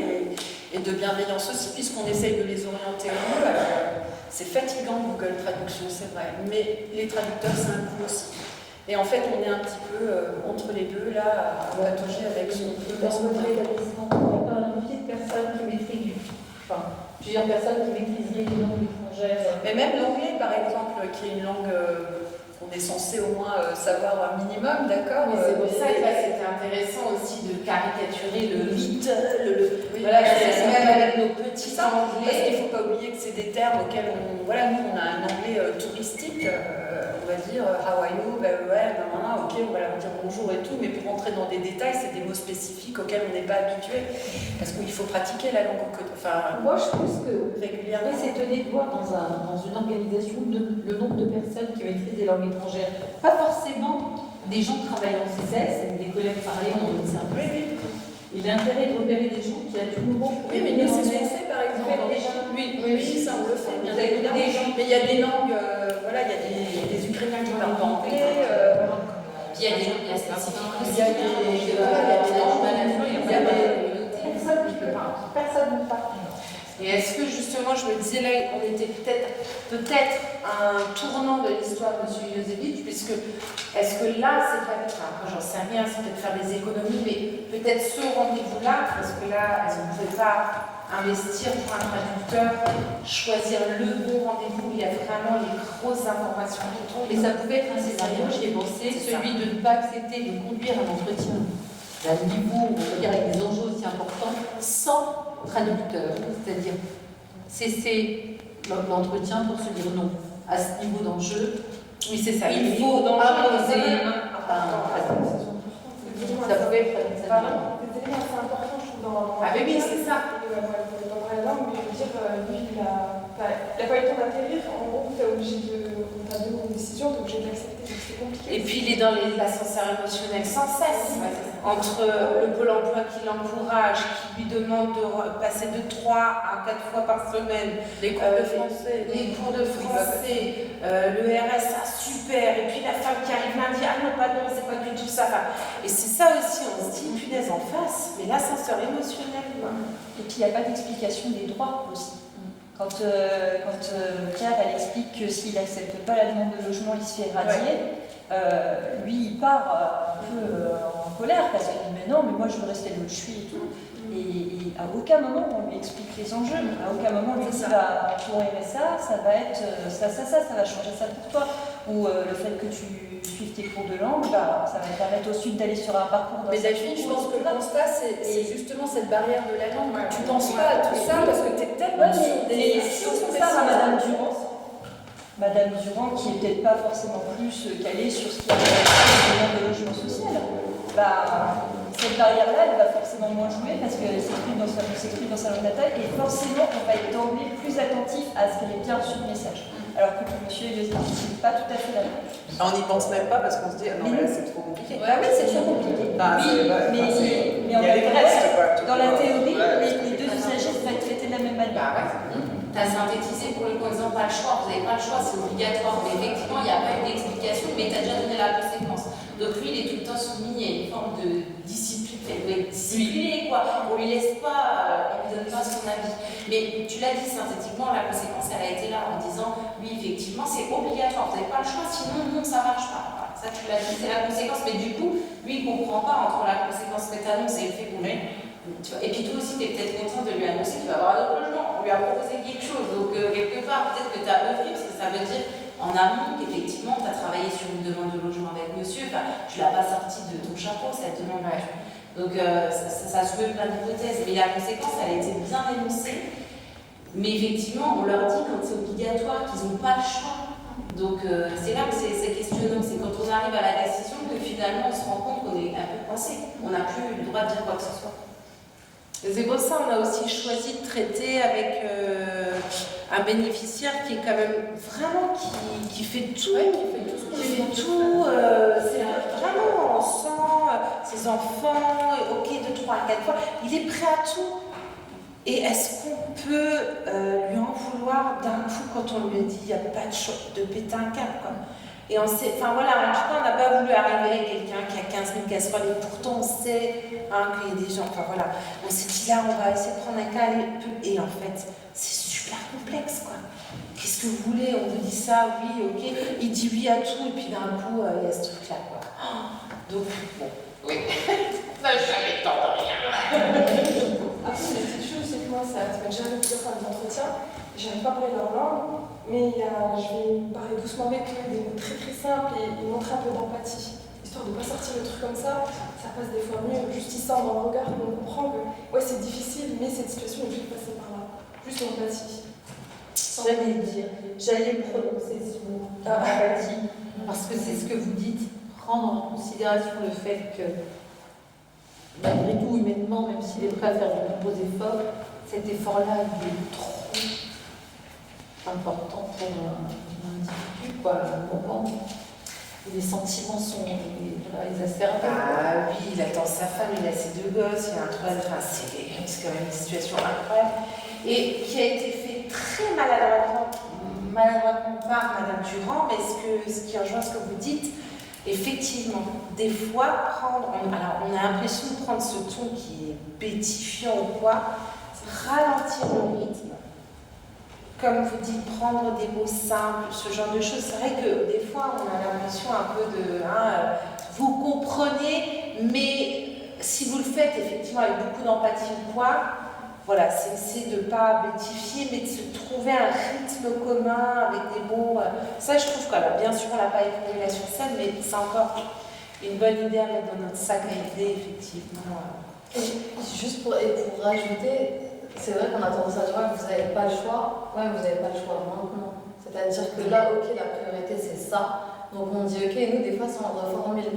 et de bienveillance aussi, puisqu'on essaye de les orienter au mieux. Alors, c'est fatigant Google Traduction, c'est vrai, mais les traducteurs, c'est un coût aussi. Et en fait, on est un petit peu entre les deux, là, à patauger avec son peu. Dans votre établissement, on parle d'un de personnes qui maîtrisent, plusieurs personnes qui maîtrisent les langues étrangères. Mais même l'anglais, par exemple, qui est une langue qu'on est censé au moins savoir un minimum, d'accord. Mais c'est pour ça que c'était intéressant aussi de caricaturer le little, voilà, même avec nos petits anglais. anglais. Parce qu'il ne faut pas oublier que c'est des termes auxquels nous on a un anglais touristique, on va dire how are you, ok, on va leur dire bonjour et tout, mais pour rentrer dans des détails, c'est des mots spécifiques auxquels on n'est pas habitué, parce qu'il faut pratiquer la langue moi je pense que régulièrement. C'est étonné de voir dans une organisation le nombre de personnes qui maîtrisent des langues étrangères. Pas forcément des gens travaillant en CCS, des collègues pareils dans notre service. Et l'intérêt de repérer des gens qui à tout moment. Oui, mais nous, c'est ce qu'on fait par exemple. Oui, ça on le fait bien évidemment. Mais il y a des langues, voilà, il y a des Ukrainiens qui parlent pas anglais. Puis il y a des langues bien spécifiques. Il y a des langues, personne ne parle. Et est-ce que justement, je me disais là, on était peut-être à un tournant de l'histoire de M. Iosevich, puisque est-ce que là, c'est pas, j'en sais rien, c'est peut-être faire des économies, mais peut-être ce rendez-vous-là, parce que là, est-ce qu'on ne pouvait pas investir pour un traducteur, choisir le bon rendez-vous, il y a vraiment les grosses informations qui tombent. Et ça pouvait être un scénario, j'y ai pensé, celui de ne pas accepter de conduire un entretien d'un niveau, on va dire, avec des enjeux aussi importants, sans traducteur, c'est-à-dire cesser l'entretien pour se dire non. À ce niveau d'enjeu, oui, c'est ça. Il faut imposer ça pouvait être c'est important, je trouve, dans ah oui, c'est ça. Dans la langue, mais je veux dire, lui, il n'a pas eu le temps d'atterrir. En gros, tu as deux grandes décisions, tu es obligé d'accepter, donc c'est compliqué. Et puis, il est dans l'ascenseur émotionnel sans cesse. Entre le Pôle emploi qui l'encourage, qui lui demande de passer de 3 à 4 fois par semaine, les cours de français, le RSA, super, et puis la femme qui arrive lundi, ah non, pas non, c'est pas du tout ça. Et c'est ça aussi, on se dit, punaise, en face, mais l'ascenseur émotionnel. Et puis il n'y a pas d'explication des droits aussi. Quand Pierre, elle explique que s'il n'accepte pas la demande de logement, il se fait radier. Lui, il part un peu en colère parce qu'il dit mais non, mais moi je veux rester là où je suis et tout. Et à aucun moment on lui explique les enjeux. À aucun moment on lui dit bah, pour RSA, ça va être ça va changer ça pour toi. Ou le fait que tu suives tes cours de langue, bah, ça va te permettre au sud d'aller sur un parcours. Mais Delphine, je pense que le constat, c'est justement cette barrière de la langue. Tu ne penses pas à tout ça parce que tu es tellement sur des. Si on compare à Madame Durand, qui est peut-être pas forcément plus calée sur ce qui est le logement social, bah, cette barrière-là, elle va forcément moins jouer parce qu'elle s'exprime dans sa langue natale et forcément, on va être d'emblée plus attentif à ce qu'elle ait bien reçu le message. Alors que pour monsieur Iosevich, c'est pas tout à fait la même. On n'y pense même pas parce qu'on se dit, ah non, mais là, c'est trop compliqué. Ouais, c'est trop compliqué. Bah, mais on va dans la théorie, les deux usagers vont être traités de la même manière. Tu as synthétisé pour le coup, ils n'ont pas le choix, vous n'avez pas le choix, c'est obligatoire. Mais effectivement, il n'y a pas eu d'explication, mais tu as déjà donné la conséquence. Donc lui, il est tout le temps soumis à une forme de discipline, il doit être discipliné, quoi. On ne lui laisse pas, on ne lui donne pas son avis. Mais tu l'as dit synthétiquement, la conséquence, elle a été là en disant, oui, effectivement, c'est obligatoire, vous n'avez pas le choix, sinon, non, ça ne marche pas. Voilà, ça, tu l'as dit, c'est la conséquence. Mais du coup, lui, il ne comprend pas entre la conséquence que tu annonces et le fait qu'on est. Et puis toi aussi, tu es peut-être content de lui annoncer qu'il va avoir un autre logement. On lui a proposé quelque chose. Donc, quelque part, peut-être que tu as œuvré, parce que ça veut dire en amont qu'effectivement, tu as travaillé sur une demande de logement avec monsieur. Enfin, tu ne l'as pas sorti de ton chapeau, cette demande. Donc, ça soulève plein d'hypothèses. Mais la conséquence, elle a été bien énoncée. Mais effectivement, on leur dit quand c'est obligatoire qu'ils n'ont pas le choix. Donc, c'est là que c'est questionnant. C'est quand on arrive à la décision que finalement, on se rend compte qu'on est un peu coincé. On n'a plus le droit de dire quoi que ce soit. C'est pour ça qu'on a aussi choisi de traiter avec un bénéficiaire qui est quand même vraiment qui fait tout, c'est vraiment on sent ses enfants, ok, 2, 3, 4 fois, il est prêt à tout. Et est-ce qu'on peut lui en vouloir d'un coup quand on lui a dit il n'y a pas de choix, de péter un câble, quoi. Et on sait, enfin voilà, en tout cas on n'a pas voulu arriver avec quelqu'un qui a 15 000 casseroles et pourtant on sait qu'il y a des gens, enfin voilà, on s'est dit là on va essayer de prendre un cas et en fait c'est super complexe, quoi. Qu'est-ce que vous voulez? On vous dit ça, oui, ok, il dit oui à tout et puis d'un coup il y a ce truc là, quoi. Donc bon, oui, ça jamais tant de rien. Après, la petite chose, c'est que moi, ça m'est déjà arrivé plusieurs fois des entretiens. J'arrive pas à parler leur langue, mais je vais parler doucement avec eux, des mots très très simples et montrer un peu d'empathie. Histoire de ne pas sortir le truc comme ça passe des fois mieux. Juste ils sortent dans le regard, on comprend que ouais, c'est difficile, mais cette situation est juste passée par là. Juste l'empathie. J'allais le dire, j'allais prononcer ce mot, empathie, parce que c'est ce que vous dites, prendre en considération le fait que, malgré tout, humainement, même s'il est prêt à faire de nombreux efforts, cet effort-là, il est trop important pour un individu, quoi, un moment où les sentiments sont exacerbés. Ah oui, il attend sa femme, il a ses 2 gosses, il y a un troisième, enfin, c'est quand même une situation incroyable. Et qui a été fait très maladroitement par Madame Durand, mais ce qui rejoint ce que vous dites, effectivement, des fois, on a l'impression de prendre ce ton qui est pétifiant ou quoi, ralentir le rythme. Comme vous dites, prendre des mots simples, ce genre de choses. C'est vrai que des fois, on a l'impression un peu de... vous comprenez, mais si vous le faites effectivement avec beaucoup d'empathie ou quoi, voilà, c'est de ne pas bêtifier, mais de se trouver un rythme commun avec des mots. Ça, je trouve que, bien sûr, on n'a pas écrit la sur scène, mais c'est encore une bonne idée à mettre dans notre sac à idées, effectivement. Et juste pour rajouter, c'est vrai qu'on a tendance à dire que vous n'avez pas le choix. Ouais, vous n'avez pas le choix maintenant. C'est-à-dire que là, ok, la priorité c'est ça. Donc on dit, ok, nous des fois, si on reformule,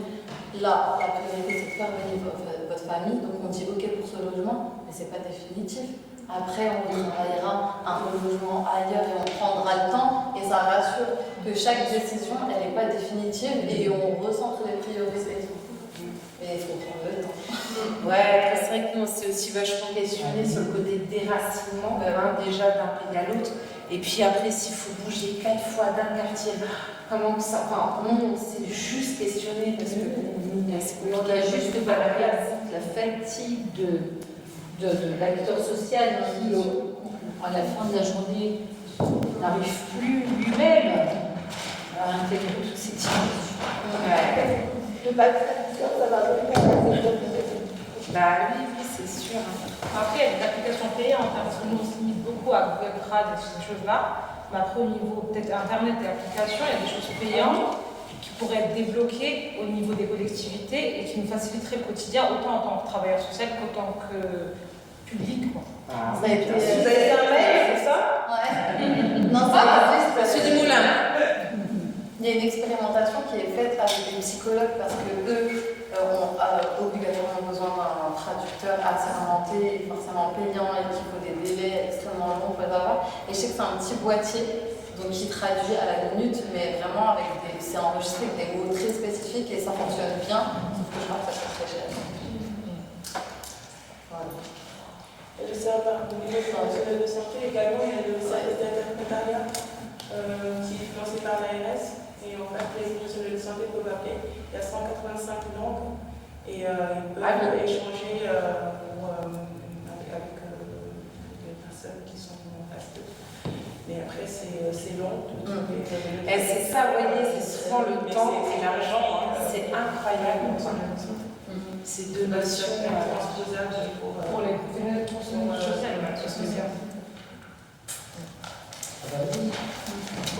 là, la priorité c'est de faire venir votre famille. Donc on dit, ok, pour ce logement, mais c'est pas définitif. Après, on travaillera un logement ailleurs et on prendra le temps. Et ça rassure que chaque décision, elle n'est pas définitive et on recentre les priorités. Mais il faut prendre le temps. Ouais, c'est vrai que nous, on s'est aussi vachement questionné sur le côté déracinement, déjà d'un pays à l'autre. Et puis après, s'il faut bouger 4 fois d'un quartier, comment ça. Enfin, on s'est juste questionné parce que on a juste la fatigue de l'acteur social qui, à la fin de la journée, n'arrive plus lui-même à intégrer toutes ces situations. Le bâtiment, ça va Bah oui, c'est sûr. Après, il y a des applications payantes, parce que nous on se limite beaucoup à Google Trad et ces choses-là. Mais après, au niveau peut-être Internet et applications, il y a des choses payantes qui pourraient être débloquées au niveau des collectivités et qui nous faciliteraient le quotidien, autant en tant que travailleur social qu'en tant que public. Vous avez fait un mail, c'est ça? Ouais. Non, c'est Monsieur Desmoulins. Il y a une expérimentation qui est faite avec des psychologues parce que eux ont obligatoirement besoin d'un traducteur assermenté, forcément payant et qu'il faut des délais extrêmement longs pour les avoir. Et je sais que c'est un petit boîtier donc qui traduit à la minute, mais vraiment c'est enregistré avec des mots très spécifiques et ça fonctionne bien, sauf que je crois que ça coûte très cher. Voilà. Je sais pas, au niveau de santé également, il y a le service d'interprétariat qui est financé par l'ARS. Et en fait, les professionnels de santé peuvent appeler. Il y a 185 langues et ils peuvent échanger avec les personnes qui sont en face d'eux. Mais après, c'est long. Et c'est ça, vous voyez, c'est souvent le temps et l'argent. C'est incroyable. C'est deux notions transposables pour les professionnels sociaux.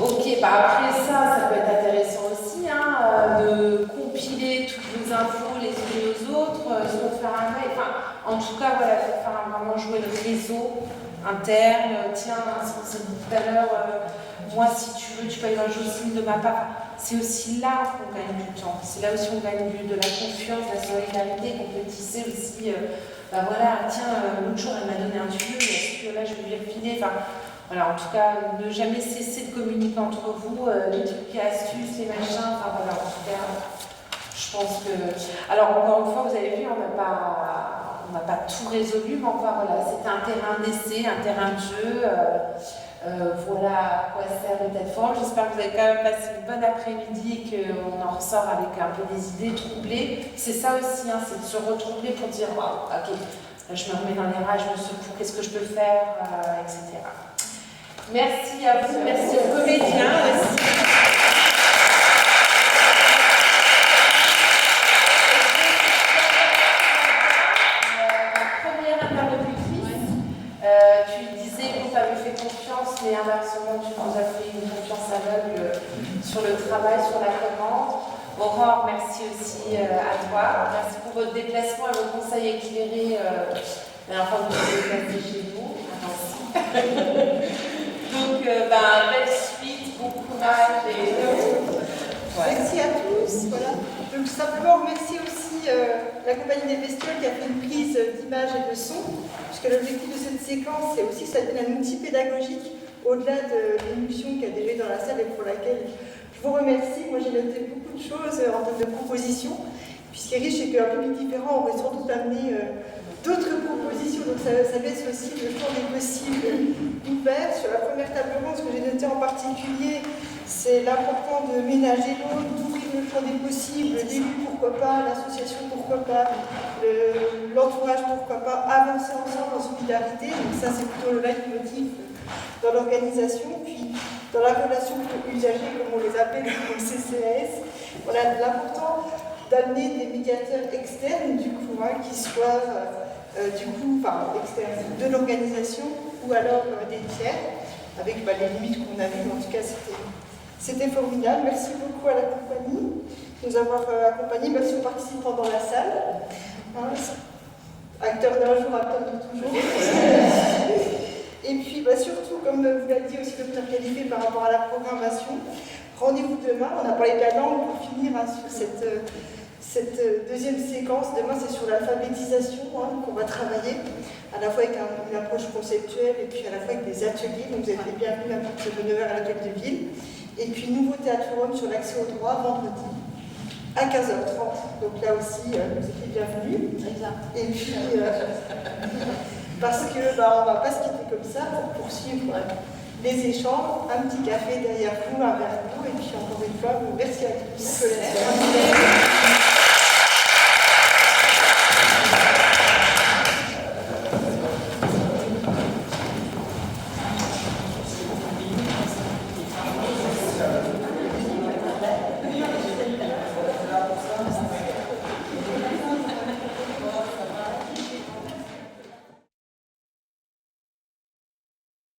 Ok, après ça peut être intéressant aussi de compiler toutes les infos les unes aux autres, se faire un mail. Enfin, en tout cas, voilà, faire vraiment jouer le réseau interne. Tiens, c'est dit tout à l'heure, moi, si tu veux, tu peux aller voir Jocelyne de ma part. C'est aussi là qu'on gagne du temps. C'est là aussi qu'on gagne de la confiance, de la solidarité, qu'on peut tisser aussi bah voilà, tiens, l'autre jour elle m'a donné un tuyau, est-ce que là je vais lui refiler, enfin voilà, en tout cas, ne jamais cesser de communiquer entre vous, les trucs et astuces, les machins, enfin voilà, en tout cas, je pense que... Alors encore une fois, vous avez vu, on n'a pas tout résolu, mais enfin voilà, c'était un terrain d'essai, un terrain de jeu. Voilà à quoi sert le TEDform. J'espère que vous avez quand même passé une bonne après-midi et qu'on en ressort avec un peu des idées troublées. C'est ça aussi, hein, c'est de se retrouver pour dire oh, ok, je me remets dans les rails, je me secoue, qu'est-ce que je peux faire, etc. Merci à vous, merci aux comédiens aussi. Mais inversement, tu nous as fait une confiance aveugle sur le travail, sur la commande. Aurore, merci aussi à toi. Merci pour votre déplacement et vos conseils éclairés. La dernière fois que vous vous déplacez chez vous. Donc, belle suite, bon courage. Merci à tous. Voilà. Donc, simplement remercier aussi la compagnie des Bestioles qui a fait une prise d'image et de son, puisque l'objectif de cette séquence, c'est aussi que ça devienne un outil pédagogique au-delà de l'émission qu'il y a déjà dans la salle et pour laquelle je vous remercie. Moi, j'ai noté beaucoup de choses en termes de propositions. Puis ce qui est riche, c'est qu'un public différent aurait sans doute amené d'autres propositions. Donc ça laisse aussi le champ des possibles ouvert. Sur la première table ronde, ce que j'ai noté en particulier, c'est l'important de ménager l'autre, d'ouvrir le champ des possibles, l'élu pourquoi pas, l'association pourquoi pas, l'entourage pourquoi pas, avancer ensemble en solidarité. Donc ça, c'est plutôt le leitmotiv dans l'organisation, puis dans la relation usager, comme on les appelle, le CCAS. Voilà, l'important d'amener des médiateurs externes, du coup, qui soient, externes de l'organisation, ou alors des tiers, avec les limites qu'on a vues, mais en tout cas, c'était formidable. Merci beaucoup à la compagnie de nous avoir accompagnés. Merci aux participants dans la salle. Acteurs d'un jour, acteurs de toujours. Et puis surtout, comme vous l'avez dit aussi le Dr Qualifié par rapport à la programmation, rendez-vous demain. On a parlé de la langue pour finir sur cette deuxième séquence. Demain, c'est sur l'alphabétisation qu'on va travailler, à la fois avec une approche conceptuelle et puis à la fois avec des ateliers. Donc vous êtes les bienvenus à partir de 9h à l'hôtel de ville. Et puis nouveau théâtre forum sur l'accès au droit vendredi à 15h30. Donc là aussi, vous êtes les bienvenus. Et puis... parce que on ne va pas se quitter comme ça pour poursuivre les échanges, un petit café derrière vous, un verre d'eau, et puis encore une fois, merci à tous.